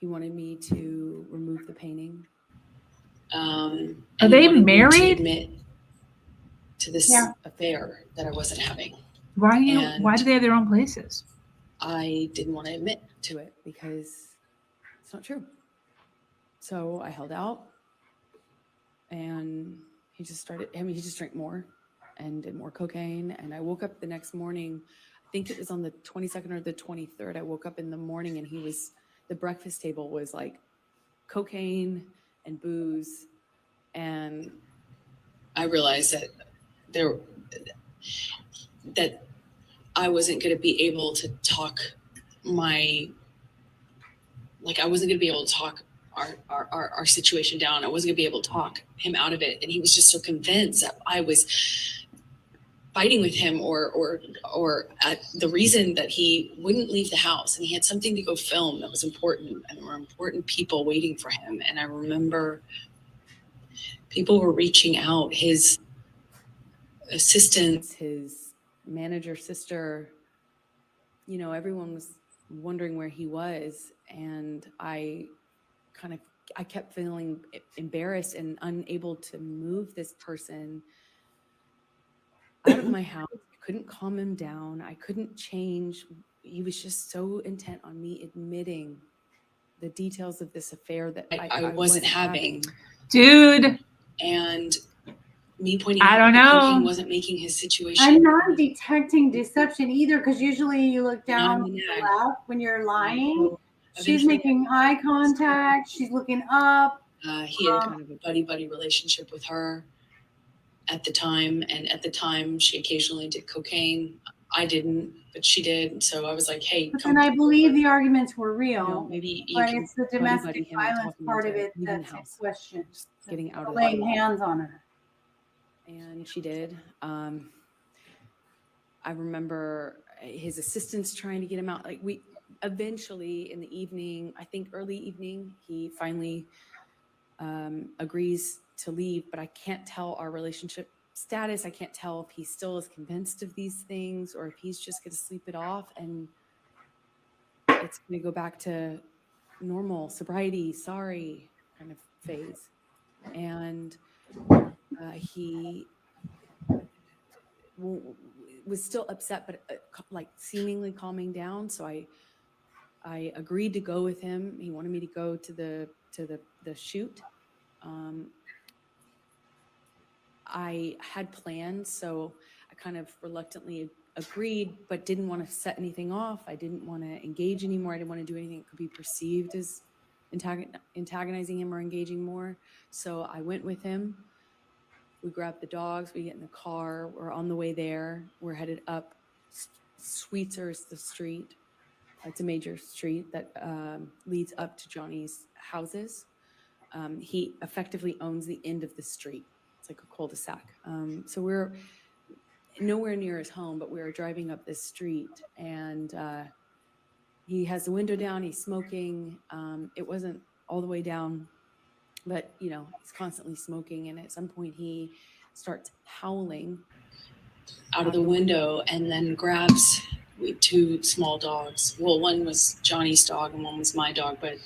He wanted me to remove the painting. Are and they he wanted me to married? admit to this Yeah. affair that I wasn't having. Why And- do they have their own places? I didn't want to admit to it because it's not true. So I held out and he just drank more and did more cocaine. And I woke up the next morning, I think it was on the 22nd or the 23rd. I woke up in the morning and the breakfast table was like cocaine and booze. And I realized that I wasn't going to be able to talk our situation down. I wasn't going to be able to talk him out of it. And he was just so convinced that I was fighting with him or the reason that he wouldn't leave the house, and he had something to go film that was important, and there were important people waiting for him. And I remember people were reaching out, his assistants, his manager, sister, everyone was wondering where he was. And I kept feeling embarrassed and unable to move this person out of my house. I couldn't calm him down. I couldn't change. He was just so intent on me admitting the details of this affair that I wasn't having. Dude, And me pointing I out don't that know. cocaine wasn't making his situation. I'm not detecting deception either, because usually you look down Not to in the the nag. left when you're lying. So She's eventually, making eye contact. She's looking up. he had kind of a buddy relationship with her at the time. And at the time, she occasionally did cocaine. I didn't, but she did. So I was like, hey, But come then I believe over. the arguments were You know, real. maybe you But can it's the buddy domestic him and violence talk him part of into it leaving the that's in house, question. just getting out of Laying the hands on her. And she did. I remember his assistants trying to get him out. Like, we eventually in the evening, I think early evening, he finally agrees to leave, but I can't tell our relationship status. I can't tell if he still is convinced of these things or if he's just going to sleep it off and it's going to go back to normal sobriety, sorry kind of phase. And he was still upset, but like seemingly calming down. So I agreed to go with him. He wanted me to go to the shoot. I had plans, so I kind of reluctantly agreed, but didn't want to set anything off. I didn't want to engage anymore. I didn't want to do anything that could be perceived as antagonizing him or engaging more. So I went with him. We grabbed the dogs. We get in the car. We're on the way there. We're headed up. Sweetser is the street. It's a major street that leads up to Johnny's houses. He effectively owns the end of the street. It's like a cul-de-sac. So we're nowhere near his home, but we were driving up this street and he has the window down. He's smoking. It wasn't all the way down, but you know, he's constantly smoking. And at some point he starts howling out of the window and then grabs two small dogs. Well, one was Johnny's dog and one was my dog, but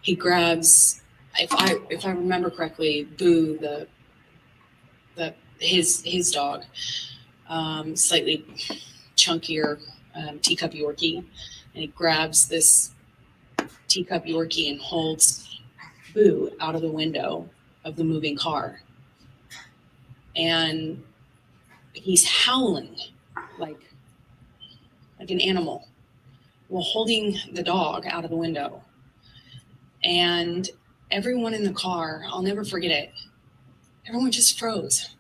he grabs, if I remember correctly, Boo, his dog, slightly chunkier teacup Yorkie, and he grabs this teacup Yorkie and holds Boo out of the window of the moving car. And he's howling like an animal while holding the dog out of the window. And everyone in the car, I'll never forget it, everyone just froze.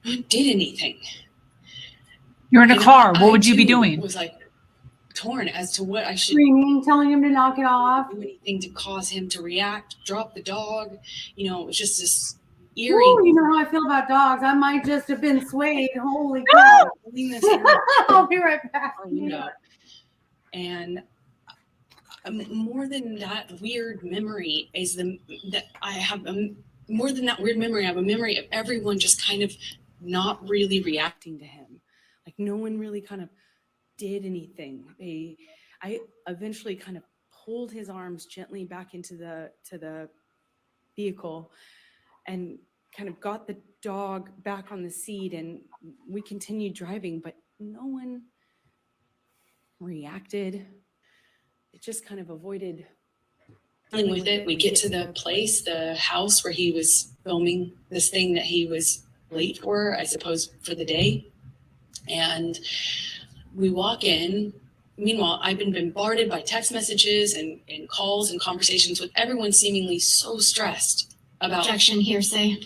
No one did anything. You're in a And car. What I, would you be too, doing? was like torn as to what I should Screaming, telling him to knock it off. do, anything to cause him to react, drop the dog. You know, it was just this eerie. Ooh, you know how I feel about dogs. I might just have been swayed. Holy cow. holding this animal I'll be right back. our window. And more than that weird memory is that I have more than that weird memory. I have a memory of everyone just kind of not really reacting to him. Like no one really kind of did anything. I eventually kind of pulled his arms gently back into the vehicle and kind of got the dog back on the seat, and we continued driving, but no one reacted. It just kind of avoided dealing with it. We get to the place, the house where he was filming this thing that he was late for, I suppose, for the day. And we walk in. Meanwhile, I've been bombarded by text messages and calls and conversations with everyone seemingly so stressed about. Objection, hearsay.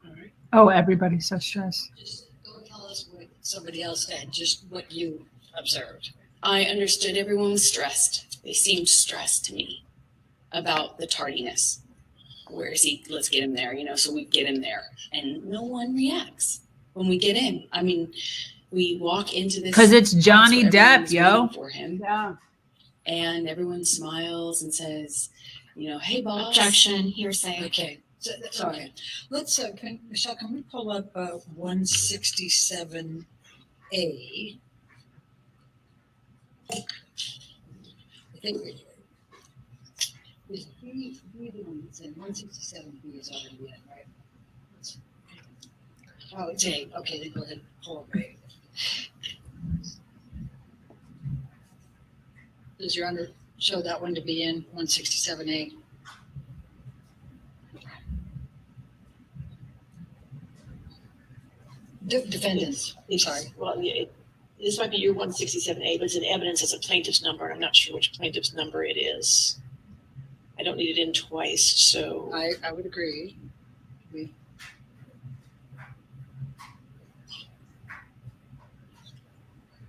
All right. Oh, everybody's so stressed. Just don't tell us what somebody else said, just what you observed. I understood everyone was stressed. They seemed stressed to me about the tardiness. Where is he? Let's get him there, so we get him there. And no one reacts when we get in. I mean, we walk into this. Because it's Johnny house where everyone's Depp, yo. waiting for him. Yeah. And everyone smiles and says, hey, boss. Objection, hearsay. Okay, sorry. Let's, Michelle, can we pull up 167A? I think we is B the one that's in 167B is already in, right? Oh, it's A. Okay, then go ahead. Pull up A. Does your Honor show that one to be in 167A? Defendants, I'm sorry. Well, yeah, this might be your 167A, but it's in evidence as a plaintiff's number, and I'm not sure which plaintiff's number it is. I don't need it in twice, so. I would agree.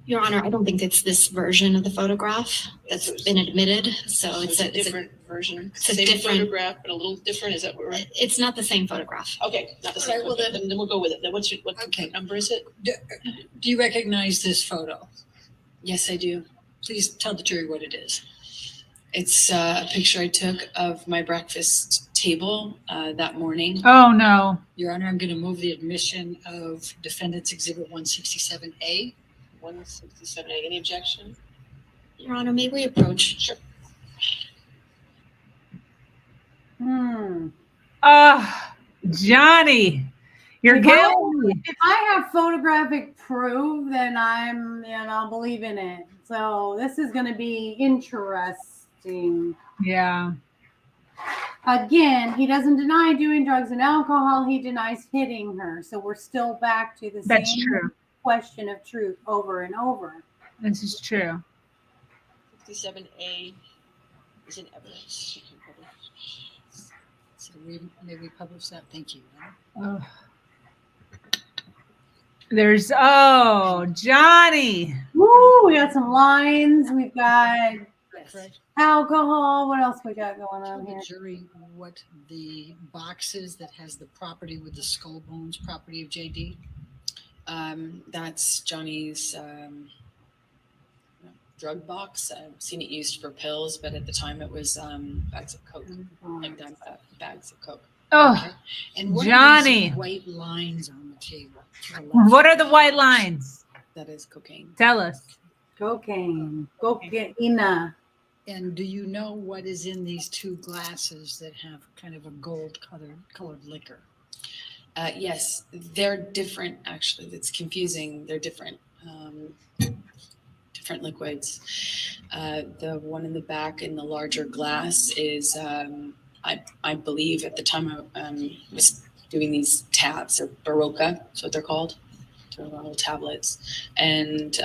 Your Honor, I don't think it's this version of the photograph that's been admitted. So it's a different version. it's a Same different- photograph, but a little different. Is that what we're? It's not the same photograph. Okay, not the same. All right, well, then we'll go with it. Then what Okay. number is it? Do you recognize this photo? Yes, I do. Please tell the jury what it is. It's a picture I took of my breakfast table that morning. Oh, no. Your Honor, I'm going to move the admission of Defendant's Exhibit 167A. 167A. Any objection? Your Honor, may we approach? Sure. Johnny, you're If guilty. If I have photographic proof, then I'll believe in it. So this is going to be interesting. Yeah. Again, he doesn't deny doing drugs and alcohol. He denies hitting her. So we're still back to the That's same true. question of truth over and over. This is true. 67A is in evidence. So may we publish that? Thank you. Oh. There's, Johnny. Woo, we got some lines. We've got Correct. alcohol. What else we got going Tell on the here? jury what the box is that has the property with the skull bones, property of JD. That's Johnny's drug box. I've seen it used for pills, but at the time it was bags of coke, like bags of coke. Oh, Okay. And what are Johnny. these white lines on the table? to the left? what are the white lines? That is cocaine. Tell us. Cocaine. Cocaine. And do you know what is in these two glasses that have kind of a gold colored liquor? Yes, they're different. Actually, that's confusing. They're different. Different liquids. The one in the back in the larger glass is, I believe at the time I was doing these tabs, or Baroka, that's what they're called. They're little tablets. And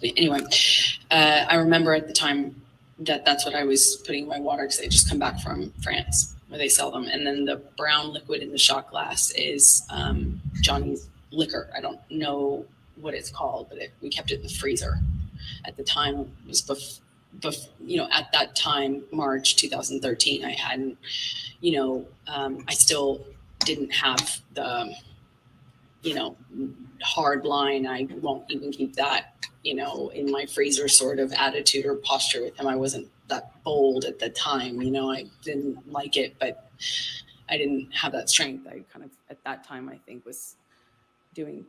anyway, I remember at the time that that's what I was putting in my water because I just come back from France where they sell them. And then the brown liquid in the shot glass is Johnny's liquor. I don't know what it's called, but we kept it in the freezer. At the time, it was at that time, March 2013, I hadn't, I still didn't have the, hard line. I won't even keep that, in my freezer sort of attitude or posture with him. I wasn't that bold at the time, I didn't like it, but I didn't have that strength. I kind of, at that time, I think was doing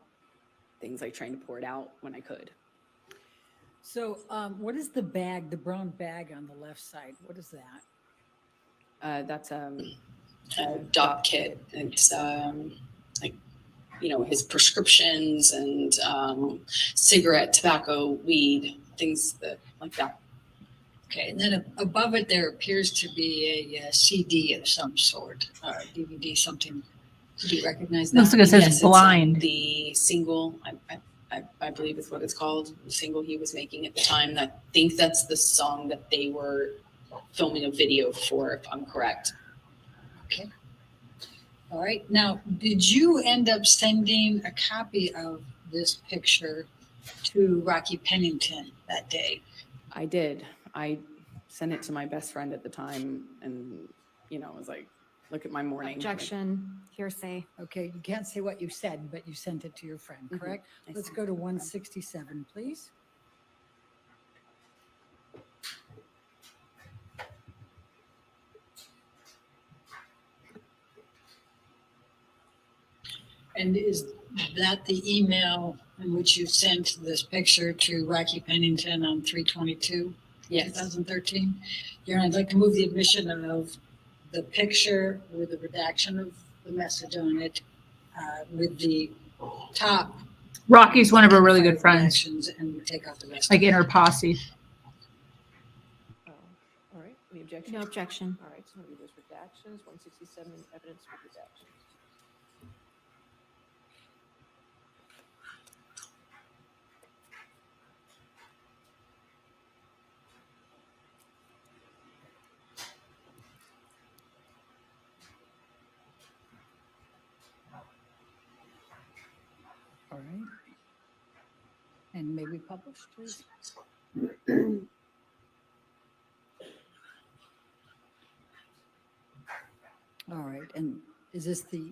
things like trying to pour it out when I could. So what is the bag, the brown bag on the left side? What is that? That's a doc kit. It's his prescriptions and cigarette, tobacco, weed, things like that. Okay, and then above it, there appears to be a CD of some sort, DVD, something. Do you recognize that? Looks like it says Yes, blind. It's, the single, I believe is what it's called, the single he was making at the time. I think that's the song that they were filming a video for, if I'm correct. Okay. All right. Now, did you end up sending a copy of this picture to Rocky Pennington that day? I did. I sent it to my best friend at the time, and I was like, look at my morning. Objection, hearsay. Okay, you can't say what you said, but you sent it to your friend, Mhm. correct? I Let's sent go it to to my friend. 167, please. And is that the email in which you sent this picture to Rocky Pennington on 3/22, Yes. 2013? I'd like to move the admission of the picture with the redaction of the message on it with the top. Rocky's one of her really good friends, Actions, and we take out the rest. like in her posse. All right, any objection? No objection. All right, so I'm gonna do those redactions, 167 evidence with redactions. All right. And may we publish, please? All right, and is this the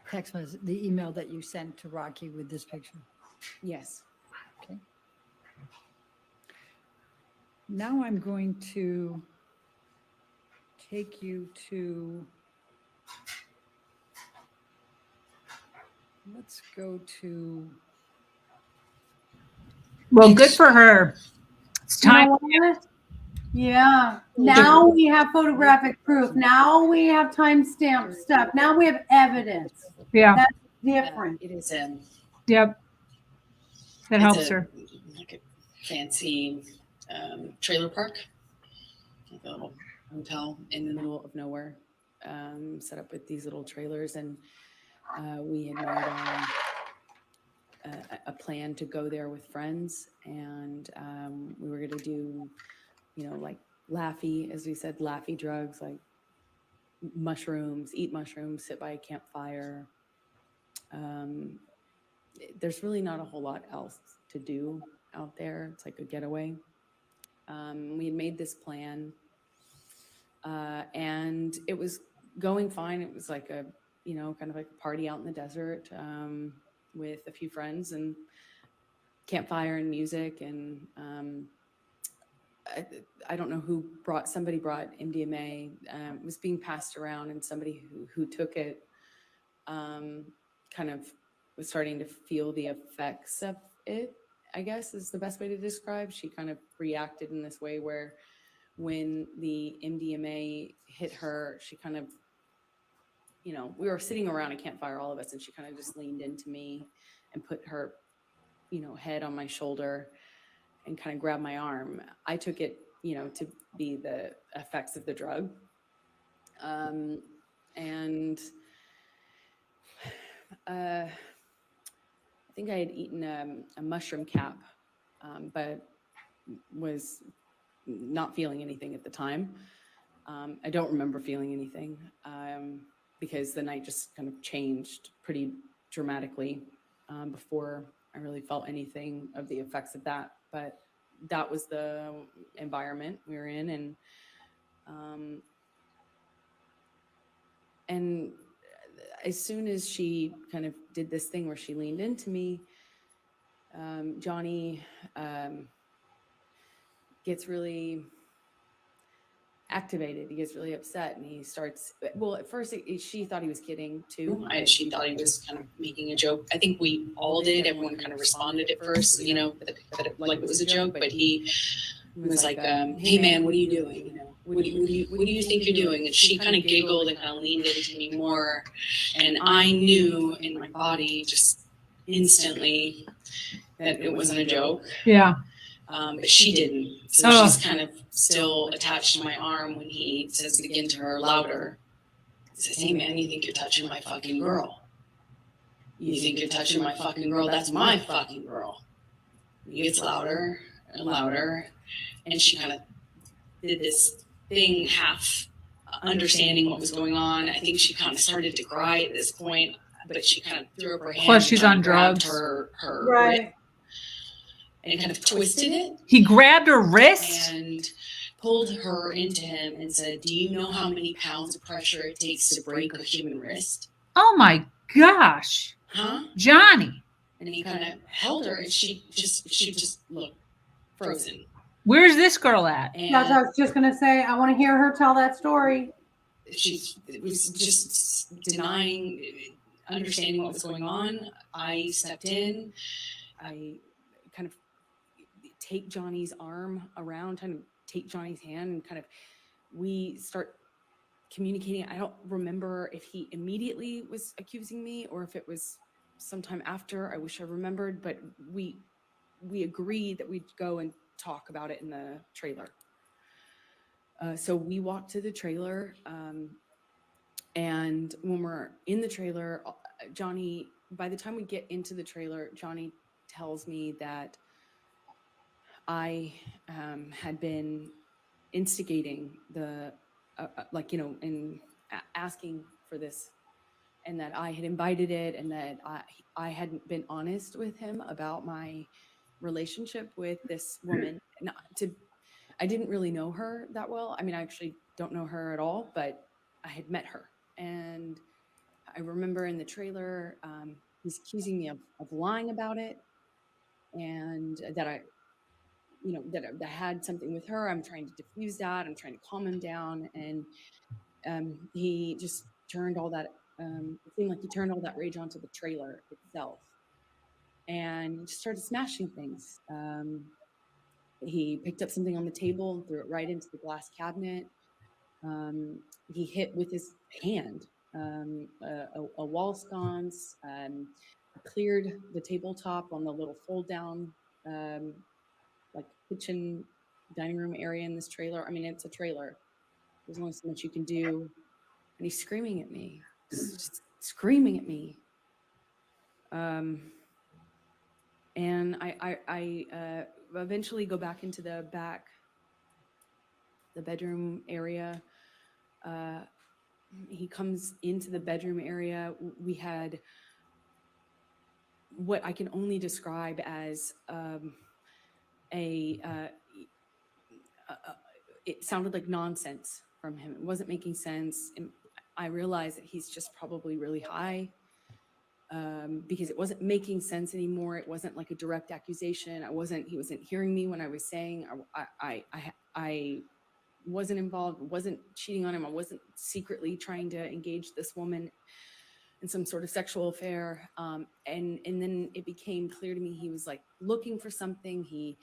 text message, the email that you sent to Rocky with this picture? Yes. Okay. Now I'm going to take you to, let's go to, Well, good for her. It's You know time. what? Yeah. Now we have photographic proof. Now we have timestamp stuff. Now we have evidence. Yeah. That's different. It is Yep. That it's helps a- her. like a fancy trailer park, like a little hotel in the middle of nowhere, set up with these little trailers, and we had made a plan to go there with friends, and we were going to do, like laughy, as we said, laughy drugs, like mushrooms, eat mushrooms, sit by a campfire. There's really not a whole lot else to do out there. It's like a getaway. We had made this plan, and it was going fine. It was like a, kind of like a party out in the desert, with a few friends and campfire and music. And I don't know somebody brought MDMA. It was being passed around, and somebody who took it kind of was starting to feel the effects of it, I guess is the best way to describe. She kind of reacted in this way where when the MDMA hit her, she kind of, we were sitting around a campfire, all of us, and she kind of just leaned into me and put her, head on my shoulder and kind of grabbed my arm. I took it, to be the effects of the drug. And I think I had eaten a mushroom cap, but was not feeling anything at the time. I don't remember feeling anything, because the night just kind of changed pretty dramatically before I really felt anything of the effects of that. But that was the environment we were in, and as soon as she kind of did this thing where she leaned into me, Johnny gets really activated. He gets really upset, and he starts. Well, at first she thought he was kidding too. She thought he was kind of making a joke. I think we all did. Everyone kind of responded at first, that it, like it was a joke. But he was like, "Hey man, what are you doing? What do you think you're doing?" And she kind of giggled and kind of leaned into me more, and I knew in my body just instantly that it wasn't a joke. Yeah. But she didn't. So she's kind of still attached to my arm when he says it again to her louder. He says, "Hey man, you think you're touching my fucking girl? You think you're touching my fucking girl? That's my fucking girl." He gets louder and louder. And she kind of did this thing, half understanding what was going on. I think she kind of started to cry at this point, but she kind of threw up her hand. Plus she's on grabbed drugs. Her Right. wrist, and kind of twisted it. He grabbed her wrist. And pulled her into him and said, "Do you know how many pounds of pressure it takes to break a human wrist?" Oh my gosh. Huh? Johnny. And he kind of held her, and she just looked frozen. Where's this girl at? And That's what I was just gonna say. I want to hear her tell that story. she was just denying understanding what was going on. I stepped in. I kind of take Johnny's arm around, kind of take Johnny's hand, and kind of we start communicating. I don't remember if he immediately was accusing me or if it was sometime after. I wish I remembered, but we agreed that we'd go and talk about it in the trailer. So we walked to the trailer, and when we're in the trailer, Johnny, by the time we get into the trailer, Johnny tells me that I had been instigating the, and asking for this, and that I had invited it, and that I hadn't been honest with him about my relationship with this woman. I didn't really know her that well. I mean, I actually don't know her at all, but I had met her. And I remember in the trailer, he's accusing me of lying about it, and that I had something with her. I'm trying to diffuse that. I'm trying to calm him down. And he just turned all that, it seemed like he turned all that rage onto the trailer itself. And just started smashing things. He picked up something on the table and threw it right into the glass cabinet. He hit with his hand a wall sconce, cleared the tabletop on the little fold down, like kitchen dining room area in this trailer. I mean, it's a trailer. There's only so much you can do. And he's screaming at me, just screaming at me. And I eventually go back into the bedroom area. He comes into the bedroom area. We had what I can only describe as it sounded like nonsense from him. It wasn't making sense. And I realized that he's just probably really high, because it wasn't making sense anymore. It wasn't like a direct accusation. He wasn't hearing me when I was saying I wasn't involved, wasn't cheating on him. I wasn't secretly trying to engage this woman in some sort of sexual affair. And then it became clear to me he was like looking for something. He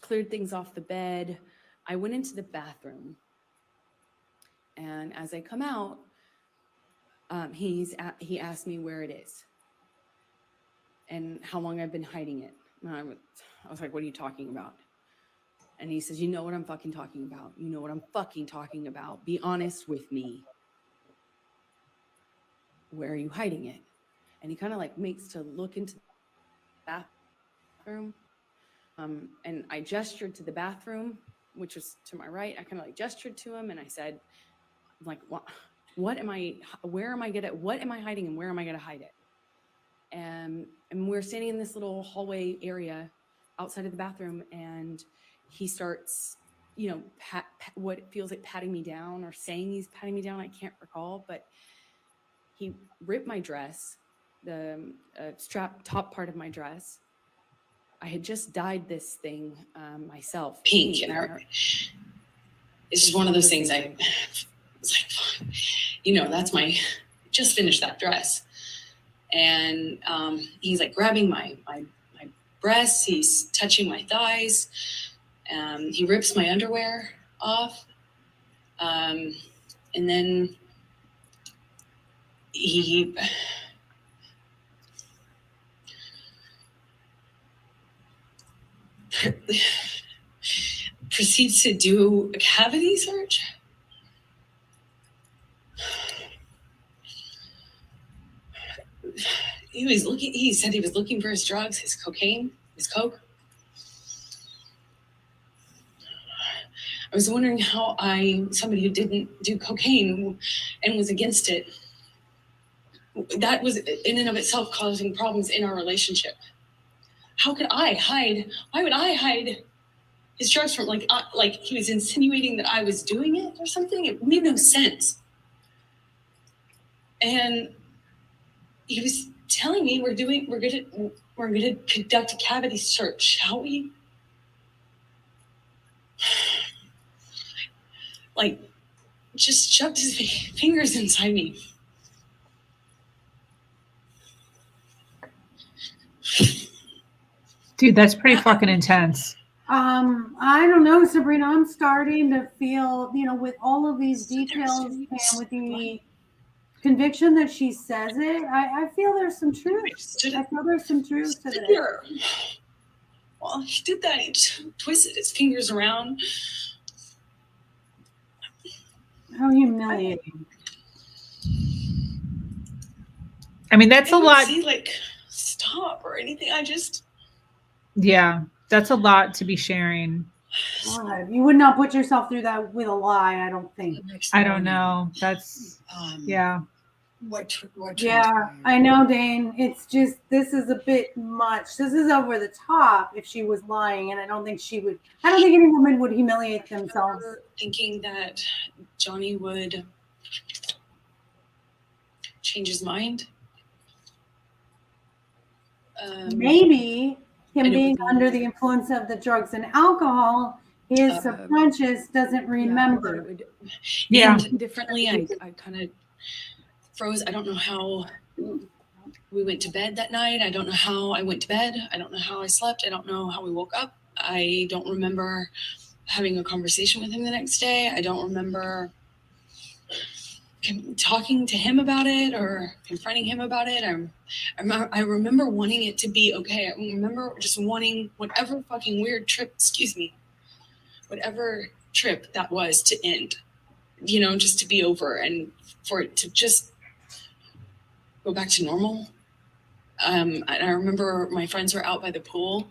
cleared things off the bed. I went into the bathroom, and as I come out, he asked me where it is and how long I've been hiding it. And I was like, what are you talking about? And he says, you know what I'm fucking talking about. You know what I'm fucking talking about. Be honest with me. Where are you hiding it? And he kind of like makes to look into the bathroom. And I gestured to the bathroom, which was to my right. I kind of like gestured to him, and I said, like, what am I hiding, and where am I going to hide it? And we're standing in this little hallway area outside of the bathroom, and he starts, what feels like patting me down, or saying he's patting me down. I can't recall, but he ripped my dress, the strap top part of my dress. I had just dyed this thing myself. Pink. And it's just one of those things I was like, that's just finished that dress. And he's like grabbing my breasts. He's touching my thighs. He rips my underwear off. And then he proceeds to do a cavity search. He said he was looking for his drugs, his cocaine, his coke. I was wondering how somebody who didn't do cocaine and was against it, that was in and of itself causing problems in our relationship. How could I hide? Why would I hide his drugs from, like he was insinuating that I was doing it or something? It made no sense. And he was telling me we're gonna conduct a cavity search, shall we? Like, just shoved his fingers inside me. Dude, that's pretty fucking intense. I don't know, Sabrina. I'm starting to feel, with all of these details and with the conviction that she says it, I feel there's some truth. I feel there's some truth to this. Here. Well, he did that. He twisted his fingers around. How humiliating. I mean, that's a lot. See, like, stop or anything. Yeah, that's a lot to be sharing. God, you would not put yourself through that with a lie, I don't think. I don't know. That's, yeah. What Yeah, transpired. I know, Dane. It's just, this is a bit much. This is over the top if she was lying, and I don't think any woman would humiliate themselves. Thinking that Johnny would change his mind. Maybe him and it being would be- under the influence of the drugs and alcohol, his subconscious doesn't remember. Yeah. And differently, I kind of froze. I don't know how we went to bed that night. I don't know how I went to bed. I don't know how I slept. I don't know how we woke up. I don't remember having a conversation with him the next day. I don't remember talking to him about it or confronting him about it. I remember wanting it to be okay. I remember just wanting whatever fucking weird trip, whatever trip that was to end, just to be over and for it to just go back to normal. And I remember my friends were out by the pool.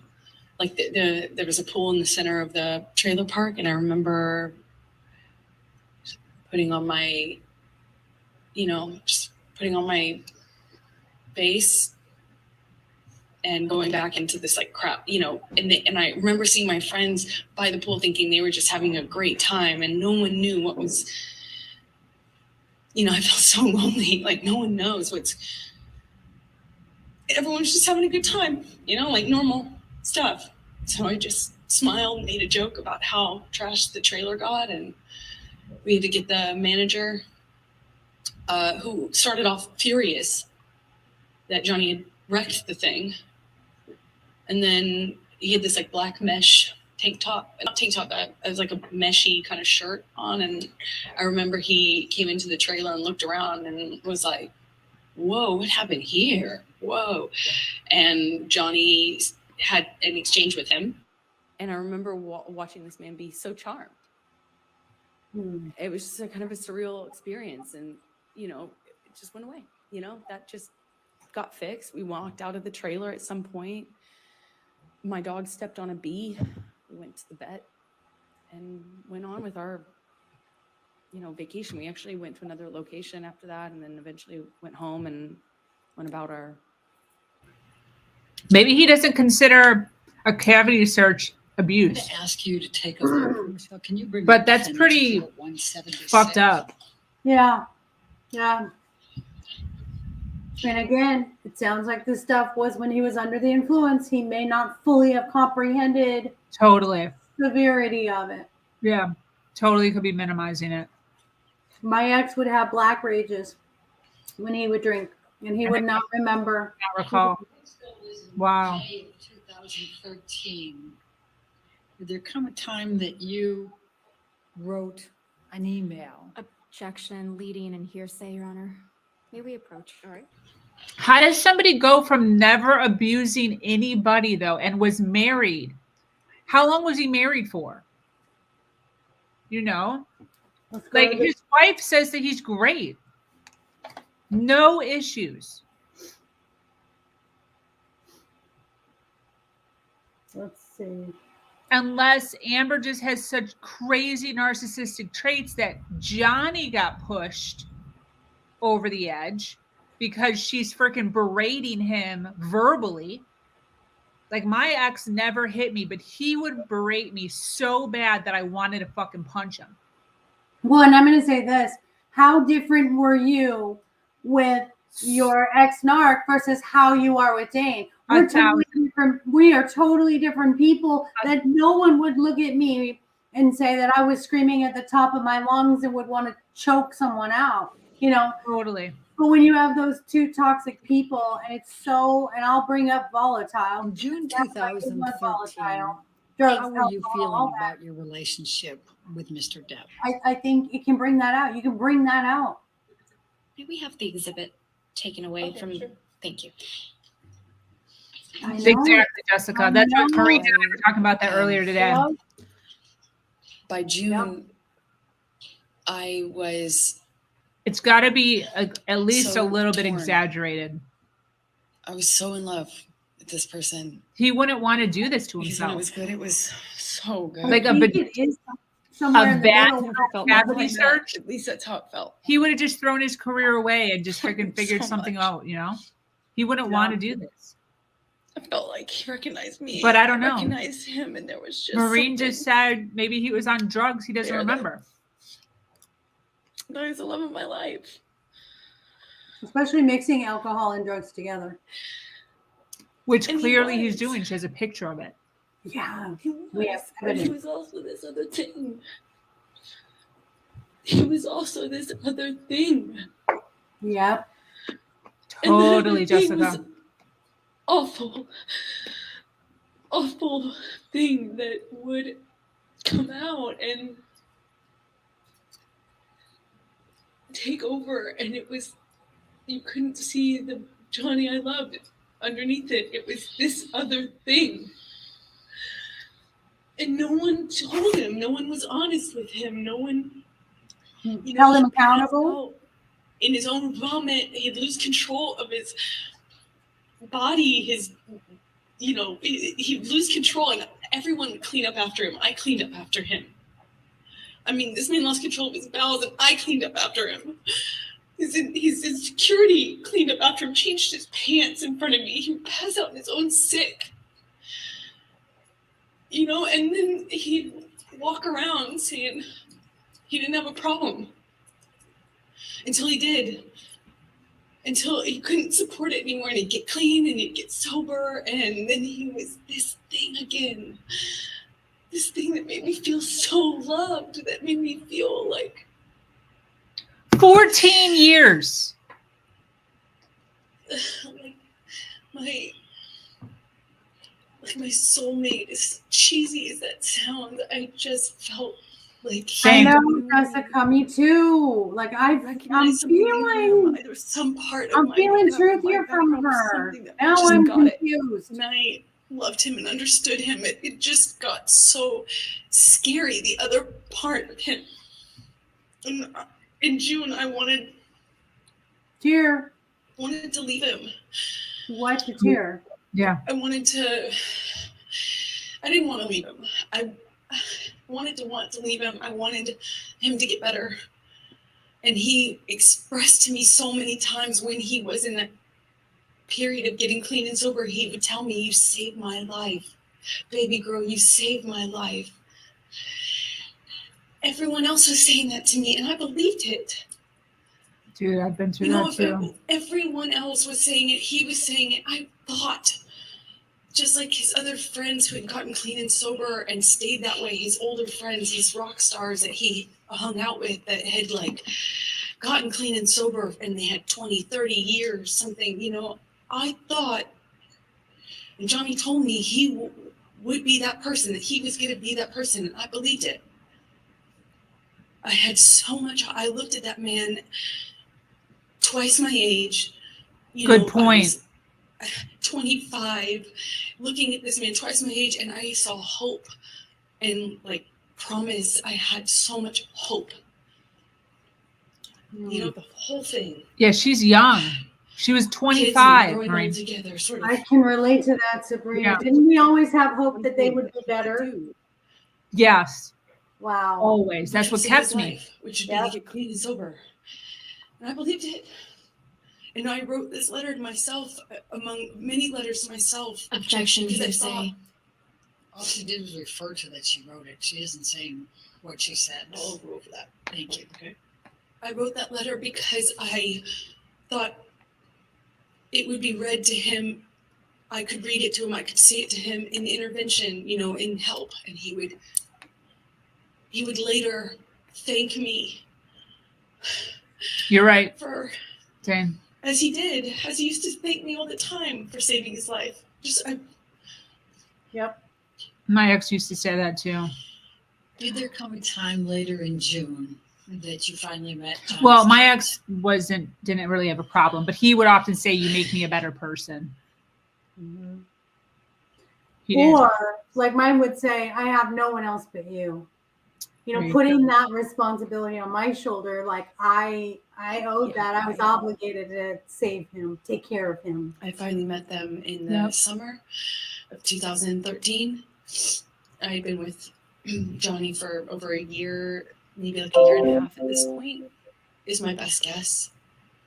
Like there was a pool in the center of the trailer park, and I remember putting on my, just putting on my base and going back into this like crap, and I remember seeing my friends by the pool thinking they were just having a great time, and no one knew what was, I felt so lonely. Like no one knows everyone's just having a good time, like normal stuff. So I just smiled, made a joke about how trashed the trailer got, and we had to get the manager, who started off furious that Johnny had wrecked the thing. And then he had this like black mesh not tank top, it was like a meshy kind of shirt on. And I remember he came into the trailer and looked around and was like, whoa, what happened here? Whoa. And Johnny had an exchange with him. And I remember watching this man be so charmed. It was just a kind of a surreal experience. And, it just went away. That just got fixed. We walked out of the trailer at some point. My dog stepped on a bee. We went to the vet and went on with our, vacation. We actually went to another location after that, and then eventually went home and went about our. Maybe he doesn't consider a cavity search I'm abuse, going to ask you to take a look. Michelle, can you bring but up that's Defendant pretty report 176? fucked up. Yeah. And again, it sounds like this stuff was when he was under the influence. He may not fully have comprehended Totally. the severity of it. Yeah. Totally could be minimizing it. My ex would have black rages when he would drink, and he would not remember. I recall. Wow. May of 2013. Did there come a time that you Wrote an email. Objection, leading, and hearsay, Your Honor. May we approach? All right. How does somebody go from never abusing anybody though and was married? How long was he married for? Let's go Like to the- his wife says that he's great. No issues. Let's see. Unless Amber just has such crazy narcissistic traits that Johnny got pushed over the edge because she's freaking berating him verbally. Like my ex never hit me, but he would berate me so bad that I wanted to fucking punch him. Well, and I'm going to say this. How different were you with your ex-narc versus how you are with Dane? We are totally different people that no one would look at me and say that I was screaming at the top of my lungs and would want to choke someone out, Totally. But when you have those two toxic people, and it's so, and I'll bring up volatile. In June That's why it was 2013, volatile. drugs, How were you alcohol, all feeling that. about your relationship with Mr. Depp? I think it can bring that out. You can bring that out. May we have the exhibit taken away Okay, from, sure. thank you. I know. Exactly, Jessica. I That's what know. Maureen and I were talking about that earlier today. Yeah. By June, I was It's got to be at least So a little bit torn. exaggerated. I was so in love with this person. He wouldn't want to do this to Because when it himself. was good, it was so good. Like I a think bad- it is somewhere in the bad- middle. felt cavity like that. search? At least that's how it felt. He would have just thrown his career away and just freaking figured So something much. out, you know? He wouldn't Yeah. want to do this. I felt like he recognized me. But I don't know. recognized him, and there was just Maureen something. just said maybe he was on drugs. He doesn't There, remember. That was the love of my life. Especially mixing alcohol and drugs together. Which And he clearly he's was. doing. She has a picture of it. Yeah. He We was, have but he evidence. was also this other thing. He was also this other thing. Yep. And that other Totally, thing was Jessica. awful, awful thing that would come out and take over, and it was, you couldn't see the Johnny I loved underneath it. It was this other thing. And no one told him, no one was honest with him, no one, you know, Held him he passed accountable. out in his own vomit. He'd lose control of his body, his, you know, he'd lose control, and everyone would clean up after him. I cleaned up after him. I mean, this man lost control of his bowels, and I cleaned up after him. His security cleaned up after him, changed his pants in front of me. He would pass out in his own sick. You know, and then he'd walk around saying he didn't have a problem. Until he did. Until he couldn't support it anymore, and he'd get clean and he'd get sober, and then he was this thing again. This thing that made me feel so loved, that made me feel like 14 years. my soulmate. As cheesy as that sounds, I just felt like Same. I know, Jessica, me too. Like I'm recognized something in feeling, him. There was some part of I'm my feeling gut, truth my here from background, her. something that Now just I'm got it. confused. And I loved him and understood him. It just got so scary, the other part of him. And in June, I wanted Tear. to leave him. Wipe the tear. Yeah. I didn't want to leave him. I wanted to leave him. I wanted him to get better. And he expressed to me so many times when he was in that period of getting clean and sober, he would tell me, "You saved my life. Baby girl, you saved my life." Everyone else was saying that to me, and I believed it. Dude, I've been through You know, that too. if everyone else was saying it, he was saying it. I thought, just like his other friends who had gotten clean and sober and stayed that way, his older friends, his rock stars that he hung out with that had like gotten clean and sober and they had 20, 30 years, something, you know, I thought, and Johnny told me he would be that person, that he was going to be that person, and I believed it. I had so much, I looked at that man twice my age. Good point. I was 25, looking at this man twice my age, and I saw hope and like promise. I had so much hope. You know, the whole thing. Yeah, she's young. She was Kids 25. and growing Maureen. old together, sort of. I can relate to that, Sabrina. Yeah. Didn't we always have hope that they would be better? Yes, Wow. always. That's Which what would save kept his me. life, which would Yep. be to get clean and sober. And I believed it. And I wrote this letter to myself, among many letters to myself. Objection, because I hearsay. thought, All she did was refer to that she wrote it. She isn't saying what she said. I'll go over that. Thank you. Okay. I wrote that letter because I thought it would be read to him. I could read it to him. I could say it to him in intervention, you know, in help. And he would later thank me You're right, for, Jane. as he did, as he used to thank me all the time for saving his life. Yep. My ex used to say that too. Did there come a time later in June that you finally met Johnny? Well, my ex didn't really have a problem, but he would often say, "You make me a better person." He didn't. Or like mine would say, I have no one else but you. You There know, you putting that responsibility on my shoulder, like I owed Yeah, that. I was obligated to save him, take care of him. I finally met them in the Yep. summer of 2013. I had been with Johnny for over a year, maybe like a year and a half at this point, is my best guess.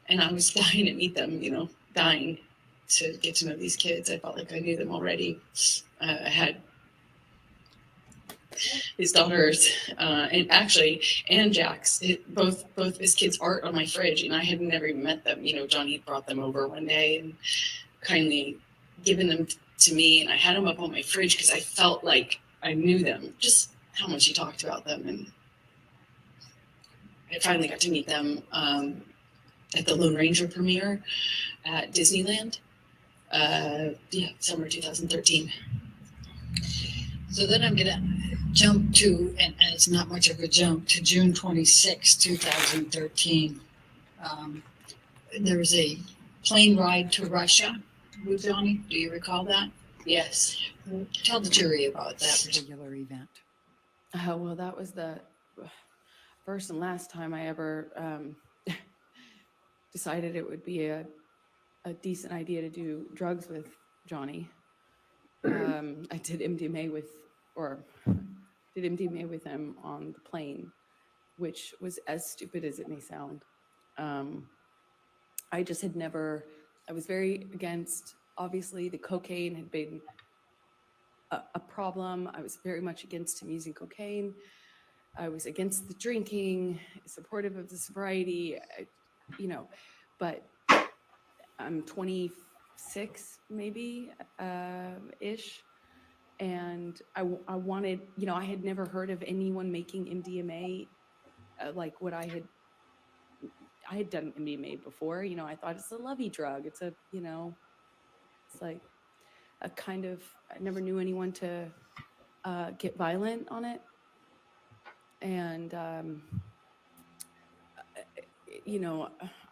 And I was dying to meet them, you know, dying to get to know these kids. I felt like I knew them already. I had his daughters, and Jack's. Both his kids' art on my fridge, and I had never even met them. You know, Johnny brought them over one day and kindly given them to me, and I had them up on my fridge because I felt like I knew them, just how much he talked about them, and I finally got to meet them at the Lone Ranger premiere at Disneyland. Summer 2013. So then I'm going to jump to, and it's not much of a jump, to June 26, 2013. There was a plane ride to Russia with Johnny. Do you recall that? Yes. Tell the jury about that particular event. Well, that was the first and last time I ever decided it would be a decent idea to do drugs with Johnny. I did MDMA with him on the plane, which was as stupid as it may sound. I just had never, I was very against, obviously the cocaine had been a problem. I was very much against him using cocaine. I was against the drinking, supportive of the sobriety, but I'm 26 maybe ish. And I wanted, I had never heard of anyone making MDMA like what I had done MDMA before. I thought it's a lovey drug. It's it's like a kind of, I never knew anyone to get violent on it. And,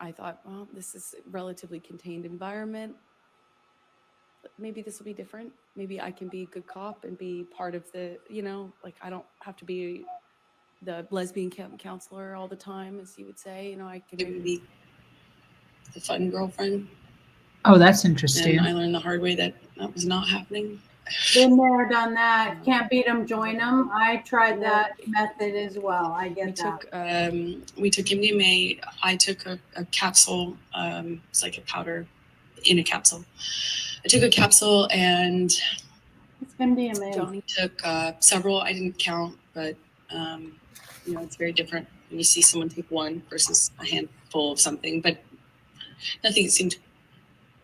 I thought, well, this is a relatively contained environment. Maybe this will be different. Maybe I can be a good cop and be part of the, I don't have to be the lesbian counselor all the time, as you would say. I can Be the fun girlfriend. Oh, that's interesting. And I learned the hard way that was not happening. Been there, done that. Can't beat them, join them. I tried that method as well. I get that. We took MDMA. I took a capsule. It's like a powder in a capsule. I took a capsule, and It's MDMA. Johnny took several. I didn't count, but it's very different when you see someone take one versus a handful of something. But nothing seemed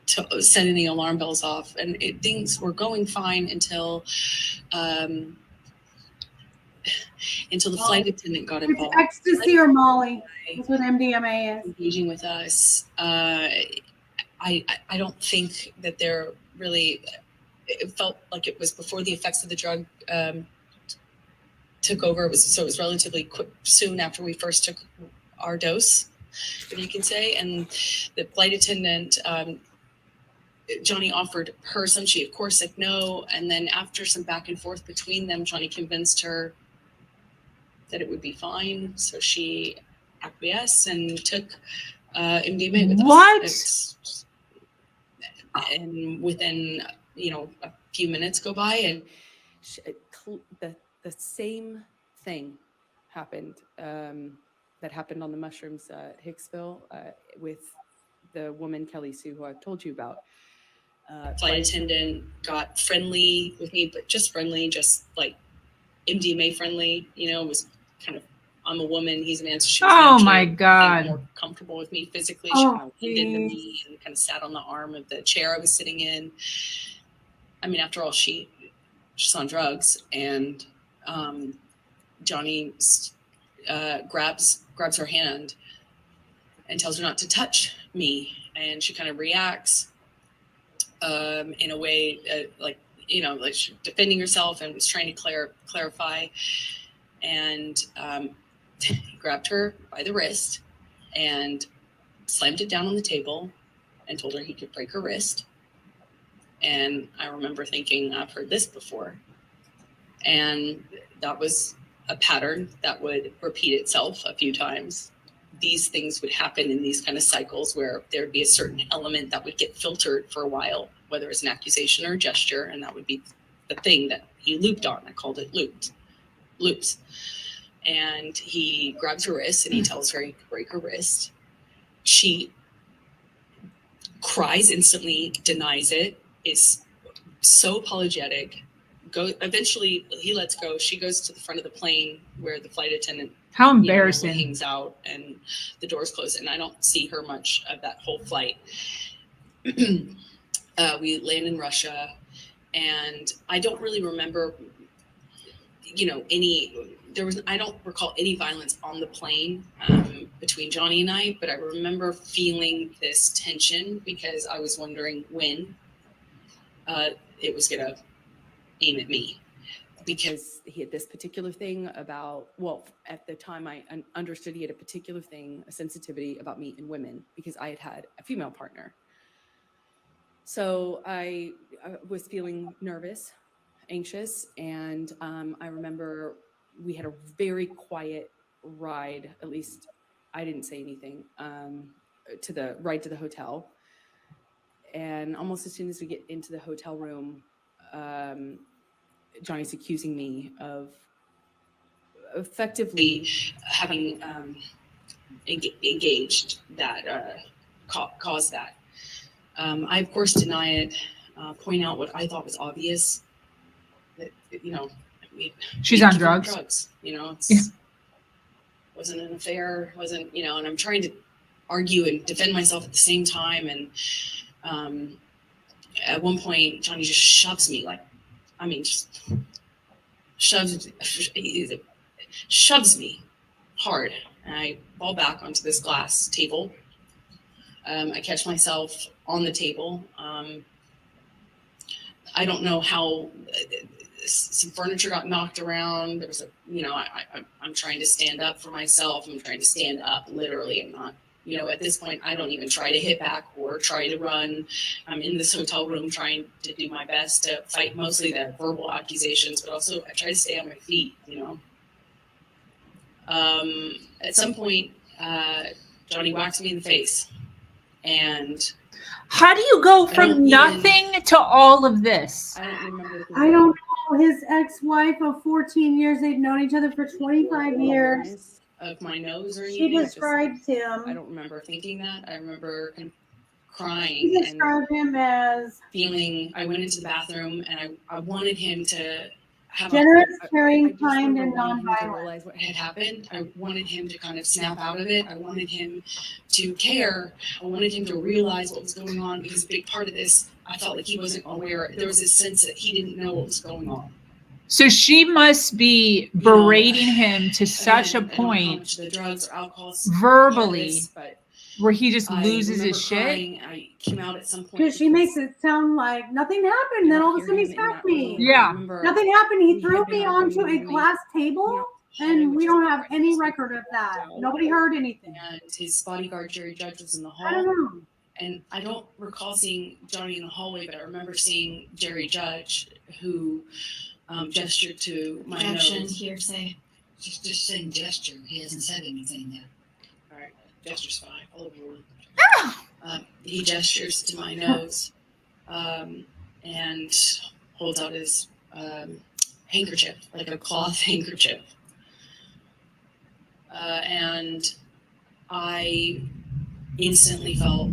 to set any alarm bells off, and things were going fine until the flight attendant got It's involved. ecstasy or Molly. That's what MDMA is. Engaging with us. I don't think that they're really, it felt like it was before the effects of the drug took over. It was relatively quick, soon after we first took our dose, if you can say. And the flight attendant, Johnny offered her some. She of course said no. And then after some back and forth between them, Johnny convinced her that it would be fine. So she acquiesced and took MDMA with us. What? And within, a few minutes go by, and the same thing happened that happened on the mushrooms at Hicksville with the woman Kelly Sue, who I've told you about. Flight attendant got friendly with me, but just friendly, just like MDMA friendly. Was kind of, I'm a woman, he's a man, so she was Oh naturally, my I think, God. more comfortable with me physically. Oh, She kind of leaned into geez. me and kind of sat on the arm of the chair I was sitting in. I mean, after all, she's on drugs, and Johnny grabs her hand and tells her not to touch me, and she kind of reacts in a way like like defending herself and was trying to clarify. And he grabbed her by the wrist and slammed it down on the table and told her he could break her wrist. And I remember thinking, I've heard this before. And that was a pattern that would repeat itself a few times. These things would happen in these kind of cycles where there would be a certain element that would get filtered for a while, whether it's an accusation or a gesture, and that would be the thing that he looped on. I called it loops. And he grabs her wrist and he tells her he could break her wrist. She cries instantly, denies it, is so apologetic. Eventually he lets go. She goes to the front of the plane where the flight attendant How embarrassing. hangs out and the doors close, and I don't see her much of that whole flight. We land in Russia, and I don't really remember, I don't recall any violence on the plane between Johnny and I, but I remember feeling this tension because I was wondering when it was going to aim at me. Because he had this particular thing about, well, at the time I understood he had a particular thing, a sensitivity about me and women, because I had a female partner. So I was feeling nervous, anxious, and I remember we had a very quiet ride, at least I didn't say anything, to the ride to the hotel. And almost as soon as we get into the hotel room, Johnny's accusing me of effectively having engaged that, caused that. I, of course, deny it, point out what I thought was obvious, that, She's on drugs. Wasn't an affair, wasn't, and I'm trying to argue and defend myself at the same time. And at one point, Johnny just shoves me, just shoves me hard. And I fall back onto this glass table. I catch myself on the table. I don't know how some furniture got knocked around. There was I'm trying to stand up for myself. I'm trying to stand up, literally. I'm not, at this point, I don't even try to hit back or try to run. I'm in this hotel room trying to do my best to fight mostly the verbal accusations, but also I try to stay on my feet, At some point, Johnny whacks me in the face. And how do you go from nothing to all of this? I don't remember. I don't know. His ex-wife of 14 years, they've known each other for 25 years. Of my nose or She anything. described him. I don't remember thinking that. I remember kind of crying She and described him as feeling. I went into the bathroom and I wanted him to have generous, I caring, just kind, remember and wanting him to nonviolent. realize what had happened. I wanted him to kind of snap out of it. I wanted him to care. I wanted him to realize what was going on, because a big part of this, I felt like he wasn't aware. There was this sense that he didn't know what was going on. So she must be berating him to such a point, The drugs or alcohol verbally, but where he just I loses remember his shit. crying. I came out at some point Because she makes it sound like nothing happened. Then all of a sudden he smacked me. Yeah. Nothing happened. He We threw had been me onto a arguing, glass table, and we don't have any record of that. Nobody heard anything. and his bodyguard Jerry Judge was in the hall. I don't know. And I don't recall seeing Johnny in the hallway, but I remember seeing Jerry Judge, who gestured to my Objection, nose. hearsay. Just saying gesture. He hasn't said anything yet. All right, gesture's fine. All over the room. He gestures to my nose and holds out his handkerchief, like a cloth handkerchief. And I instantly felt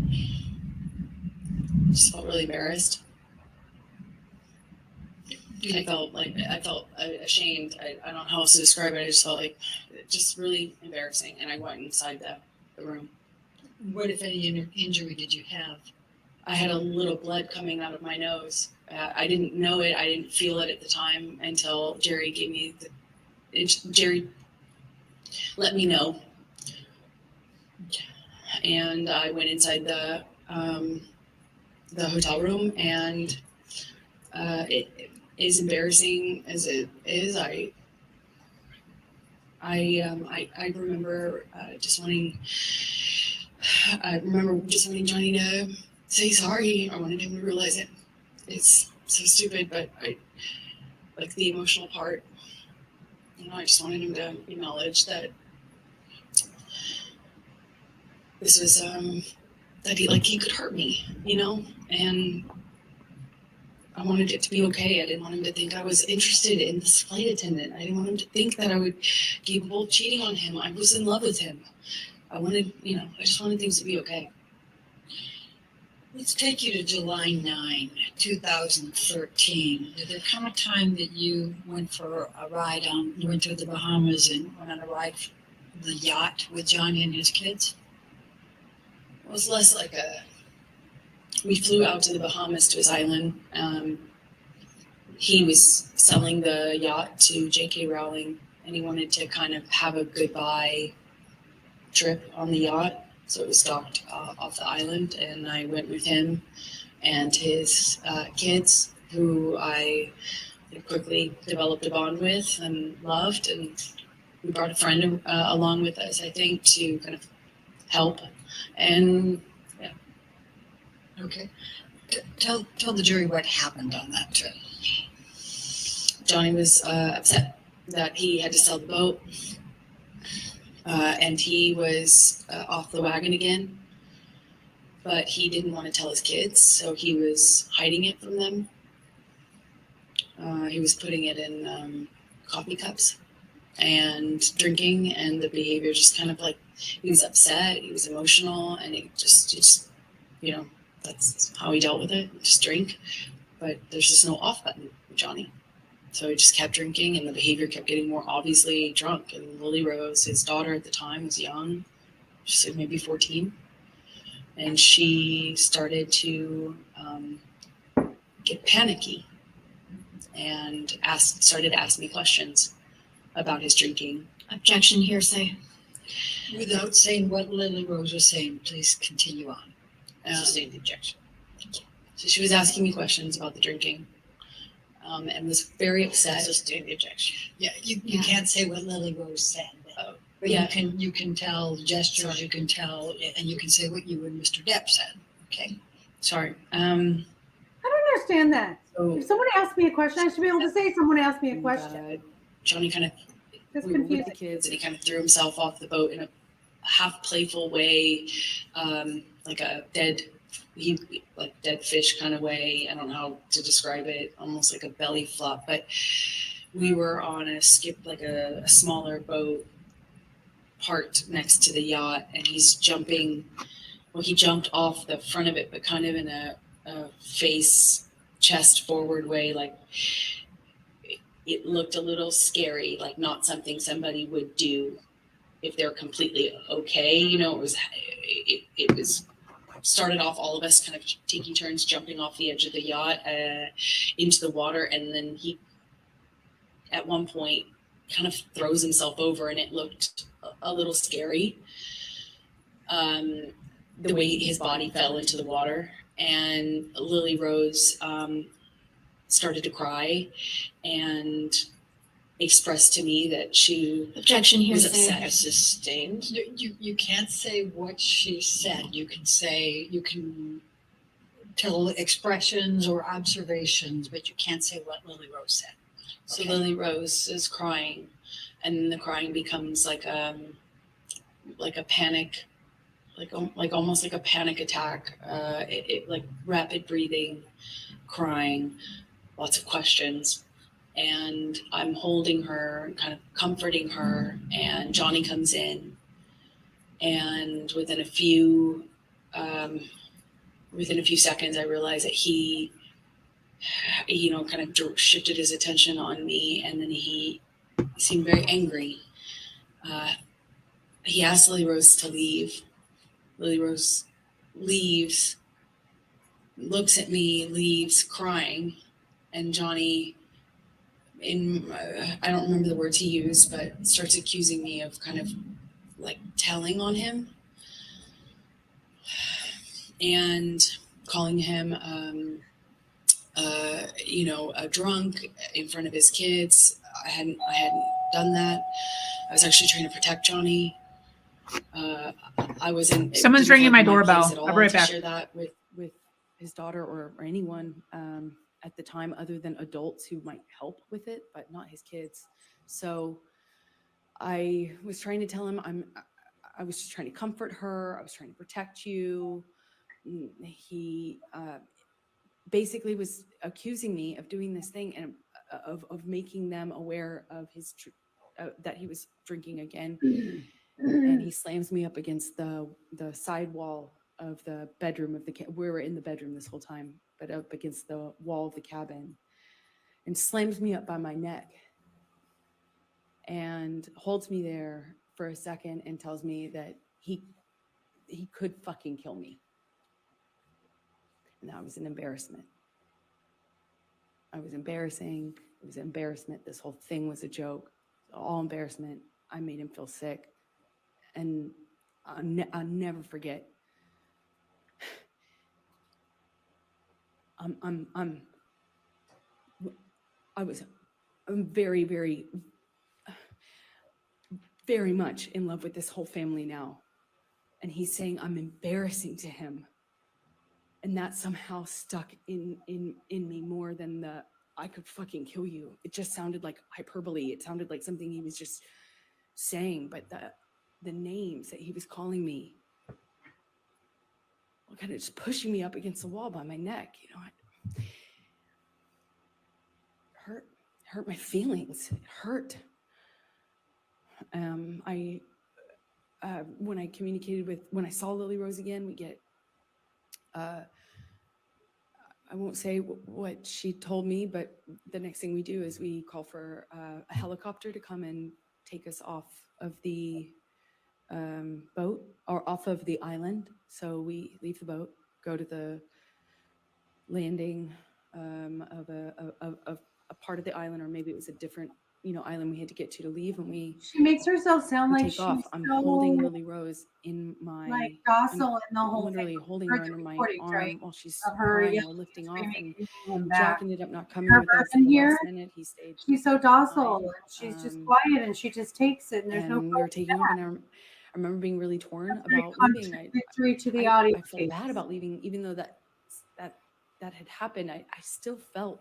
really embarrassed. I felt ashamed. I don't know how else to describe it. I just felt like just really embarrassing. And I went inside the room. What, if any, injury did you have? I had a little blood coming out of my nose. I didn't know it. I didn't feel it at the time until Jerry gave me Jerry let me know. And I went inside the hotel room, and It is embarrassing as it is. I remember I remember just wanting Johnny to say sorry. I wanted him to realize it. It's so stupid, but I like the emotional part. You know, I just wanted him to acknowledge that this was that he could hurt me, you know, and I wanted it to be okay. I didn't want him to think I was interested in this flight attendant. I didn't want him to think that I would be capable of cheating on him. I was in love with him. I just wanted things to be okay. Let's take you to July 9, 2013. Did there come a time that you went for a ride you went to the Bahamas and went on a ride the yacht with Johnny and his kids? It was less like we flew out to the Bahamas to his island. He was selling the yacht to J.K. Rowling, and he wanted to kind of have a goodbye trip on the yacht. So it was docked off the island, and I went with him and his kids, who I quickly developed a bond with and loved. And we brought a friend along with us, I think, to kind of help. And yeah. Okay. Tell the jury what happened on that trip. Johnny was upset that he had to sell the boat. And he was off the wagon again, but he didn't want to tell his kids, so he was hiding it from them. He was putting it in coffee cups and drinking, and the behavior just kind of like, he was upset, he was emotional, and it just, you know, that's how he dealt with it, just drink. But there's just no off button with Johnny. So he just kept drinking, and the behavior kept getting more obviously drunk. And Lily Rose, his daughter at the time, was young, just maybe 14. And she started to get panicky and started asking me questions about his drinking. Objection, hearsay. Without saying what Lily Rose was saying, please continue on. Sustain the objection. So she was asking me questions about the drinking. And was very upset. Sustain the objection. Yeah, you can't say what Lily Rose said. But yeah. you can tell gestures, Sorry. you can tell, and you can say what you and Mr. Depp said. Okay. Sorry. I don't understand that. So If someone asks me a question, I should be able to say someone asked me a question. Johnny kind of, That's we were with confusing. the kids, and he kind of threw himself off the boat in a half playful way, like a dead fish kind of way. I don't know how to describe it, almost like a belly flop. But we were on a skip, like a smaller boat parked next to the yacht, and he's jumping. Well, he jumped off the front of it, but kind of in a face, chest forward way. Like it looked a little scary, like not something somebody would do if they're completely okay. You know, it was started off all of us kind of taking turns jumping off the edge of the yacht into the water, and then he at one point kind of throws himself over, and it looked a little scary, the way his body fell into the water. And Lily Rose started to cry and expressed to me that she Objection, was hearsay. upset. Sustained. You can't say what she said. You can tell expressions or observations, but you can't say what Lily Rose said. So Okay. Lily Rose is crying, and then the crying becomes like a panic, like almost like a panic attack. It like rapid breathing, crying, lots of questions. And I'm holding her, kind of comforting her, and Johnny comes in, and within a few seconds, I realize that he, kind of shifted his attention on me, and then he seemed very angry. He asked Lily Rose to leave. Lily Rose leaves, looks at me, leaves, crying, and Johnny, I don't remember the words he used, but starts accusing me of kind of like telling on him and calling him drunk in front of his kids. I hadn't done that. I was actually trying to protect Johnny. I was in. it Someone's didn't ringing feel my like place doorbell. at I'll all be right to back. share that with. with his daughter or anyone at the time other than adults who might help with it, but not his kids. So I was trying to tell him I was just trying to comfort her. I was trying to protect you. He basically was accusing me of doing this thing and of making them aware of his that he was drinking again. And he slams me up against the side wall of the bedroom of the we were in the bedroom this whole time, but up against the wall of the cabin, and slams me up by my neck and holds me there for a second and tells me that he could fucking kill me. And that was an embarrassment. I was embarrassing. It was embarrassment. This whole thing was a joke. All embarrassment. I made him feel sick. And I'll never forget. I'm very, very, very much in love with this whole family now. And he's saying I'm embarrassing to him. And that somehow stuck in me more than the I could fucking kill you. It just sounded like hyperbole. It sounded like something he was just saying, but the names that he was calling me were kind of just pushing me up against the wall by my neck. It hurt my feelings. It hurt. When I communicated when I saw Lily Rose again, we get, I won't say what she told me, but the next thing we do is we call for a helicopter to come and take us off of the boat or off of the island. So we leave the boat, go to the landing of a part of the island, or maybe it was a different island we had to get to leave, and She makes herself sound we like take she's off. I'm so, holding Lily Rose in my like docile in the I'm whole literally thing. holding Heard her the under my recordings, arm right? while she's Of her crying. yelling, We're lifting off, screaming, and and back. Jack ended up not coming Her with us at person the here, last minute. He stayed. she's so docile and she's behind. just quiet and she just takes it and there's no And we were taking off, and I remember being really torn very about leaving. contradictory to the I audience. felt bad about leaving, even though that had happened. I still felt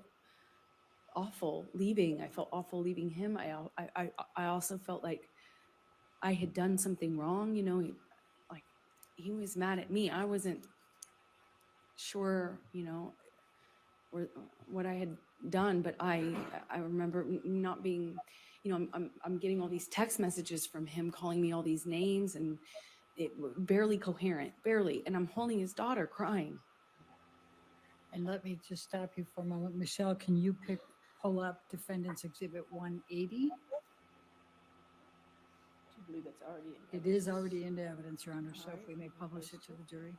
awful leaving. I felt awful leaving him. I also felt like I had done something wrong. He was mad at me. I wasn't sure, what I had done, but I remember not being, I'm getting all these text messages from him calling me all these names, and it barely coherent, barely. And I'm holding his daughter crying. And let me just stop you for a moment. Michelle, can you pull up Defendant's Exhibit 180? I believe that's already in It is already into evidence, Your Honor, so if we may publish it to the jury.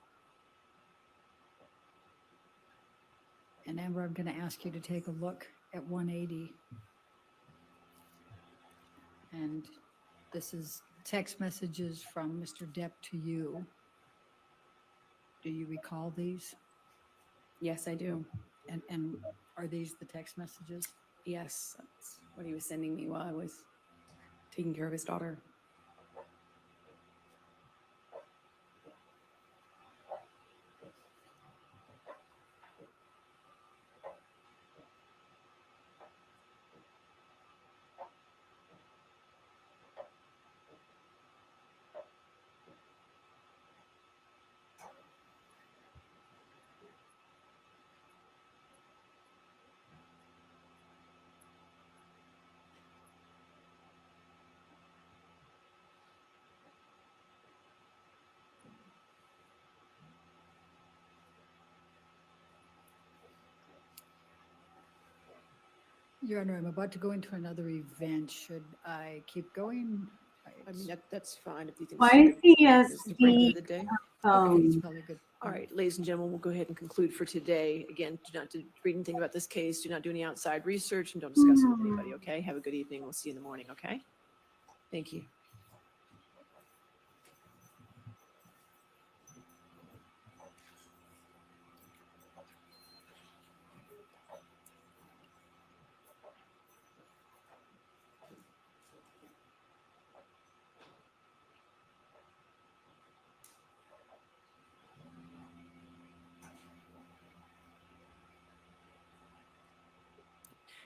And Amber, I'm going to ask you to take a look at 180. And this is text messages from Mr. Depp to you. Do you recall these? Yes, I do. And are these the text messages? Yes, that's what he was sending me while I was taking care of his daughter. Your Honor, I'm about to go into another event. Should I keep going? I mean, that's fine if you can. Why see is it. he It's the break of the day. Okay, it's phone? probably good. All right, ladies and gentlemen, we'll go ahead and conclude for today. Again, do not read anything about this case. Do not do any outside research, and don't discuss it with anybody, okay? Have a good evening. We'll see you in the morning, okay? Thank you.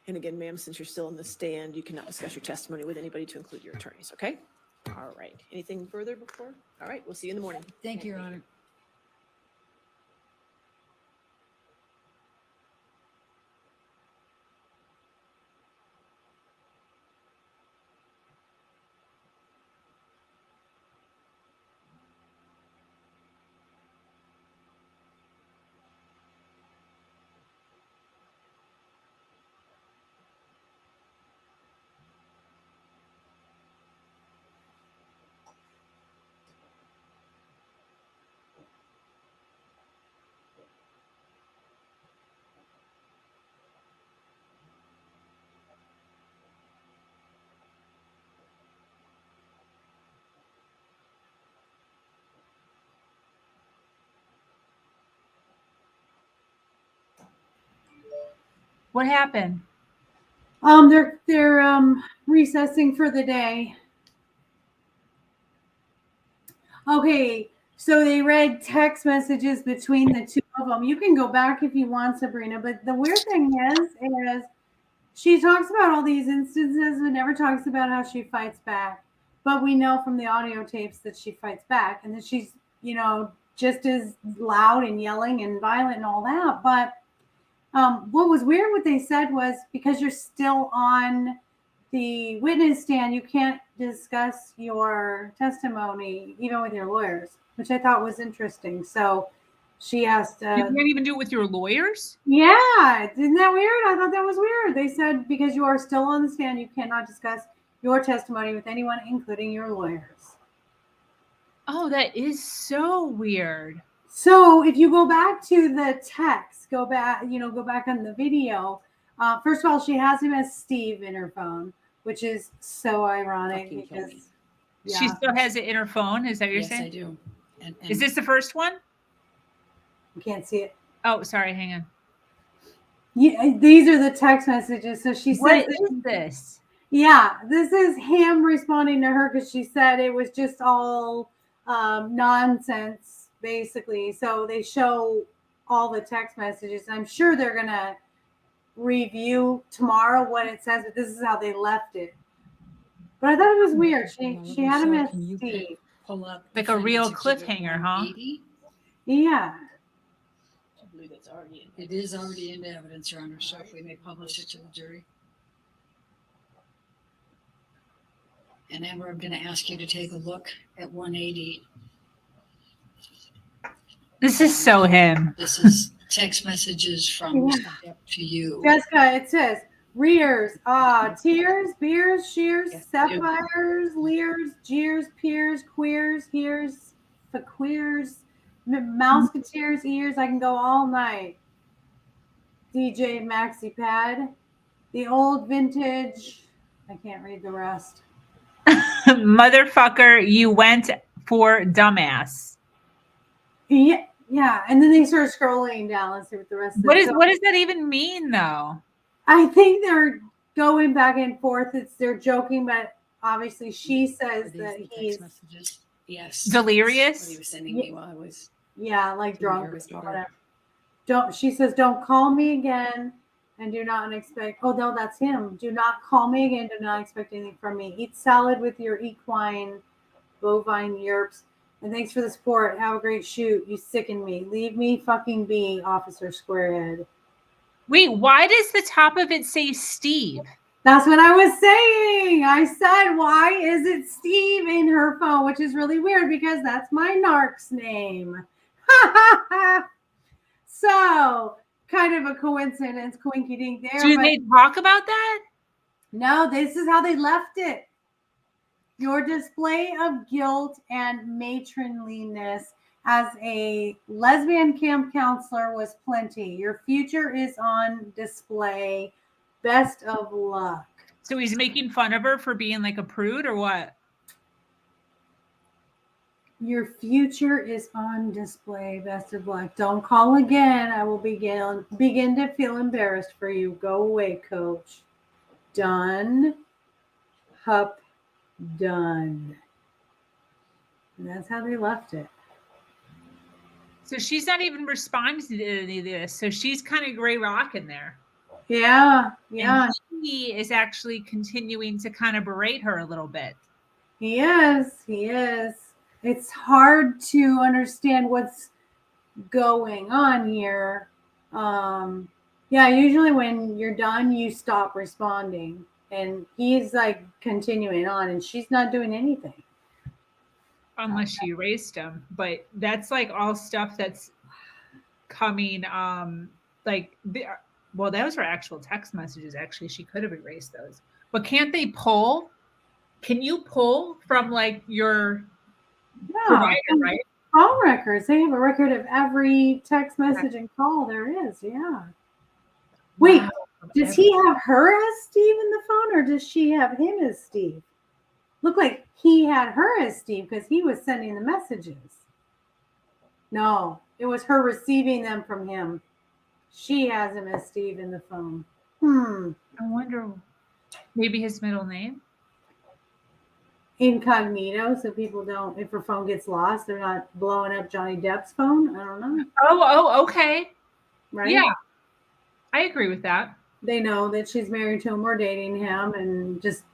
And again, ma'am, since you're still in the stand, you cannot discuss your testimony with anybody to include your attorneys, okay? All right. Anything further before? All right, we'll see you in the morning. Thank you, Your Honor. What happened? They're recessing for the day. Okay, so they read text messages between the two of them. You can go back if you want, Sabrina, but the weird thing is she talks about all these instances but never talks about how she fights back. But we know from the audio tapes that she fights back and that she's, just as loud and yelling and violent and all that. But what was weird, what they said was, because you're still on the witness stand, you can't discuss your testimony even with your lawyers, which I thought was interesting. So she asked, You can't even do it with your lawyers? yeah, isn't that weird? I thought that was weird. They said because you are still on the stand, you cannot discuss your testimony with anyone, including your lawyers. Oh, that is so weird. So if you go back to the text, go back on the video. First of all, she has him as Steve in her phone, which is so ironic Fucking kill me. because She still has it in her phone. Is that what you're Yes, saying? I do. And Is this the first one? you can't see it. Oh, sorry. Hang on. Yeah, these are the text messages. So she What says, is this? yeah, this is him responding to her because she said it was just all nonsense, basically. So they show all the text messages. I'm sure they're going to review tomorrow what it says, but this is how they left it. But I thought it was weird. She had him as Steve. Pull up Like a real Defendant's Exhibit cliffhanger, huh? 180. Yeah. I believe it's already in. It is already in evidence, Your Honor, so if we may publish it to the jury. And Amber, I'm going to ask you to take a look at 180. This is so him. This is text messages from Mr. Depp to you. Jessica, it says rears, tears, beers, shears, sapphires, leers, jeers, peers, queers, hears, faqueers, mouseketeers, ears. I can go all night. DJ Maxi Pad, the old vintage. I can't read the rest. Motherfucker, you went for dumbass. Yeah. And then they start scrolling down. Let's see what the rest of What does that even mean, though? I think they're going back and forth. They're joking, but obviously she Are says these that the text he's messages? Yes. Delirious? What he was sending me while I was like taking care drunk of his or daughter. whatever. She says, don't call me again and do not expect. Oh no, that's him. Do not call me again. Do not expect anything from me. Eat salad with your equine bovine yerps. And thanks for the support. Have a great shoot. You sicken me. Leave me fucking be, Officer Squarehead. Wait, why does the top of it say Steve? That's what I was saying. I said, why is it Steve in her phone? Which is really weird because that's my narc's name. So, kind of a coincidence, coinky dink there. Do but they talk about that? no, this is how they left it. Your display of guilt and matronliness as a lesbian camp counselor was plenty. Your future is on display. Best of luck. So he's making fun of her for being like a prude or what? Your future is on display. Best of luck. Don't call again. I will begin to feel embarrassed for you. Go away, coach. Done. Hup. Done. And that's how they left it. So she's not even responding to any of this. So she's kind of gray rock in there. Yeah, And yeah, he is actually continuing to kind of berate her a little bit. he is. He is. It's hard to understand what's going on here. Yeah, usually when you're done, you stop responding. And he's like continuing on, and she's not doing anything. Unless she erased him. But that's like all stuff that's coming like well, those are actual text messages. Actually, she could have erased those. But can't they pull? Can you pull from like your Yeah, provider, right? call records. They have a record of every text message and call there is. Yeah. Wait, Wow. does he have her as Steve in the phone, or does she have him as Steve? Look like he had her as Steve because he was sending the messages. No, it was her receiving them from him. She has him as Steve in the phone. I wonder, maybe his middle name? Incognito, so people don't, if her phone gets lost, they're not blowing up Johnny Depp's phone. I don't know. Oh, okay. Right? Yeah, I agree with that. They know that she's married to him or dating him, and just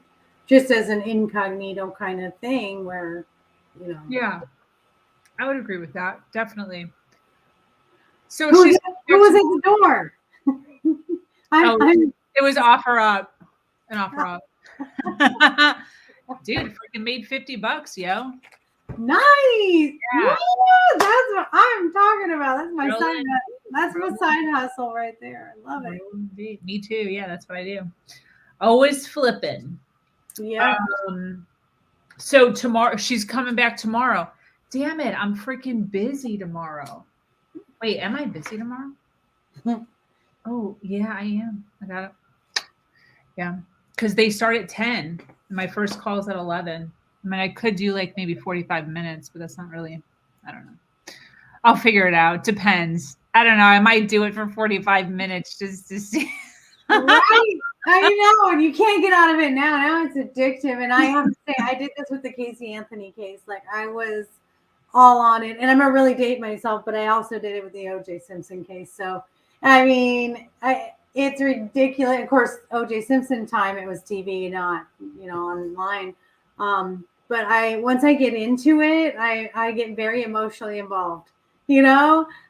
as an incognito kind of thing where, you know. Yeah, I would agree with that. Definitely. So Who she's was at the door? it was offer up. An offer up. Dude, freaking made $50, yo. Nice. Yeah, that's what I'm talking about. That's my side. That's my side hustle right there. I love it. Me too. Yeah, that's what I do. Always flipping. Yeah. So tomorrow, she's coming back tomorrow. Damn it, I'm freaking busy tomorrow. Wait, am I busy tomorrow? Oh, yeah, I am. I got it. Yeah, because they start at 10. My first call is at 11. I mean, I could do like maybe 45 minutes, but that's not really, I don't know. I'll figure it out. Depends. I don't know. I might do it for 45 minutes just to see. Right. I know, and you can't get out of it now. Now it's addictive. And I have to say, I did this with the Casey Anthony case. Like, I was all on it. And I'm going to really date myself, but I also did it with the OJ Simpson case. So, I mean, it's ridiculous. Of course, OJ Simpson time, it was TV, not, online. But once I get into it, I get very emotionally involved, like,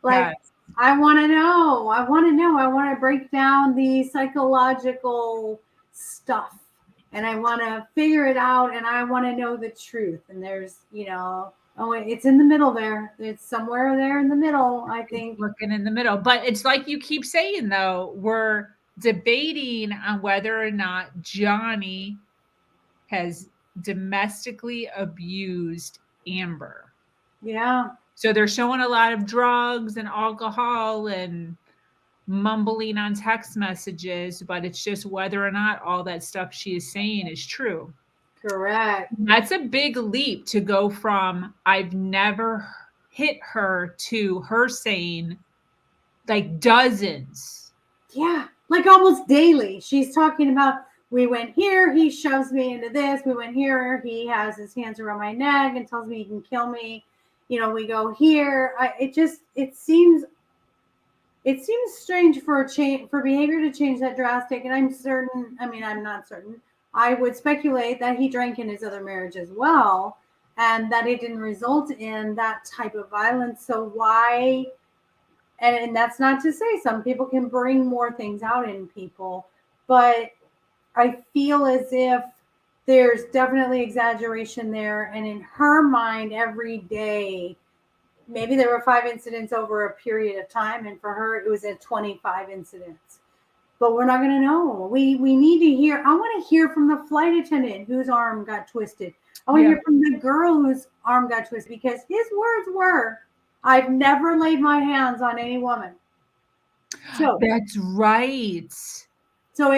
yes. I want to know. I want to break down the psychological stuff, and I want to figure it out, and I want to know the truth. And there's, it's in the middle there. It's somewhere there in the middle, I think. Looking in the middle. But it's like you keep saying, though, we're debating on whether or not Johnny has domestically abused Amber. Yeah. So they're showing a lot of drugs and alcohol and mumbling on text messages, but it's just whether or not all that stuff she is saying is true. Correct. That's a big leap to go from I've never hit her to her saying like dozens. Yeah, like almost daily. She's talking about, we went here, he shoves me into this. We went here, he has his hands around my neck and tells me he can kill me. We go here. It seems strange for behavior to change that drastic. And I'm not certain. I would speculate that he drank in his other marriage as well, and that it didn't result in that type of violence. So why? And that's not to say some people can bring more things out in people, but I feel as if there's definitely exaggeration there. And in her mind, every day, maybe there were 5 incidents over a period of time. And for her, it was at 25 incidents. But we're not going to know. We need to hear. I want to hear from the flight attendant whose arm got twisted. I want to hear from the girl whose arm got twisted, because his words were, I've never laid my hands on any woman. So that's right. So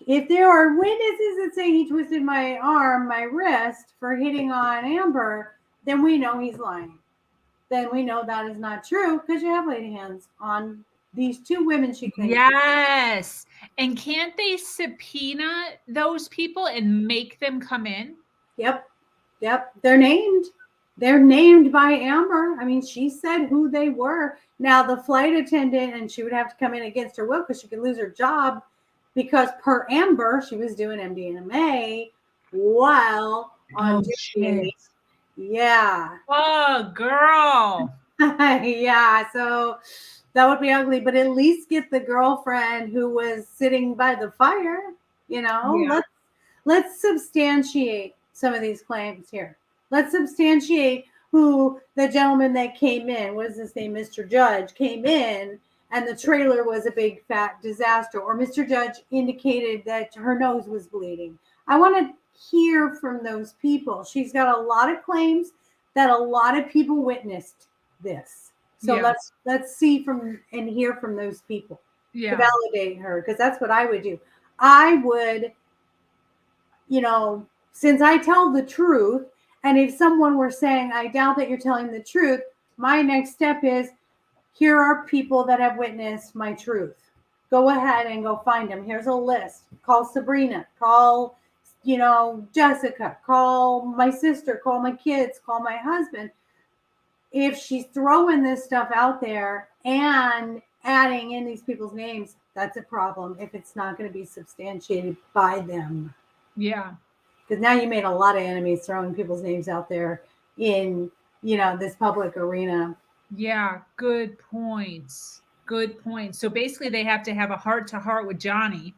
if there are witnesses that say he twisted my arm, my wrist for hitting on Amber, then we know he's lying. Then we know that is not true, because you have laid hands on these 2 women she claims. Yes. And can't they subpoena those people and make them come in? Yep. They're named. They're named by Amber. I mean, she said who they were. Now, the flight attendant, and she would have to come in against her will because she could lose her job. because per Amber, she was doing MDMA while on Oh, duty. shit. Yeah. Oh, girl. Yeah. So that would be ugly, but at least get the girlfriend who was sitting by the fire. Yeah. Let's substantiate some of these claims here. Let's substantiate who the gentleman that came in, what is his name, Mr. Judge, came in, and the trailer was a big fat disaster, or Mr. Judge indicated that her nose was bleeding. I want to hear from those people. She's got a lot of claims that a lot of people witnessed this. So Yeah. let's see from and hear from those people to Yeah. validate her, because that's what I would do. I would, since I tell the truth, and if someone were saying, I doubt that you're telling the truth, my next step is, here are people that have witnessed my truth. Go ahead and go find them. Here's a list. Call Sabrina. Call, Jessica. Call my sister. Call my kids. Call my husband. If she's throwing this stuff out there and adding in these people's names, that's a problem if it's not going to be substantiated by them. Yeah. Because now you made a lot of enemies throwing people's names out there in, this public arena. Yeah. Good points. Good point. So basically, they have to have a heart-to-heart with Johnny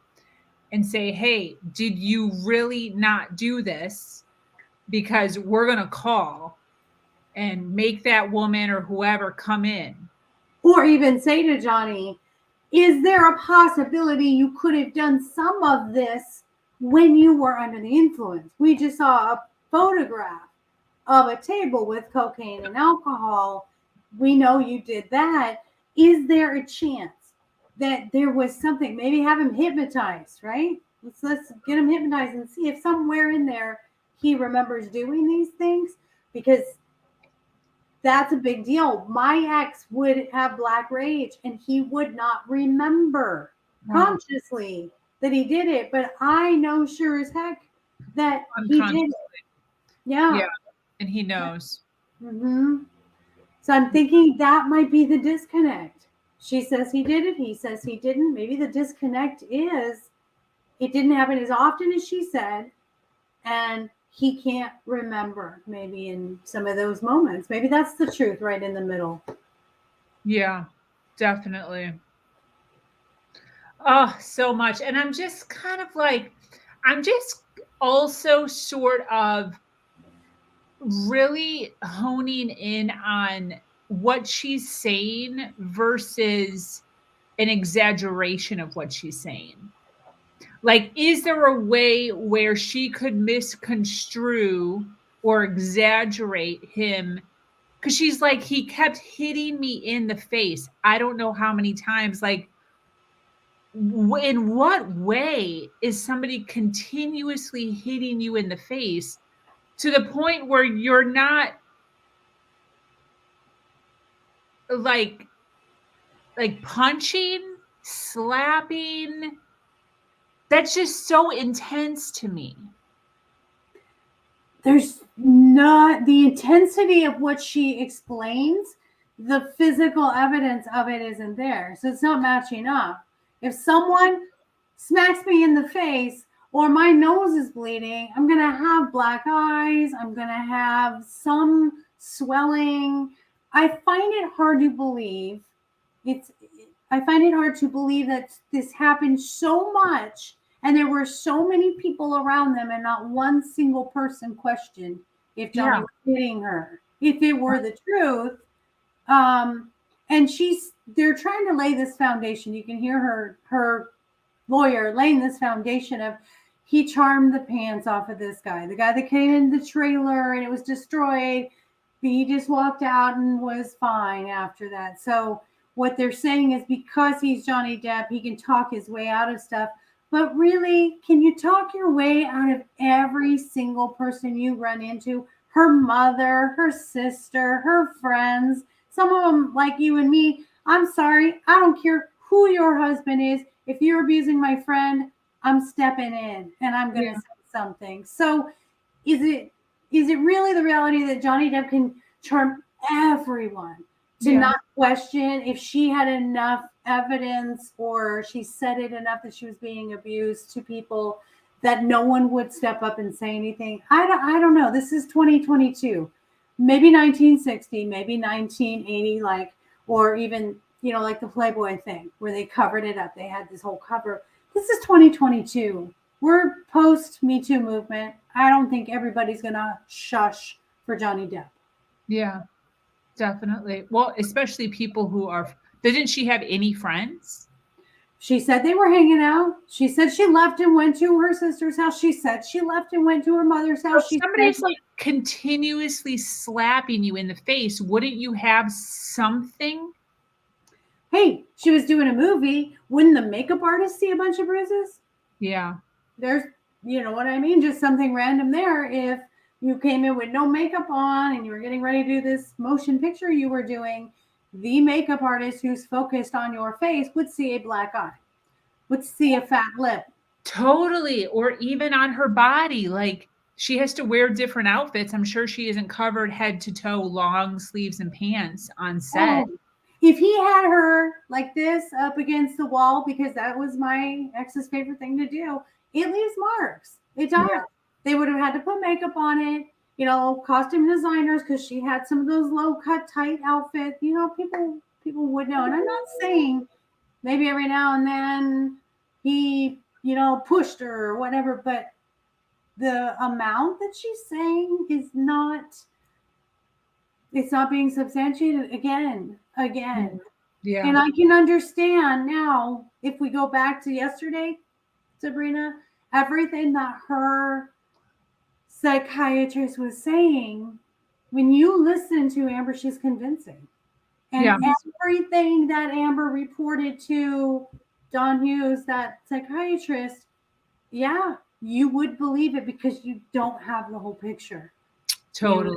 and say, hey, did you really not do this? Because we're going to call and make that woman or whoever come in. Or even say to Johnny, is there a possibility you could have done some of this when you were under the influence? We just saw a photograph of a table with cocaine and alcohol. We know you did that. Is there a chance that there was something? Maybe have him hypnotized, right? Let's get him hypnotized and see if somewhere in there he remembers doing these things, because that's a big deal. My ex would have black rage and he would not remember consciously that he did it, but I know sure as heck that he did it. Yeah. And he knows. Mm-hmm. So I'm thinking that might be the disconnect. She says he did it. He says he didn't. Maybe the disconnect is it didn't happen as often as she said, and he can't remember maybe in some of those moments. Maybe that's the truth right in the middle. Yeah, definitely. Oh, so much. And I'm just kind of like, I'm just also sort of really honing in on what she's saying versus an exaggeration of what she's saying. Like, is there a way where she could misconstrue or exaggerate him? Because she's like, he kept hitting me in the face. I don't know how many times. Like, in what way is somebody continuously hitting you in the face to the point where you're not like punching, slapping? That's just so intense to me. There's not the intensity of what she explains. The physical evidence of it isn't there. So it's not matching up. If someone smacks me in the face or my nose is bleeding, I'm going to have black eyes. I'm going to have some swelling. I find it hard to believe. I find it hard to believe that this happened so much and there were so many people around them and not one single person questioned if Johnny was hitting her, if it were the truth. And they're trying to lay this foundation. You can hear her lawyer laying this foundation of he charmed the pants off of this guy, the guy that came in the trailer and it was destroyed. He just walked out and was fine after that. So what they're saying is because he's Johnny Depp, he can talk his way out of stuff. But really, can you talk your way out of every single person you run into? Her mother, her sister, her friends, some of them like you and me. I'm sorry. I don't care who your husband is. If you're abusing my friend, I'm stepping in and I'm going to say something. So is it really the reality that Johnny Depp can charm everyone to not question if she had enough evidence or she said it enough that she was being abused to people that no one would step up and say anything. I don't know. This is 2022. Maybe 1960, maybe 1980, like, or even, like the Playboy thing where they covered it up. They had this whole cover. This is 2022. We're post Me Too movement. I don't think everybody's going to shush for Johnny Depp. Yeah, definitely. Well, especially people who are, didn't she have any friends? She said they were hanging out. She said she left and went to her sister's house. She said she left and went to her mother's house. If somebody's like continuously slapping you in the face, wouldn't you have something? Hey, she was doing a movie. Wouldn't the makeup artist see a bunch of bruises? Yeah. There's, you know what I mean? Just something random there. If you came in with no makeup on and you were getting ready to do this motion picture you were doing, the makeup artist who's focused on your face would see a black eye, would see a fat lip. Totally. Or even on her body. Like she has to wear different outfits. I'm sure she isn't covered head to toe, long sleeves and pants on set. Oh, if he had her like this up against the wall, because that was my ex's favorite thing to do, it leaves marks. It does. Yeah. They would have had to put makeup on it, costume designers, because she had some of those low cut tight outfits. People would know. And I'm not saying maybe every now and then he, pushed her or whatever, but the amount that she's saying is not, it's not being substantiated again. Yeah. And I can understand now, if we go back to yesterday, Sabrina, everything that her psychiatrist was saying, when you listen to Amber, she's convincing. And everything that Amber reported to Don Hughes, that psychiatrist, you would believe it because you don't have the whole picture. Totally.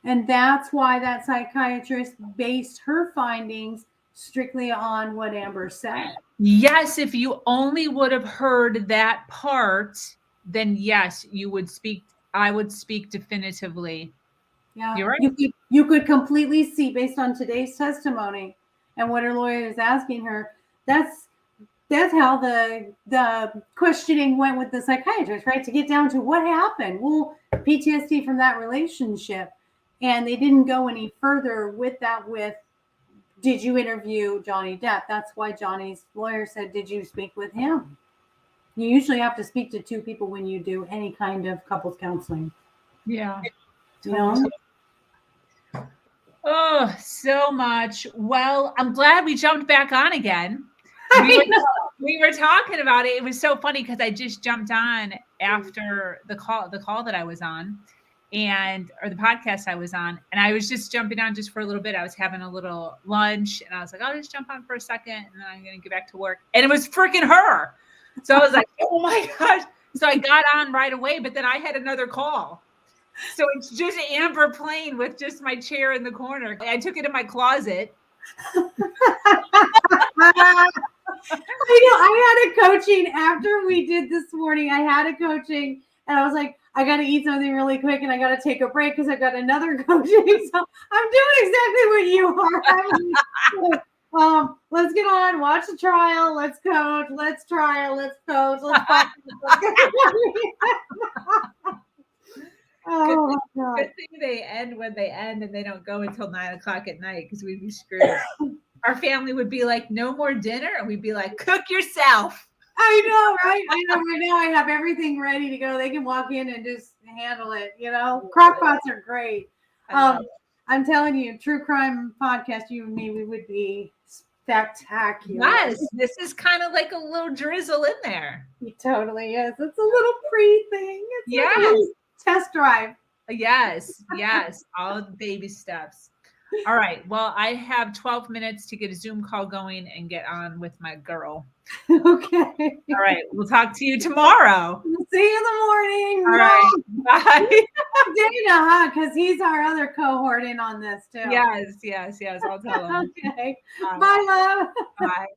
And that's why that psychiatrist based her findings strictly on what Amber said. Yes, if you only would have heard that part, then yes, you would speak. I would speak definitively. Yeah, you're right. You could completely see based on today's testimony and what her lawyer is asking her. That's how the questioning went with the psychiatrist, right? To get down to what happened. Well, PTSD from that relationship. And they didn't go any further with that did you interview Johnny Depp? That's why Johnny's lawyer said, did you speak with him? You usually have to speak to two people when you do any kind of couples counseling. Yeah. Oh, so much. Well, I'm glad we jumped back on again. We were talking about it. It was so funny because I just jumped on after the call that I was on. Or the podcast I was on, and I was just jumping on just for a little bit. I was having a little lunch and I was like, I'll just jump on for a second and then I'm going to get back to work. And it was freaking her. So I was like, oh my gosh. So I got on right away, but then I had another call. So it's just Amber playing with just my chair in the corner. I took it in my closet. I had a coaching after we did this morning. I had a coaching and I was like, I got to eat something really quick and I got to take a break because I've got another coaching. So I'm doing exactly what you are. Let's get on, watch the trial, let's coach, let's trial, let's coach, let's fight. Oh, good thing they end when they end and they don't go until 9:00 at night because we'd be screwed. Our family would be like, no more dinner. And we'd be like, cook yourself. I know, right? I know right now I have everything ready to go. They can walk in and just handle it, Crock pots are great. I'm telling you, true crime podcast, you and me, we would be spectacular. Yes, this is kind of like a little drizzle in there. It totally is. It's a little pre thing. It's like a little test drive. Yes, all the baby steps. All right. Well, I have 12 minutes to get a Zoom call going and get on with my girl. Okay. All right. We'll talk to you tomorrow. See you in the morning. All right. Bye. Dana, because he's our other cohort in on this too. Yes. I'll tell him. Okay. Bye, love. Bye.